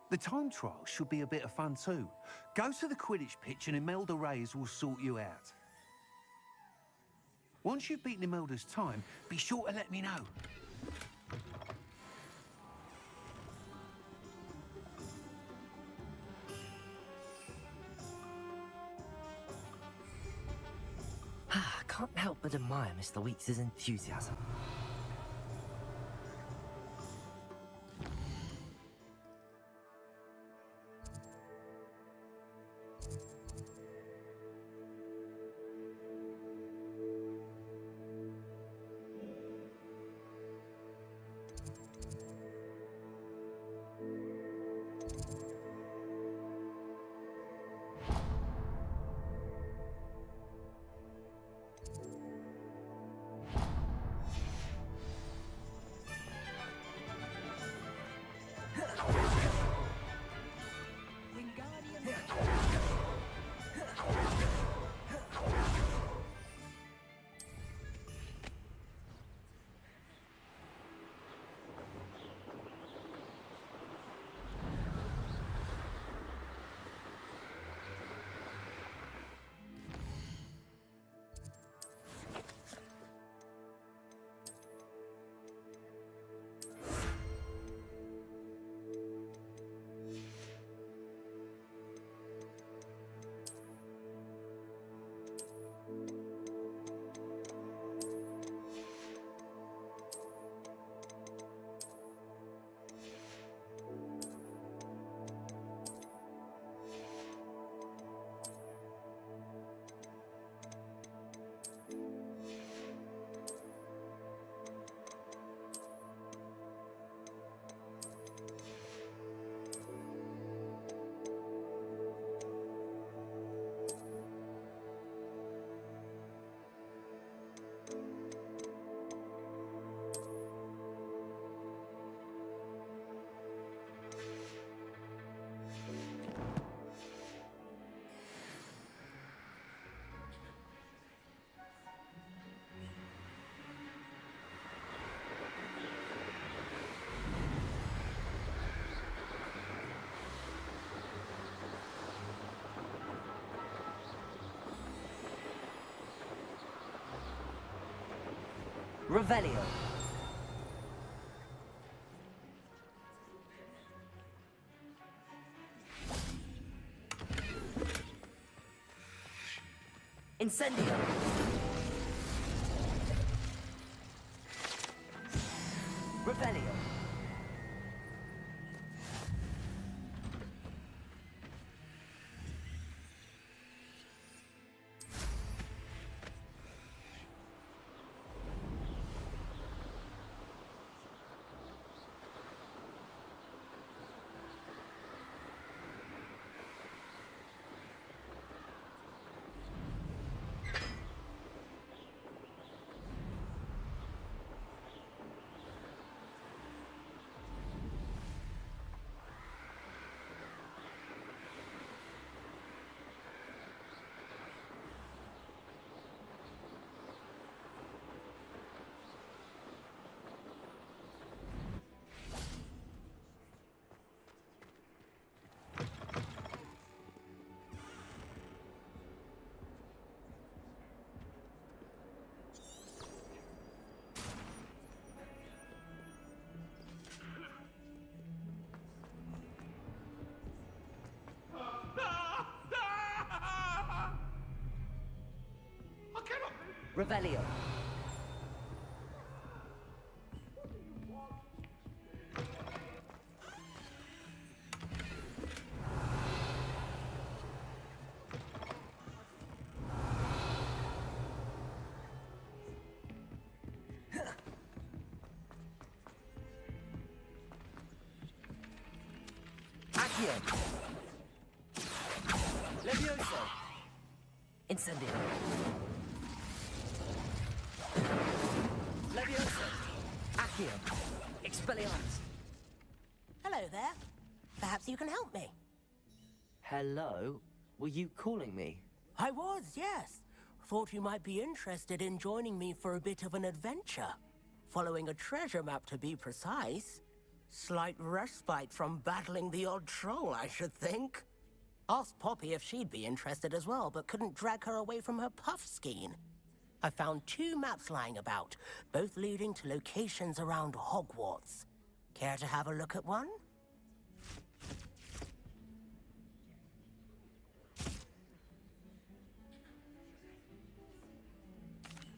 The time trial should be a bit of fun too. Go to the Quidditch pitch and Imelda Reyes will sort you out. Once you've beaten Imelda's time, be sure to let me know. I can't help but admire Mr. Weeks' enthusiasm. Revelio. Incendio. Revelio. Revelio. Accio. Levioso. Incendio. Levioso. Accio. Expelliarmus. Hello there. Perhaps you can help me. Hello? Were you calling me? I was, yes. Thought you might be interested in joining me for a bit of an adventure. Following a treasure map, to be precise. Slight respite from battling the odd troll, I should think. Asked Poppy if she'd be interested as well, but couldn't drag her away from her puff skein. I found 2 maps lying about, both leading to locations around Hogwarts. Care to have a look at one?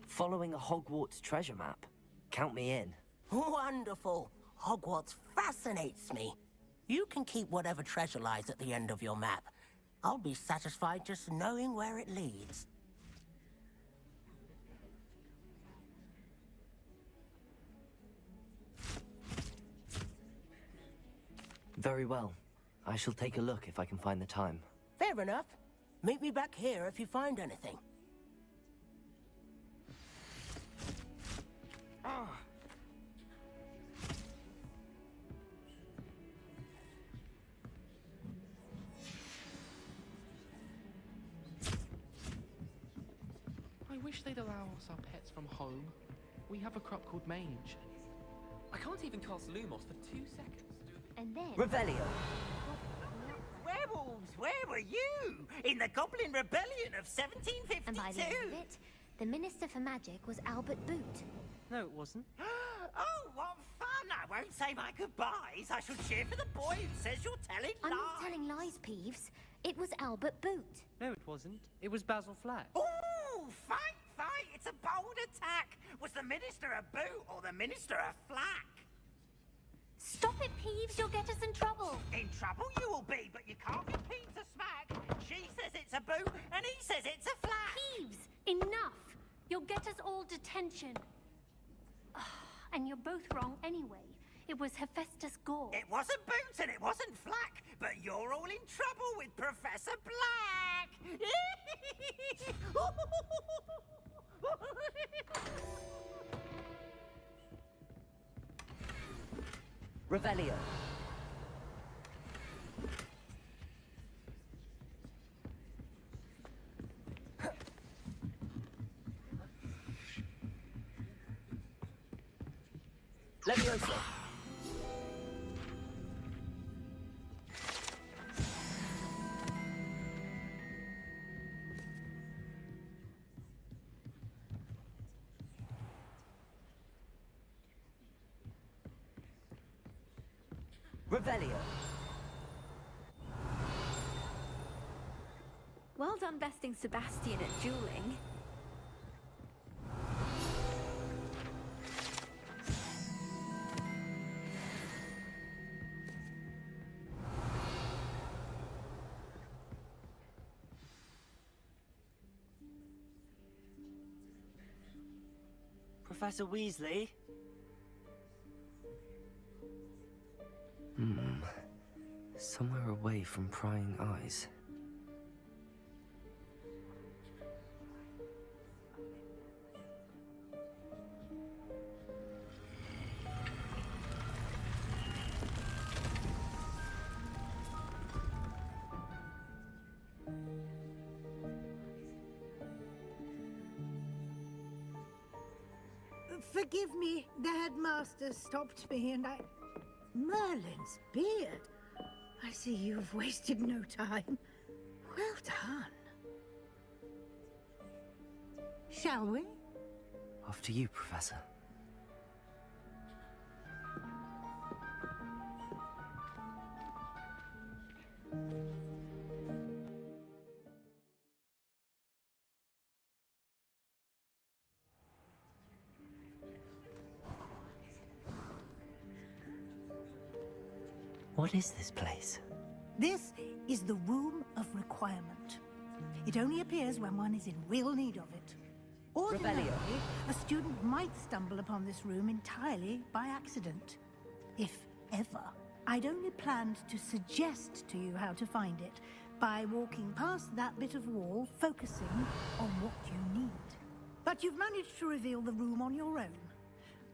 Following a Hogwarts treasure map? Count me in. Wonderful. Hogwarts fascinates me. You can keep whatever treasure lies at the end of your map. I'll be satisfied just knowing where it leads. Very well. I shall take a look if I can find the time. Fair enough. Meet me back here if you find anything. I wish they'd allow us our pets from home. We have a crop called Mange. I can't even cast Lumos for 2 seconds. And then... Revelio. Werewolves, where were you? In the Goblin Rebellion of 1752? And by the end of it, the Minister for Magic was Albert Boot. No, it wasn't. Oh, what fun! I won't say my goodbyes. I shall cheer for the boy who says you're telling I'm lies. not telling lies, Peeves. It was Albert Boot. No, it wasn't. It was Basil Flack. Ooh, fight, fight! It's a bold attack. Was the Minister a boot or the Minister a flack? Stop it, Peeves. You'll get us in trouble. In trouble you will be, but you can't get Pete to smack. She says it's a boot, and he says it's a flack. Peeves, enough. You'll get us all detention. And you're both wrong anyway. It was Hephaestus Gore. It wasn't Boots and it wasn't Flack, but you're all in trouble with Professor Black. Revelio. Levioso. Revelio. Well done besting Sebastian at dueling. Professor Weasley? Somewhere away from prying eyes. Forgive me, the headmaster stopped me and I... Merlin's beard. I see you've wasted no time. Well done. Shall we? After you, Professor. What is this place? This is the Room of Requirement. It only appears when one is in real need of it. Ordinarily, a student might stumble upon this room entirely by accident. If ever. I'd only planned to suggest to you how to find it by walking past that bit of wall, focusing on what you need. But you've managed to reveal the room on your own.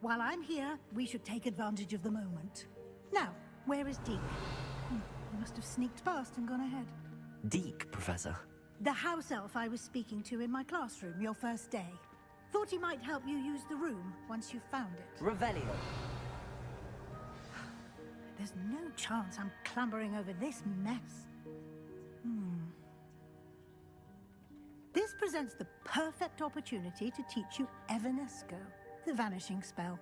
While I'm here, we should take advantage of the moment. Now, where is Deke? He must have sneaked past and gone ahead. Deke, Professor. The house elf I was speaking to in my classroom your first day. Thought he might help you use the room once you found it. Revelio. There's no chance I'm clambering over this mess. This presents the perfect opportunity to teach you Evanesco, the vanishing spell.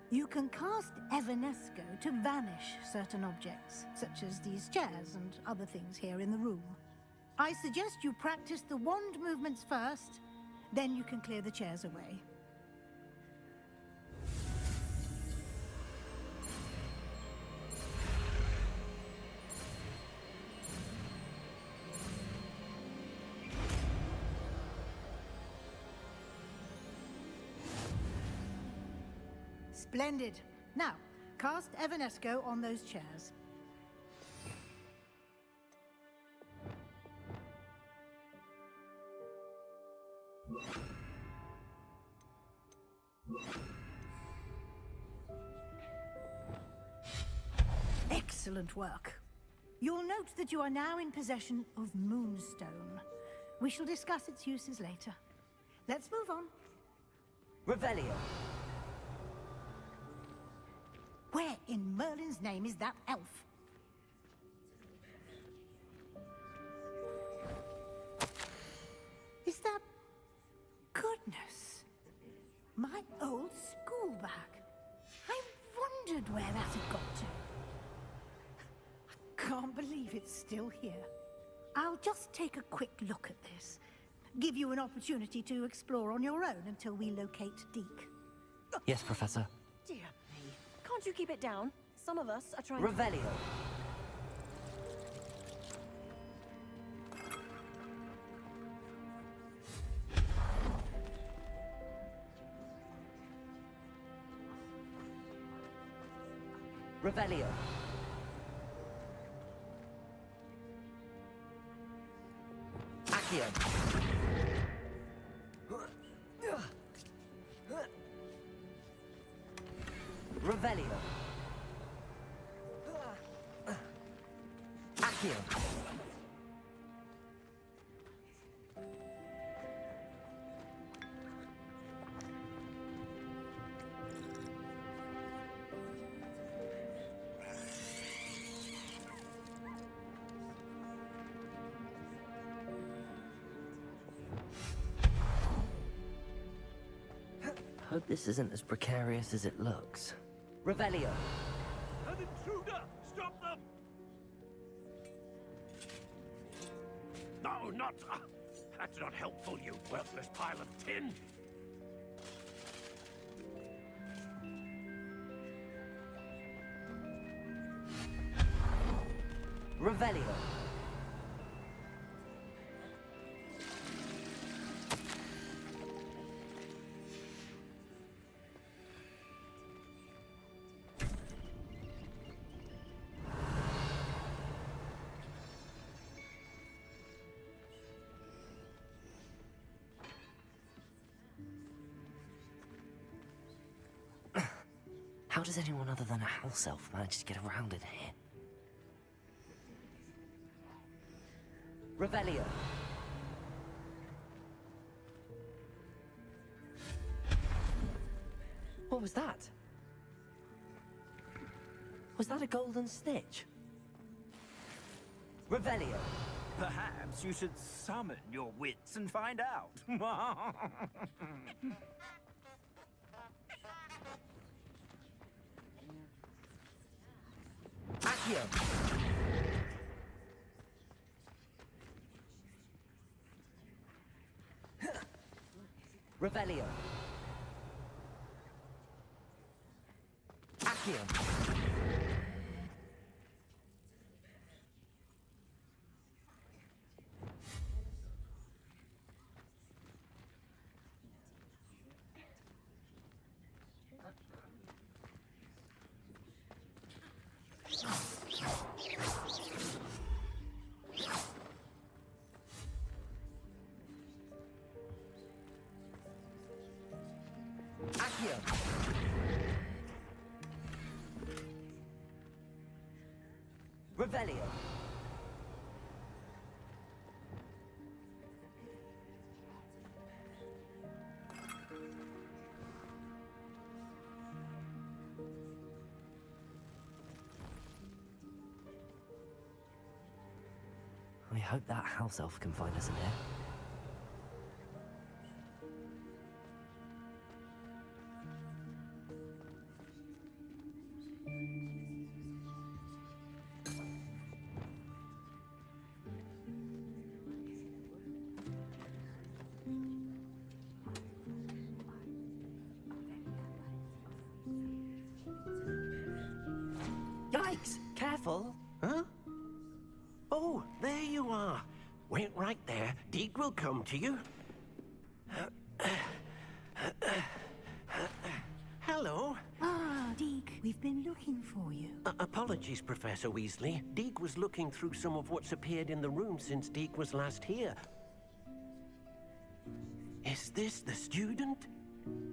You can cast Evanesco to vanish certain objects, such as these chairs and other things here in the room. I suggest you practice the wand movements first, then you can clear the chairs away. Splendid. Now, cast Evanesco on those chairs. Excellent work. You'll note that you are now in possession of Moonstone. We shall discuss its uses later. Let's move on. Revelio. Where in Merlin's name is that elf? Is that... Goodness. My old school bag. I wondered where that had got to. I can't believe it's still here. I'll just take a quick look at this. Give you an opportunity to explore on your own until we locate Deke. Yes, Professor. Dear me. Can't you keep it down? Some of us are trying Revelio. Revelio. Accio. Revelio. Accio. Hope this isn't as precarious as it looks. Revelio. An intruder! Stop them! No, not... that's not helpful, you worthless pile of tin! Revelio. How does anyone other than a house elf manage to get around in here? Revelio. What was that? Was that a golden snitch? Revelio. Perhaps you should summon your wits and find out. Accio. Revelio. Accio. Revelio. I hope that house elf can find us in here. Yikes! Careful! Huh? Oh, there you are. Wait right there. Deke will come to you. Hello. Ah, Deke, we've been looking for you. Apologies, Professor Weasley. Deke was looking through some of what's appeared in the room since Deke was last here. Is this the student?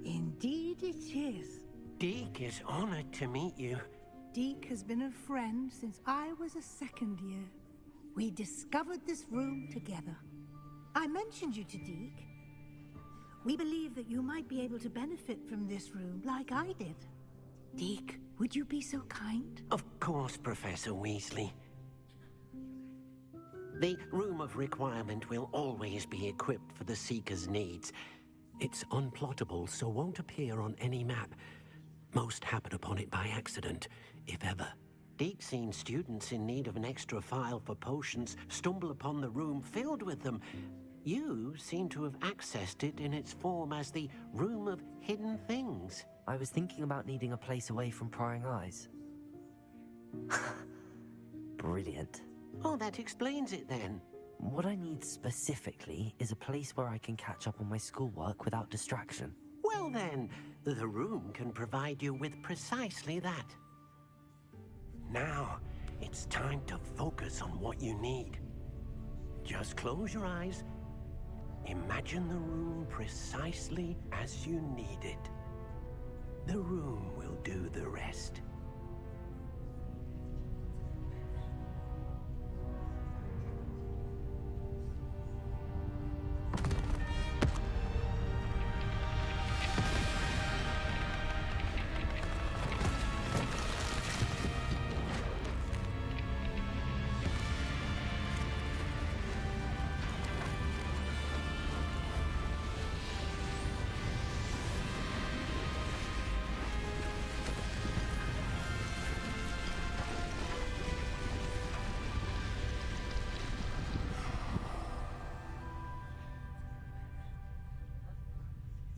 Indeed it is. Deke is honored to meet you. Deke has been a friend since I was a second year. We discovered this room together. I mentioned you to Deke. We believe that you might be able to benefit from this room like I did. Deke, would you be so kind? Of course, Professor Weasley. The Room of Requirement will always be equipped for the Seeker's needs. It's unplottable, so won't appear on any map. Most happen upon it by accident, if ever. Deke's seen students in need of an extra file for potions stumble upon the room filled with them. You seem to have accessed it in its form as the Room of Hidden Things. I was thinking about needing a place away from prying eyes. Brilliant. Oh, that explains it then. What I need specifically is a place where I can catch up on my schoolwork without distraction. Well then, the room can provide you with precisely that. Now, it's time to focus on what you need. Just close your eyes. Imagine the room precisely as you need it. The room will do the rest.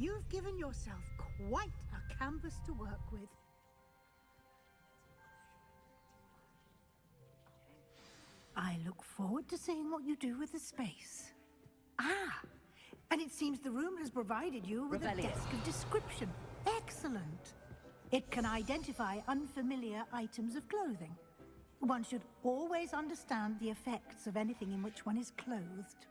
You've given yourself quite a canvas to work with. I look forward to seeing what you do with the space. Ah, and it seems the room has provided you with a desk of description. Excellent. It can identify unfamiliar items of clothing. One should always understand the effects of anything in which one is clothed.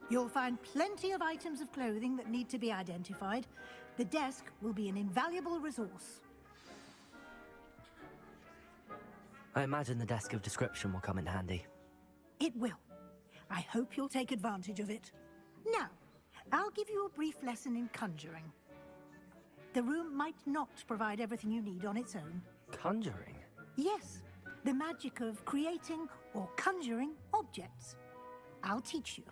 You'll find plenty of items of clothing that need to be identified. The desk will be an invaluable resource. I imagine the desk of description will come in handy. It will. I hope you'll take advantage of it. Now, I'll give you a brief lesson in conjuring. The room might not provide everything you need on its own. Conjuring? Yes, the magic of creating or conjuring objects. I'll teach you.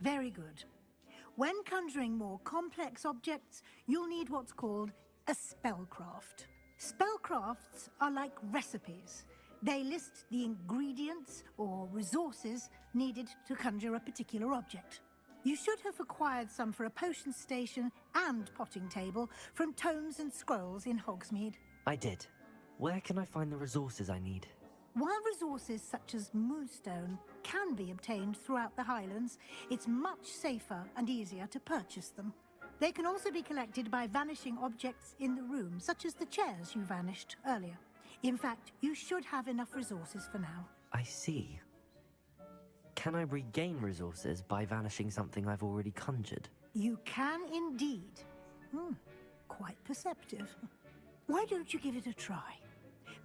Very good. When conjuring more complex objects, you'll need what's called a spellcraft. Spellcrafts are like recipes. They list the ingredients or resources needed to conjure a particular object. You should have acquired some for a potion station and potting table from tomes and scrolls in Hogsmeade. I did. Where can I find the resources I need? While resources such as moonstone can be obtained throughout the Highlands, it's much safer and easier to purchase them. They can also be collected by vanishing objects in the room, such as the chairs you vanished earlier. In fact, you should have enough resources for now. I see. Can I regain resources by vanishing something I've already conjured? You can indeed. Quite perceptive. Why don't you give it a try?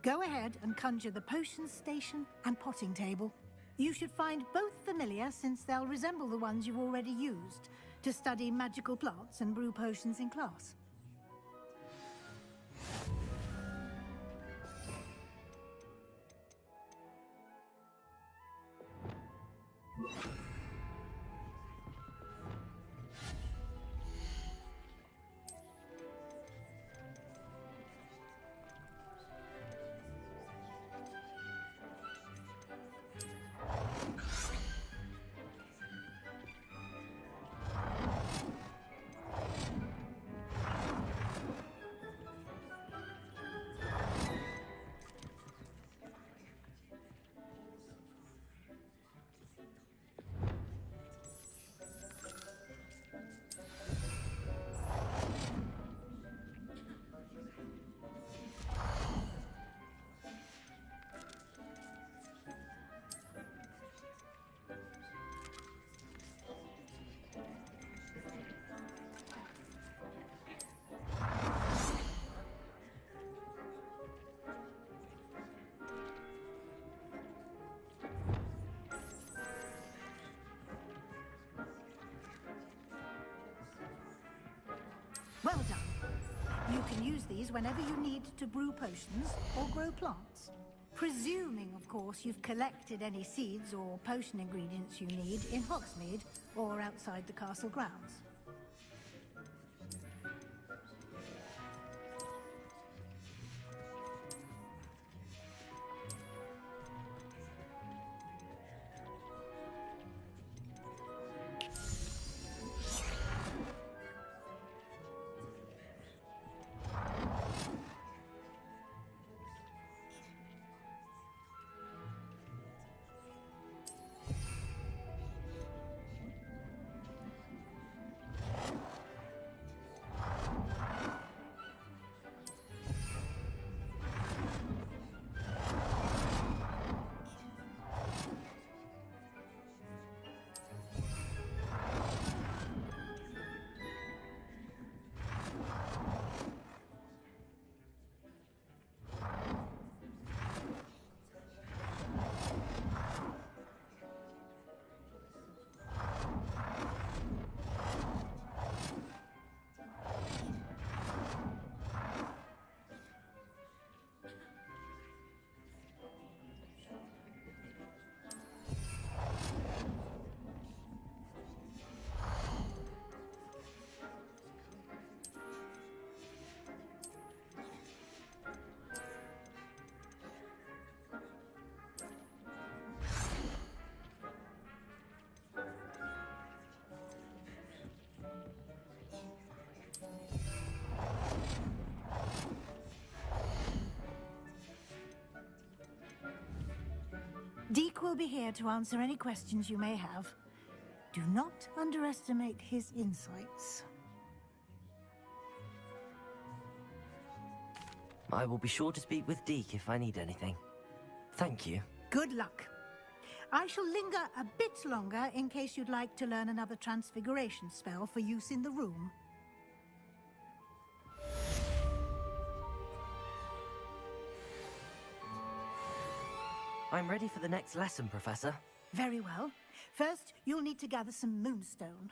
Go ahead and conjure the potion station and potting table. You should find both familiar, since they'll resemble the ones you've already used to study magical plants and brew potions in class. Well done. You can use these whenever you need to brew potions or grow plants. Presuming, of course, you've collected any seeds or potion ingredients you need in Hogsmeade or outside the castle grounds. Deke will be here to answer any questions you may have. Do not underestimate his insights. I will be sure to speak with Deke if I need anything. Thank you. Good luck. I shall linger a bit longer in case you'd like to learn another transfiguration spell for use in the room. I'm ready for the next lesson, Professor. Very well. First, you'll need to gather some moonstone.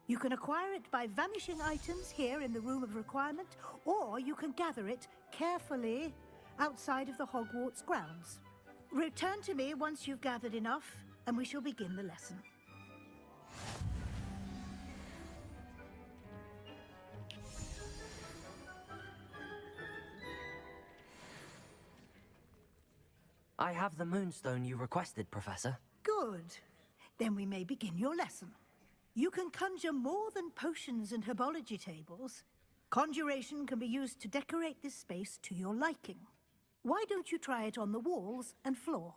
You can acquire it by vanishing items here in the Room of Requirement, or you can gather it carefully outside of the Hogwarts grounds. Return to me once you've gathered enough, and we shall begin the lesson. I have the moonstone you requested, Professor. Good. Then we may begin your lesson. You can conjure more than potions and herbology tables. Conjuration can be used to decorate this space to your liking. Why don't you try it on the walls and floor?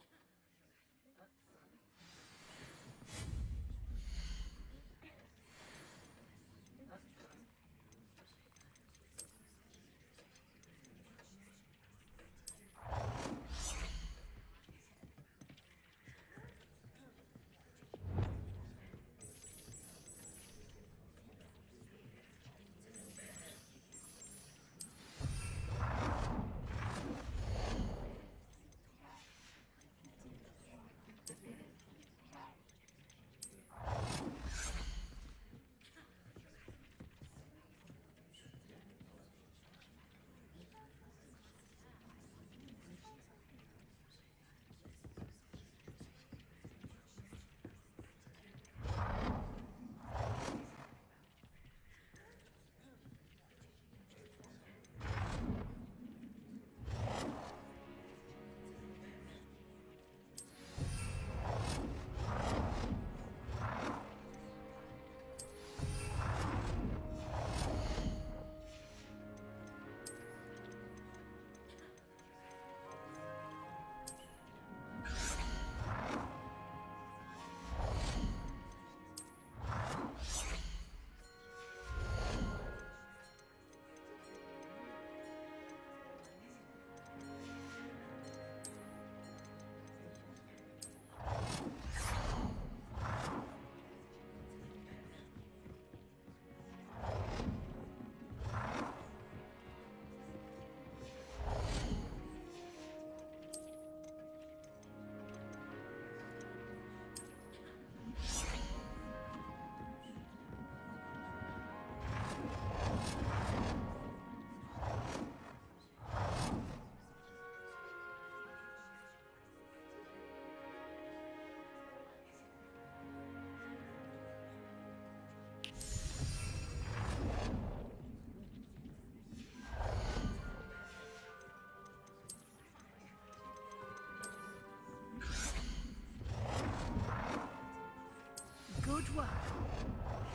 Good work.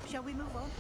Shall we move on?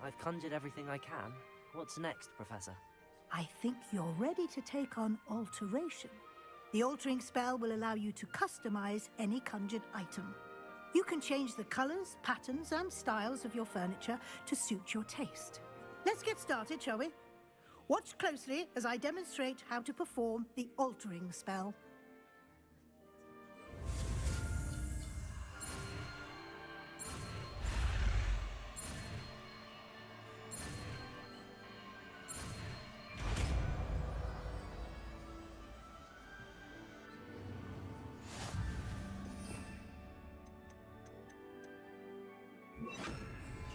I've conjured everything I can. What's next, Professor? I think you're ready to take on alteration. The altering spell will allow you to customize any conjured item. You can change the colors, patterns, and styles of your furniture to suit your taste. Let's get started, shall we? Watch closely as I demonstrate how to perform the altering spell.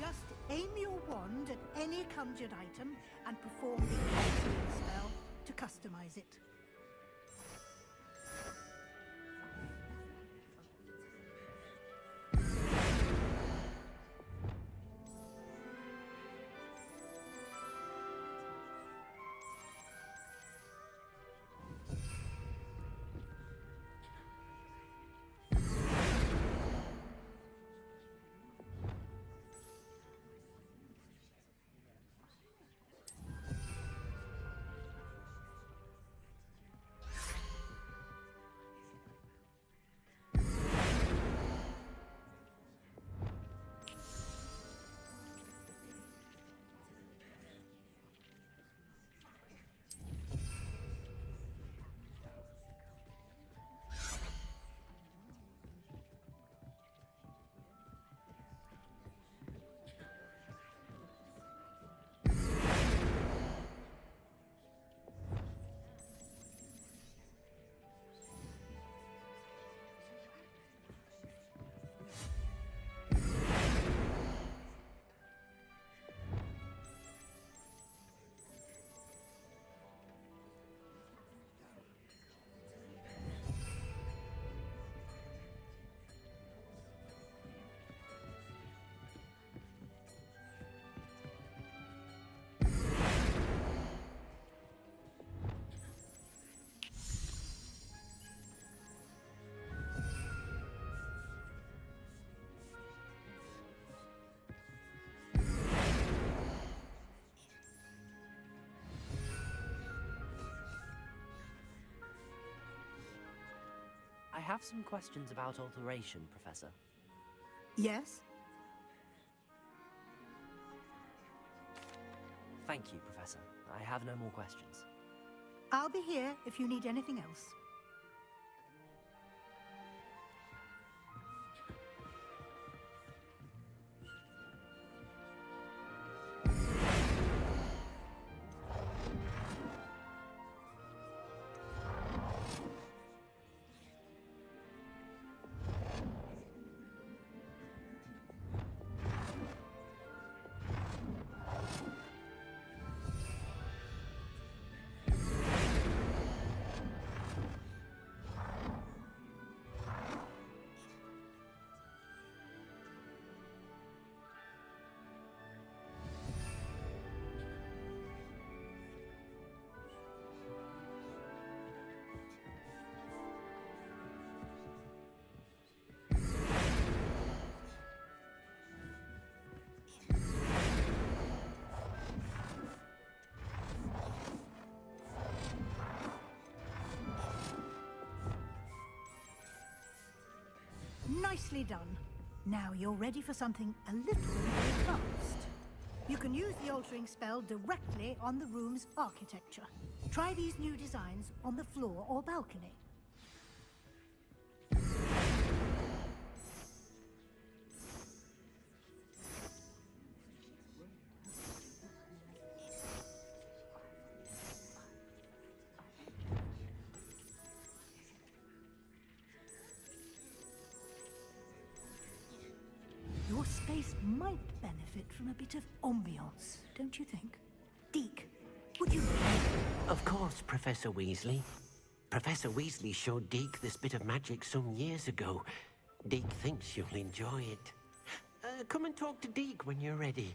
Just aim your wand at any conjured item and perform the altering spell to customize it. I have some questions about alteration, Professor. Yes? Thank you, Professor. I have no more questions. I'll be here if you need anything else. Nicely done. Now you're ready for something a little more advanced. You can use the altering spell directly on the room's architecture. Try these new designs on the floor or balcony. Your space might benefit from a bit of ambiance, don't you think? Deke, would you... Of course, Professor Weasley. Professor Weasley showed Deke this bit of magic some years ago. Deke thinks you'll enjoy it. Come and talk to Deke when you're ready.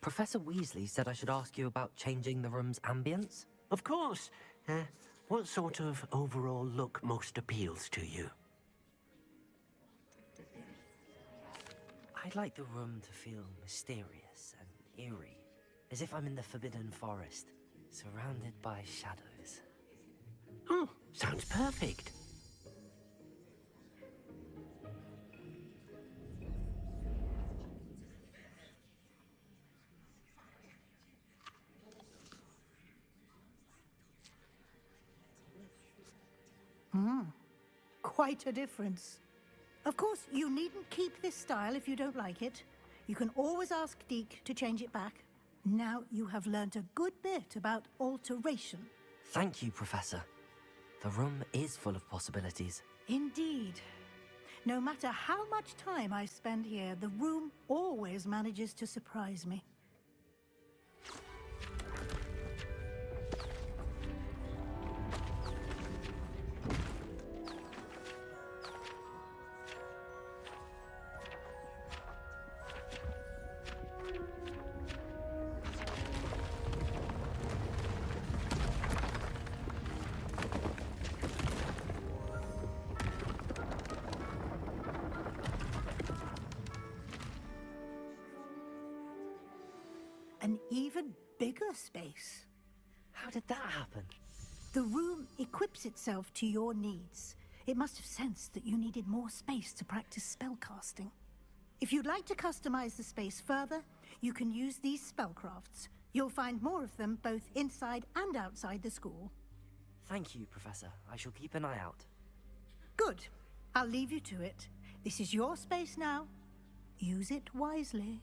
Professor Weasley said I should ask you about changing the room's ambience. Of course. What sort of overall look most appeals to you? I'd like the room to feel mysterious and eerie, as if I'm in the Forbidden Forest, surrounded by shadows. Oh, sounds perfect. Quite a difference. Of course, you needn't keep this style if you don't like it. You can always ask Deke to change it back. Now you have learnt a good bit about alteration. Thank you, Professor. The room is full of possibilities. Indeed. No matter how much time I spend here, the room always manages to surprise me. An even bigger space. How did that happen? The room equips itself to your needs. It must have sensed that you needed more space to practice spellcasting. If you'd like to customize the space further, you can use these spellcrafts. You'll find more of them both inside and outside the school. Thank you, Professor. I shall keep an eye out. Good. I'll leave you to it. This is your space now. Use it wisely.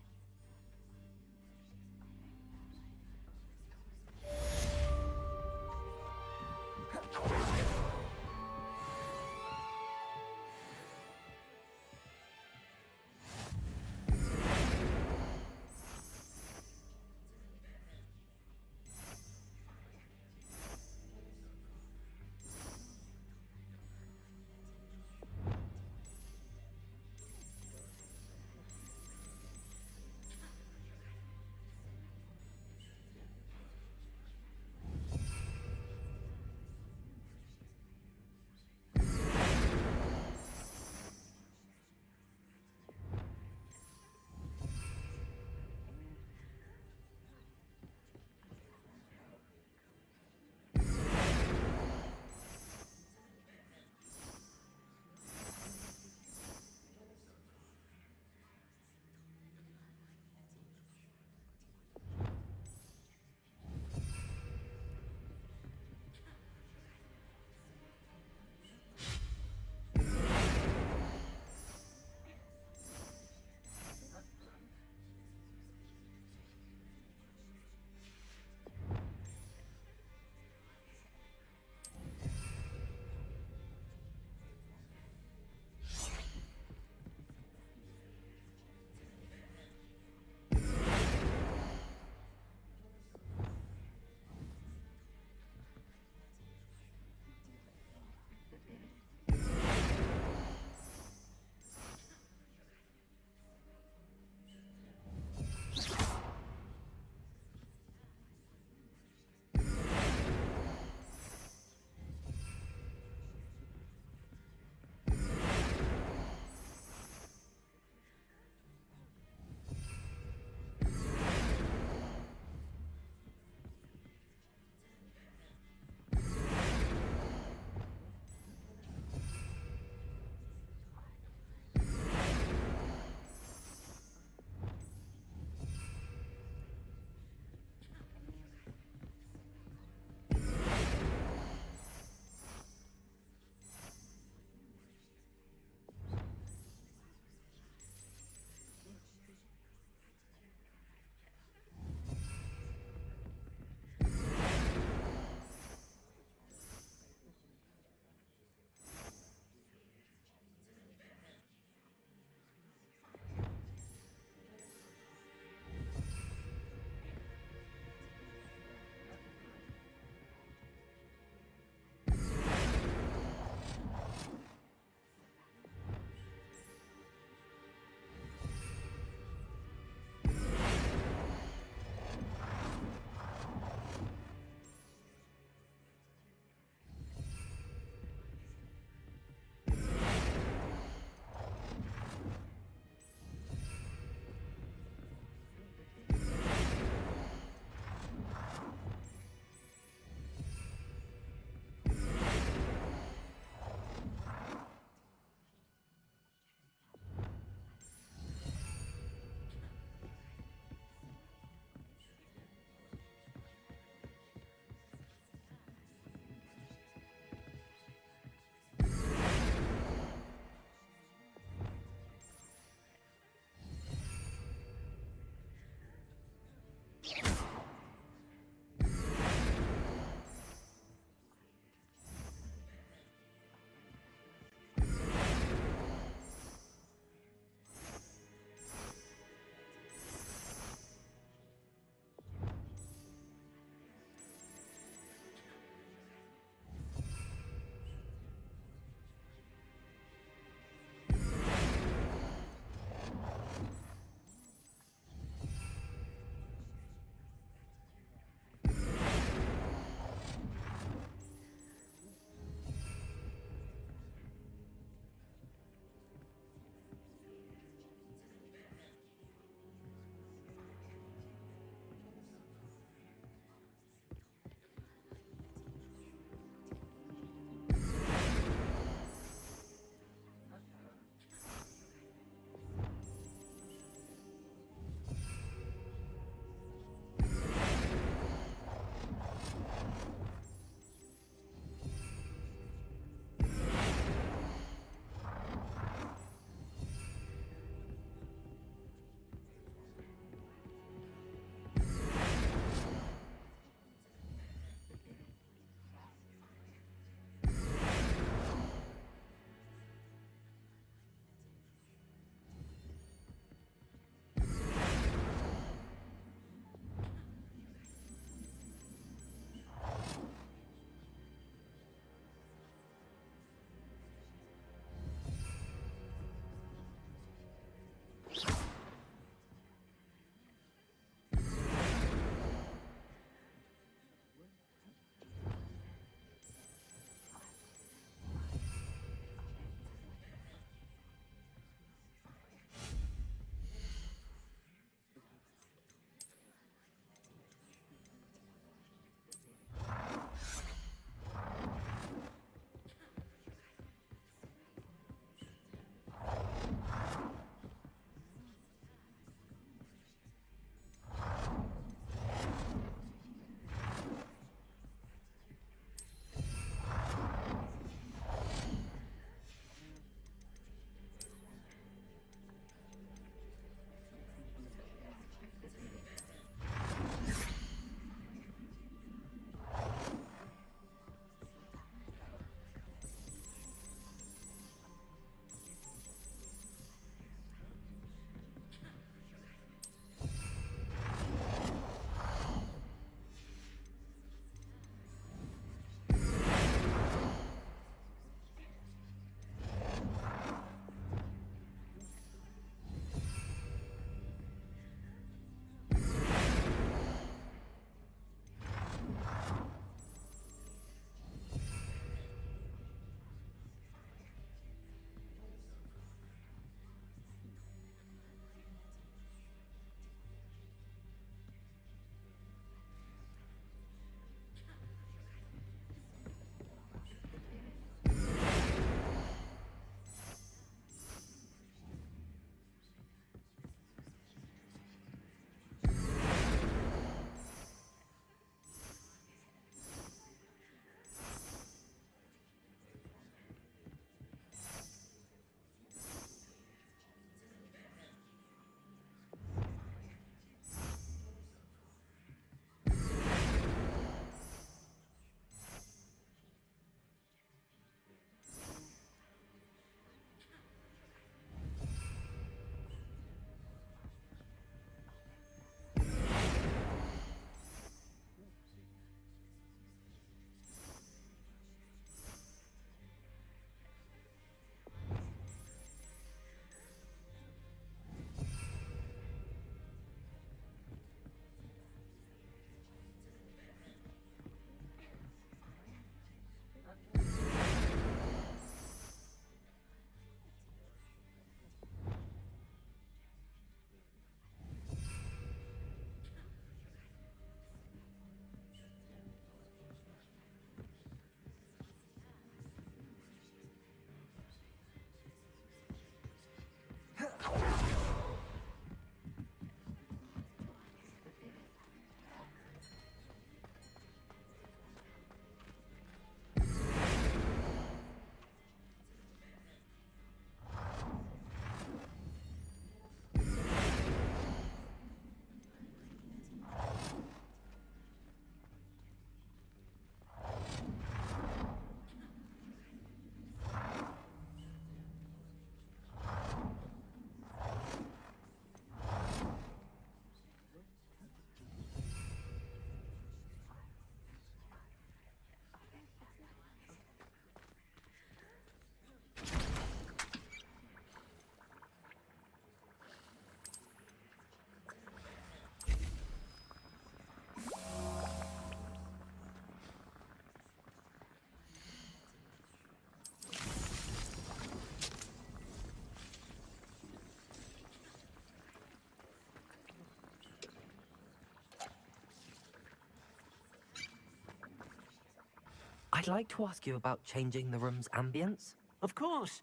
I'd like to ask you about changing the room's ambience. Of course.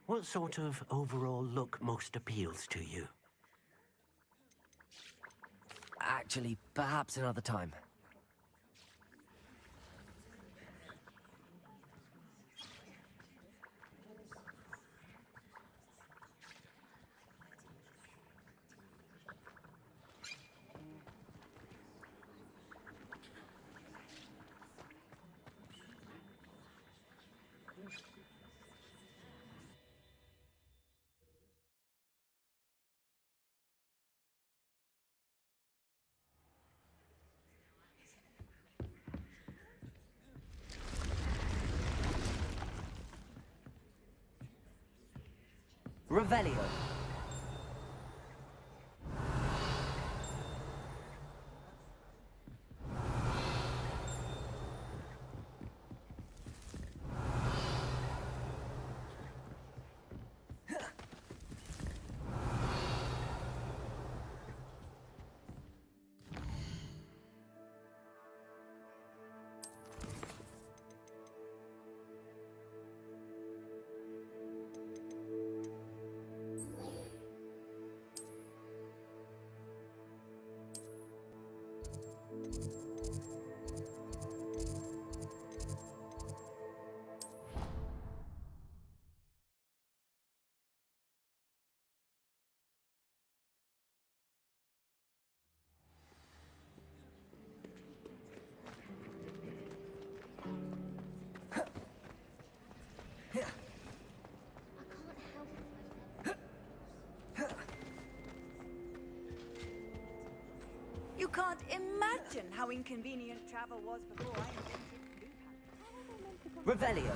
What sort of overall look most appeals to you? Actually, perhaps another time. Revelio. You can't imagine how inconvenient travel was before I invented blue pants. Revelio.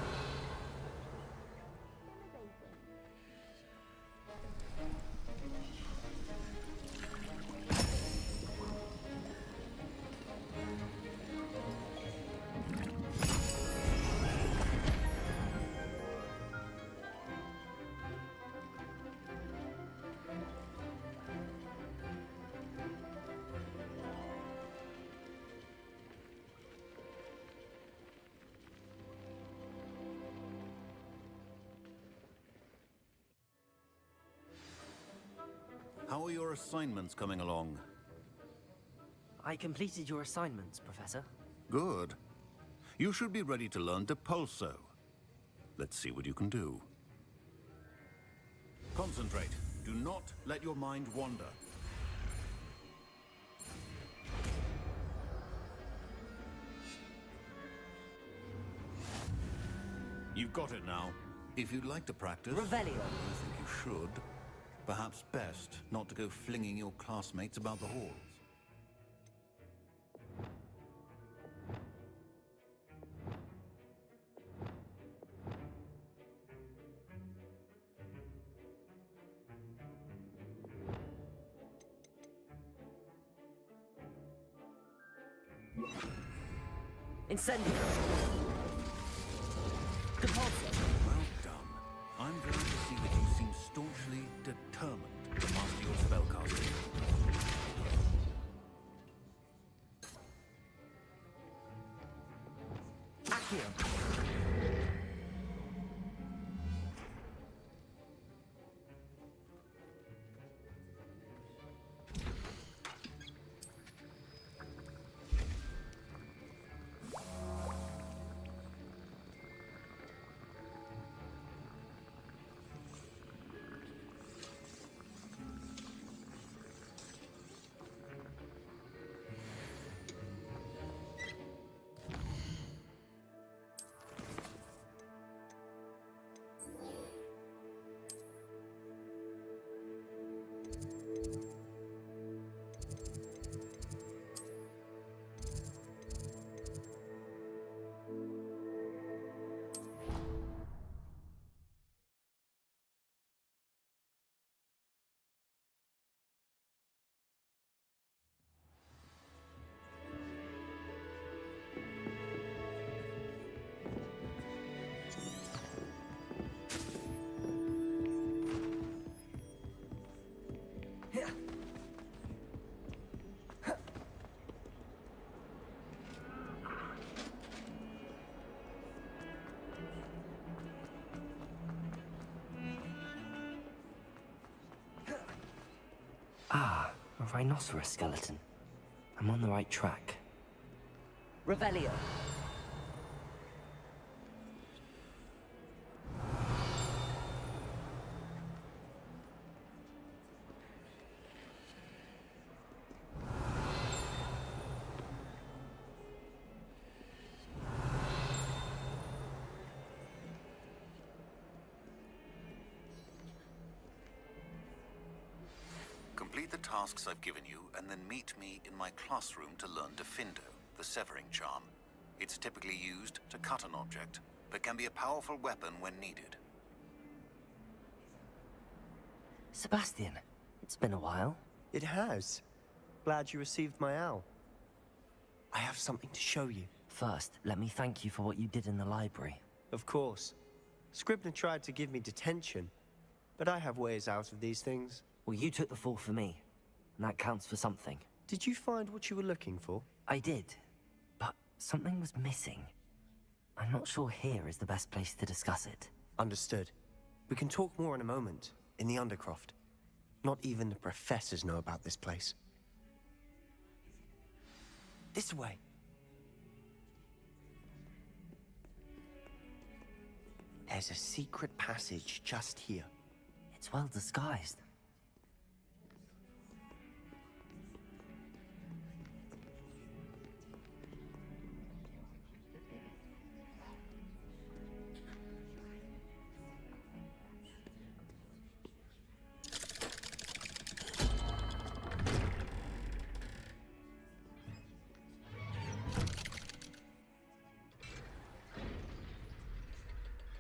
How are your assignments coming along? I completed your assignments, Professor. Good. You should be ready to learn Depulso. Let's see what you can do. Concentrate. Do not let your mind wander. You've got it now. If you'd like to practice... Revelio. I think you should. Perhaps best not to go flinging your classmates about the halls. Incendio. Well done. I'm glad to see that you seem staunchly determined to master your spellcasting. Accio. A rhinoceros skeleton. I'm on the right track. Revelio. Complete the tasks I've given you, and then meet me in my classroom to learn Defindo, the severing charm. It's typically used to cut an object, but can be a powerful weapon when needed. Sebastian, it's been a while. It has. Glad you received my owl. I have something to show you. First, let me thank you for what you did in the library. Of course. Scribner tried to give me detention, but I have ways out of these things. Well, you took the fall for me, and that counts for something. Did you find what you were looking for? I did, but something was missing. I'm not sure here is the best place to discuss it. Understood. We can talk more in a moment, in the Undercroft. Not even the professors know about this place. This way. There's a secret passage just here. It's well disguised.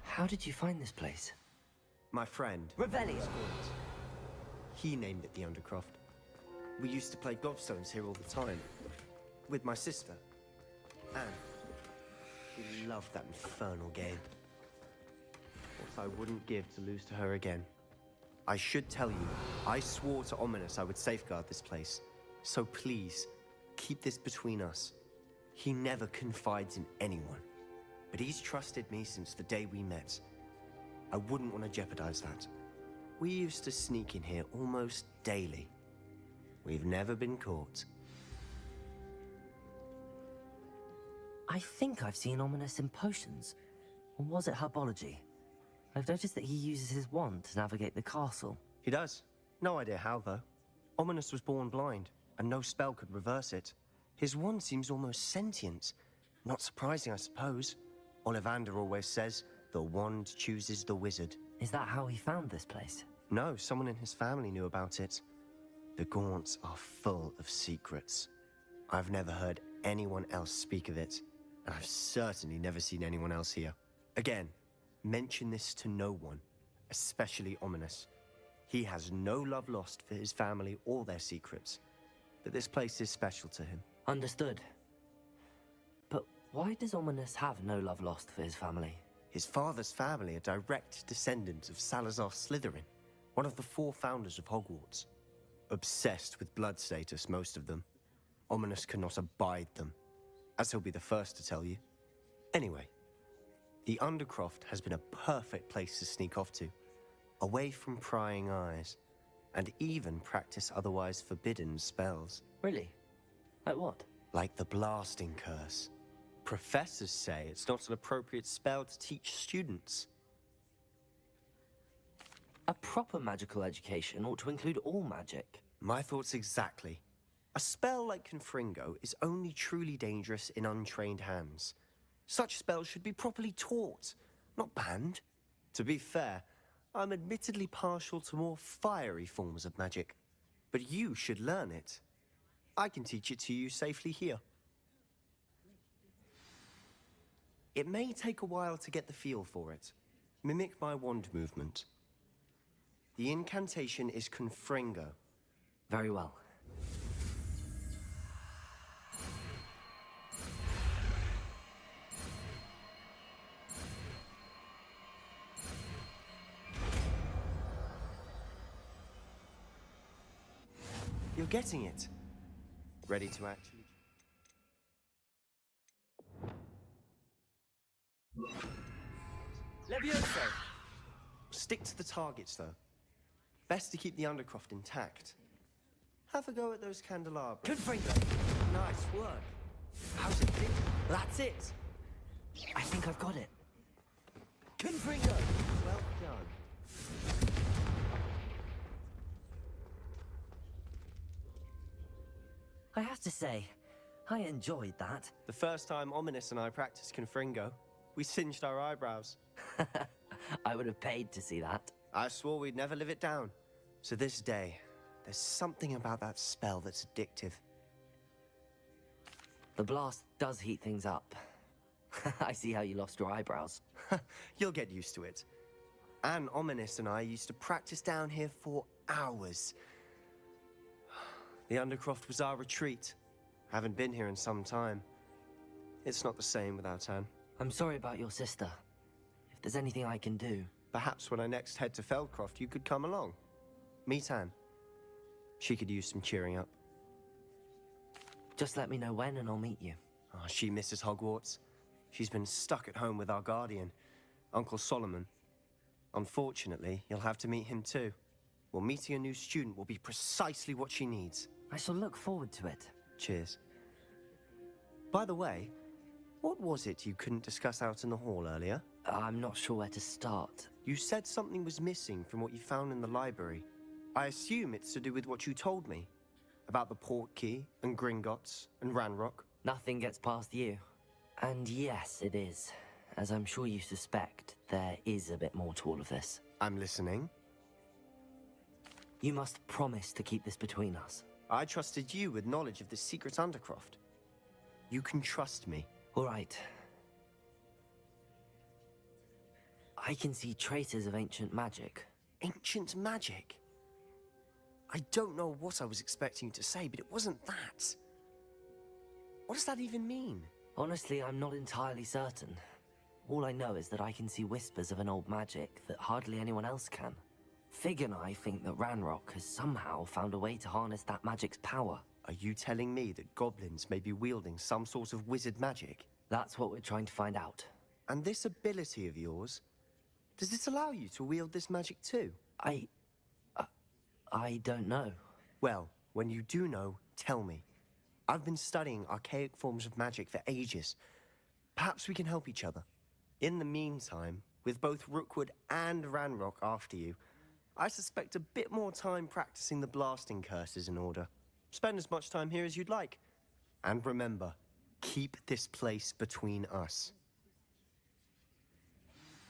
How did you find this place? My friend. Revelio. He named it the Undercroft. We used to play gobstones here all the time. With my sister, Anne. We loved that infernal game. What I wouldn't give to lose to her again. I should tell you, I swore to Ominous I would safeguard this place. So please, keep this between us. He never confides in anyone. But he's trusted me since the day we met. I wouldn't want to jeopardize that. We used to sneak in here almost daily. We've never been caught. I think I've seen Ominous in potions. Or was it herbology? I've noticed that he uses his wand to navigate the castle. He does. No idea how, though. Ominous was born blind, and no spell could reverse it. His wand seems almost sentient. Not surprising, I suppose. Ollivander always says, the wand chooses the wizard. Is that how he found this place? No, someone in his family knew about it. The Gaunts are full of secrets. I've never heard anyone else speak of it, and I've certainly never seen anyone else here. Again, mention this to no one, especially Ominous. He has no love lost for his family or their secrets, but this place is special to him. Understood. But why does Ominous have no love lost for his family? His father's family are direct descendants of Salazar Slytherin, one of the 4 founders of Hogwarts. Obsessed with blood status, most of them. Ominous cannot abide them, as he'll be the first to tell you. Anyway, the Undercroft has been a perfect place to sneak off to, away from prying eyes, and even practice otherwise forbidden spells. Really? Like what? Like the Blasting Curse. Professors say it's not an appropriate spell to teach students. A proper magical education ought to include all magic. My thoughts exactly. A spell like Confringo is only truly dangerous in untrained hands. Such spells should be properly taught, not banned. To be fair, I'm admittedly partial to more fiery forms of magic, but you should learn it. I can teach it to you safely here. It may take a while to get the feel for it. Mimic my wand movement. The incantation is Confringo. Very well. You're getting it. Ready to actually... Levioso! Stick to the targets, though. Best to keep the Undercroft intact. Have a go at those candelabras. Confringo! Nice work. How's it feel? That's it! I think I've got it. Confringo! Well done. I have to say, I enjoyed that. The first time Ominous and I practiced Confringo, we singed our eyebrows. I would have paid to see that. I swore we'd never live it down. To this day, there's something about that spell that's addictive. The blast does heat things up. I see how you lost your eyebrows. You'll get used to it. Anne, Ominous and I used to practice down here for hours. The Undercroft was our retreat. Haven't been here in some time. It's not the same without Anne. I'm sorry about your sister. If there's anything I can do... Perhaps when I next head to Feldcroft, you could come along. Meet Anne. She could use some cheering up. Just let me know when and I'll meet you. Oh, she misses Hogwarts. She's been stuck at home with our guardian, Uncle Solomon. Unfortunately, you'll have to meet him too. Well, meeting a new student will be precisely what she needs. I shall look forward to it. Cheers. By the way, what was it you couldn't discuss out in the hall earlier? I'm not sure where to start. You said something was missing from what you found in the library. I assume it's to do with what you told me. About the Portkey, and Gringotts, and Ranrock. Nothing gets past you. And yes, it is. As I'm sure you suspect, there is a bit more to all of this. I'm listening. You must promise to keep this between us. I trusted you with knowledge of the secret Undercroft. You can trust me. All right. I can see traces of ancient magic. Ancient magic? I don't know what I was expecting you to say, but it wasn't that. What does that even mean? Honestly, I'm not entirely certain. All I know is that I can see whispers of an old magic that hardly anyone else can. Fig and I think that Ranrock has somehow found a way to harness that magic's power. Are you telling me that goblins may be wielding some sort of wizard magic? That's what we're trying to find out. And this ability of yours, does it allow you to wield this magic too? I don't know. Well, when you do know, tell me. I've been studying archaic forms of magic for ages. Perhaps we can help each other. In the meantime, with both Rookwood and Ranrock after you, I suspect a bit more time practicing the blasting curse is in order. Spend as much time here as you'd like. And remember, keep this place between us.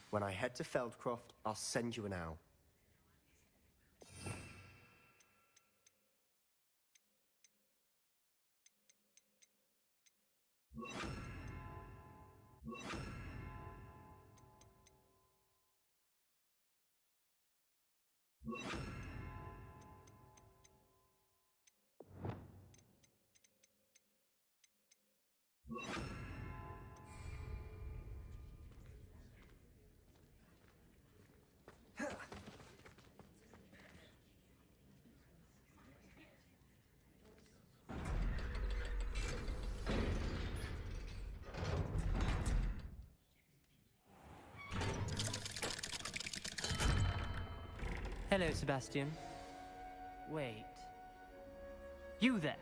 When I head to Feldcroft, I'll send you an owl. Hello, Sebastian. Wait. You there?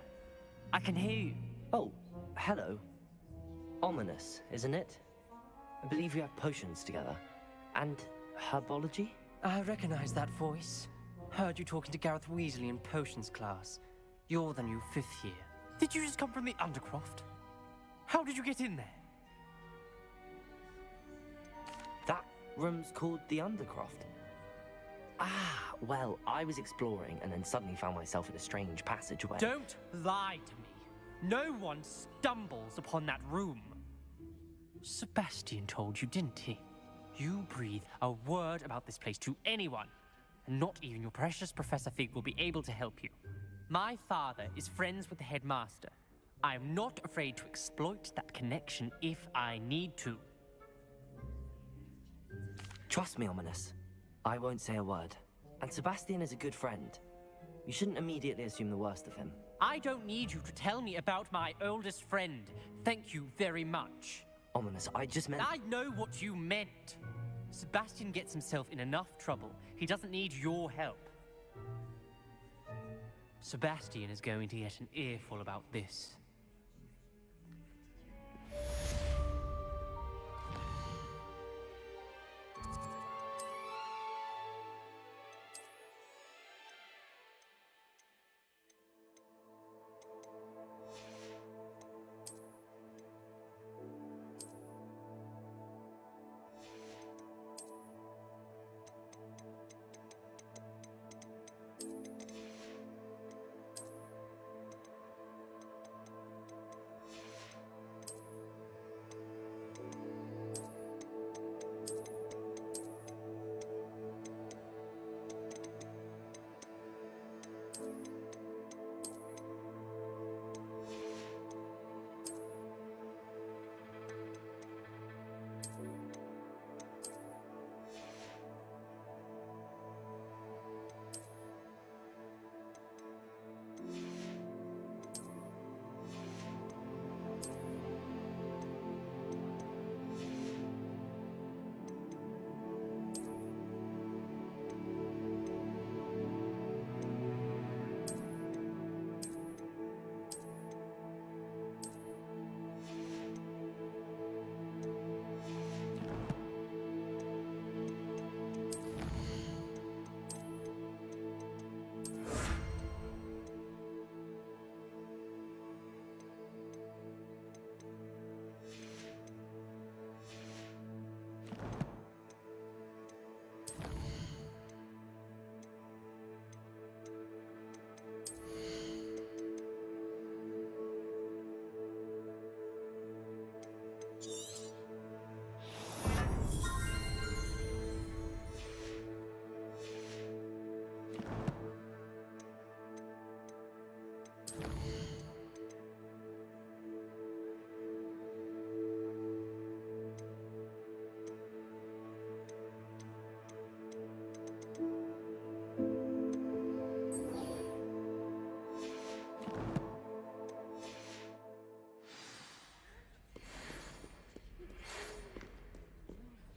I can hear you. Oh, hello. Ominous, isn't it? I believe we have potions together. And herbology? I recognize that voice. Heard you talking to Gareth Weasley in potions class. You're the new 5th year. Did you just come from the Undercroft? How did you get in there? That room's called the Undercroft. Ah, well, I was exploring and then suddenly found myself in a strange passageway. Don't lie to me. No one stumbles upon that room. Sebastian told you, didn't he? You breathe a word about this place to anyone, and not even your precious Professor Fig will be able to help you. My father is friends with the headmaster. I am not afraid to exploit that connection if I need to. Trust me, Ominous. I won't say a word. And Sebastian is a good friend. You shouldn't immediately assume the worst of him. I don't need you to tell me about my oldest friend. Thank you very much. Ominous, I just meant... I know what you meant. Sebastian gets himself in enough trouble. He doesn't need your help. Sebastian is going to get an earful about this.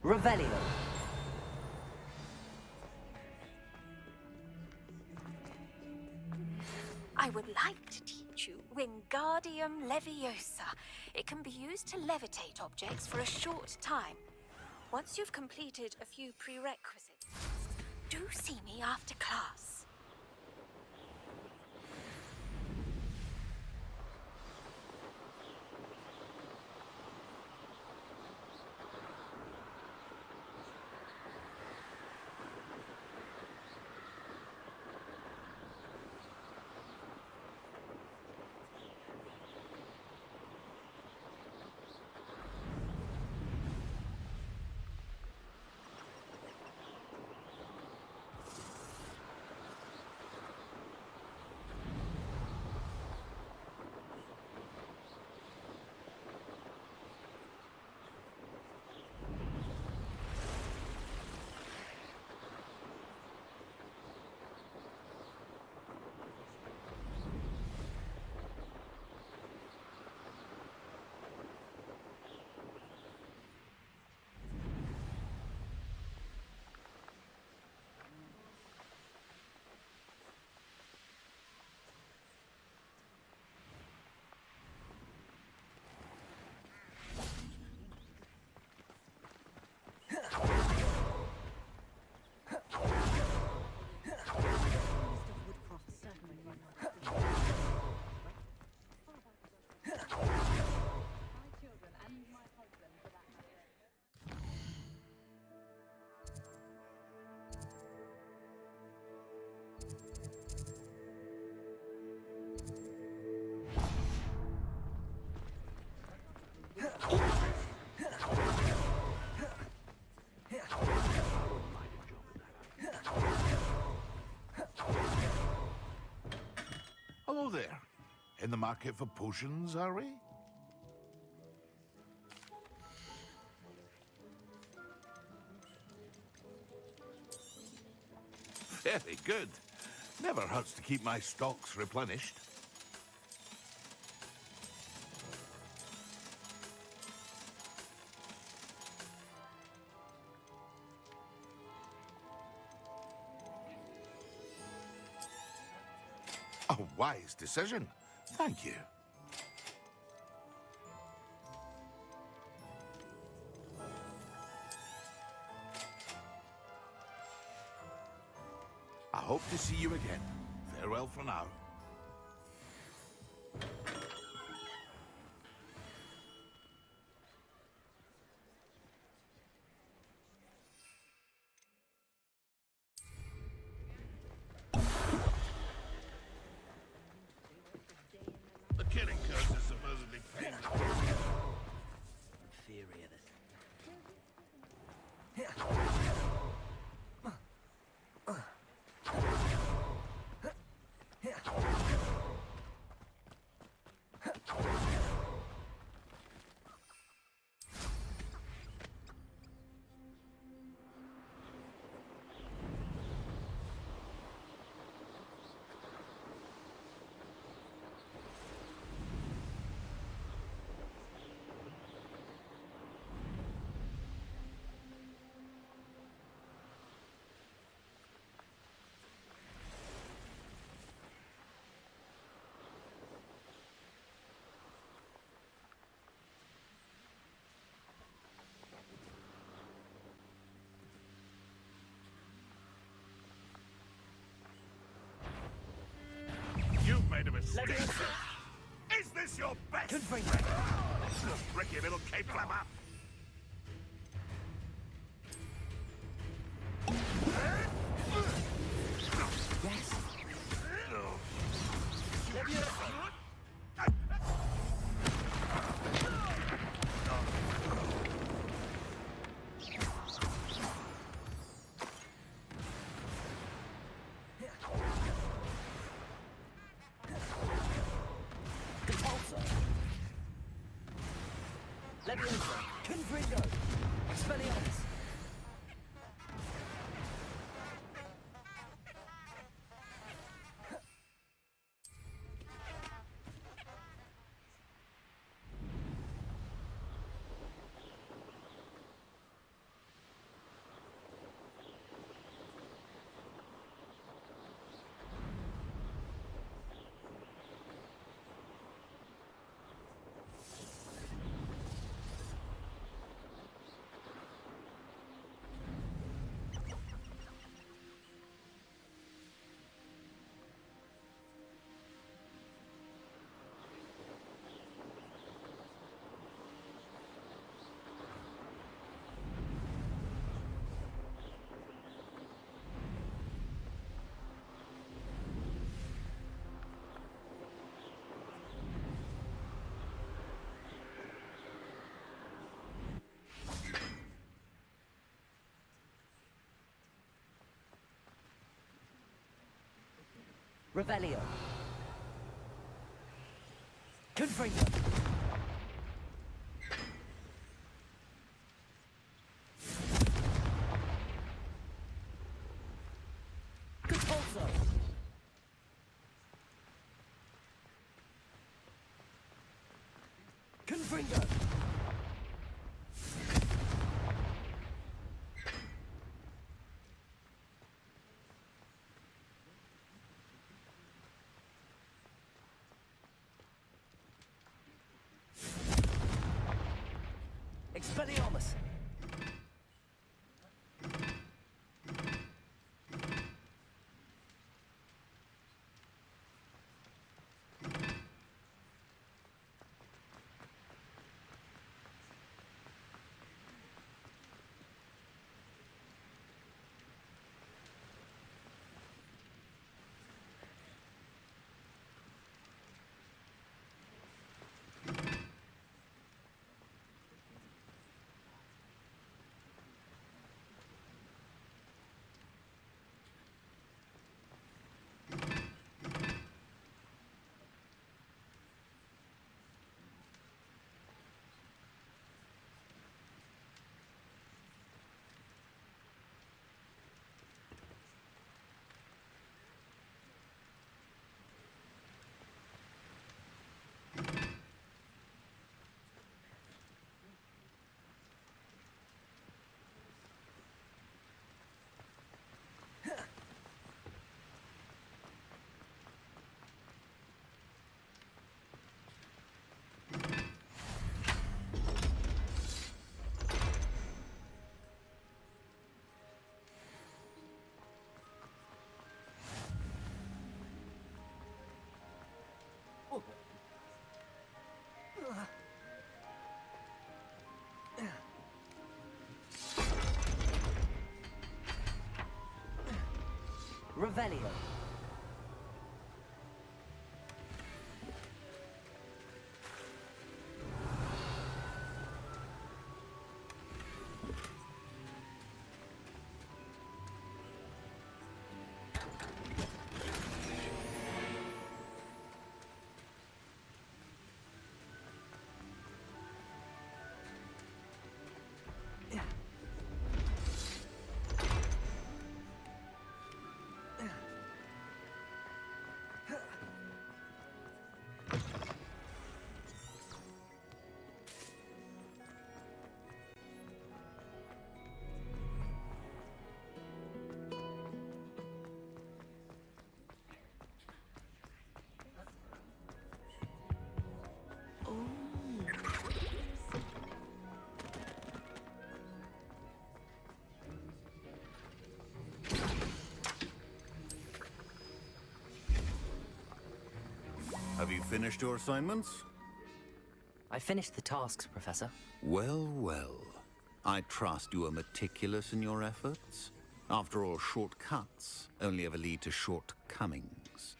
Revelio. I would like to teach you Wingardium Leviosa. It can be used to levitate objects for a short time. Once you've completed a few prerequisites, do see me after class. Hello there. In the market for potions, are we? Very good. Never hurts to keep my stocks replenished. Oh, a wise decision. Thank you. I hope to see you again. Farewell for now. The killing curse is supposedly painless. Infuriated. You've made a mistake. Is this your best friend? You bricky little cape flapper. Yes. Leviosa, Confringo, Expelliarmus. Revelio. Confringo. Compulso. Confringo. Expelliarmus. Revelio. Have you finished your assignments? I finished the tasks, Professor. Well, well. I trust you are meticulous in your efforts. After all, shortcuts only ever lead to shortcomings.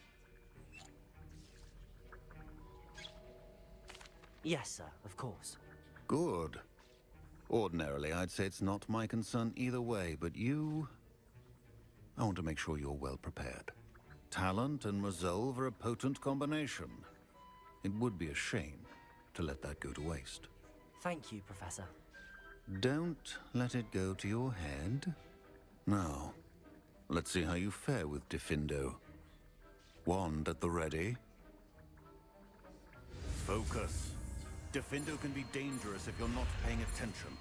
Yes, sir, of course. Good. Ordinarily, I'd say it's not my concern either way, but you... I want to make sure you're well prepared. Talent and resolve are a potent combination. It would be a shame to let that go to waste. Thank you, Professor. Don't let it go to your head. Now, let's see how you fare with Diffindo. Wand at the ready. Focus. Diffindo can be dangerous if you're not paying attention.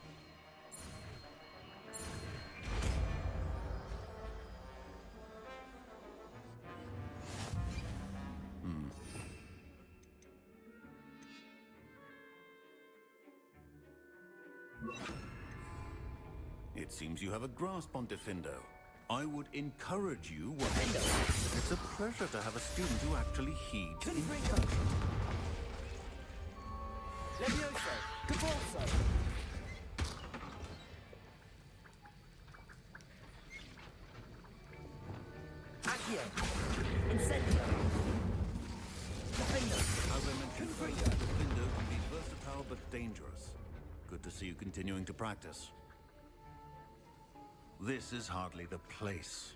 It seems you have a grasp on Diffindo. I would encourage you... It's a pleasure to have a student who actually heeds instruction. Levioso! Cavalso! Accio! Incendio! Diffindo! As I mentioned earlier, Diffindo can be versatile but dangerous. Good to see you continuing to practice. This is hardly the place.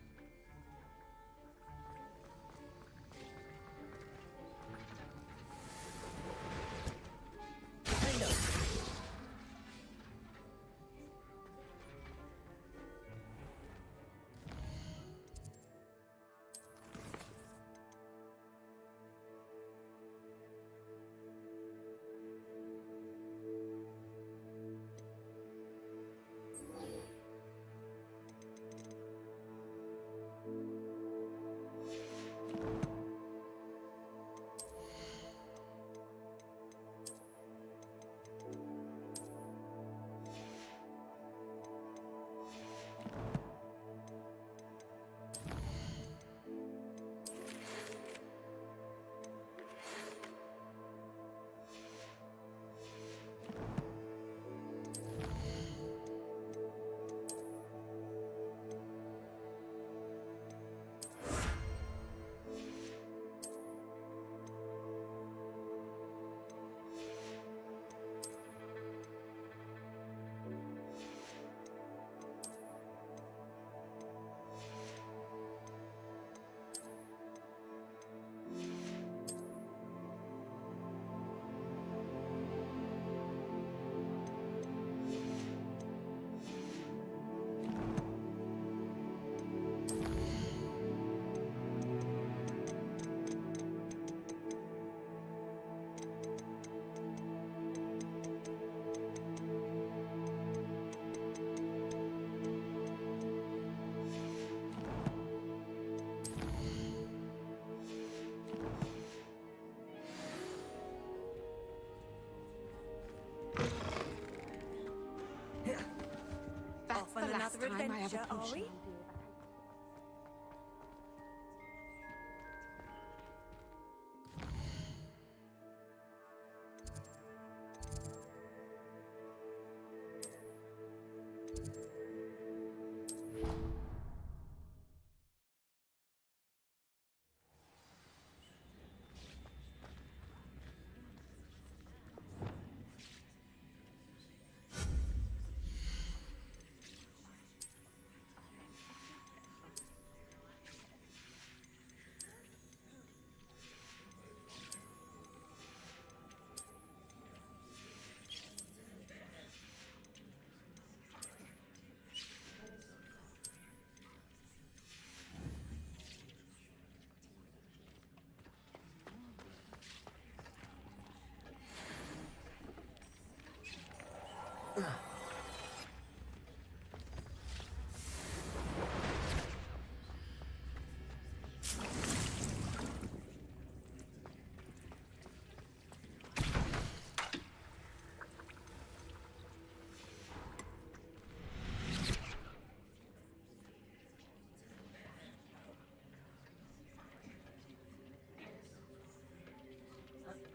Off on another adventure, are we?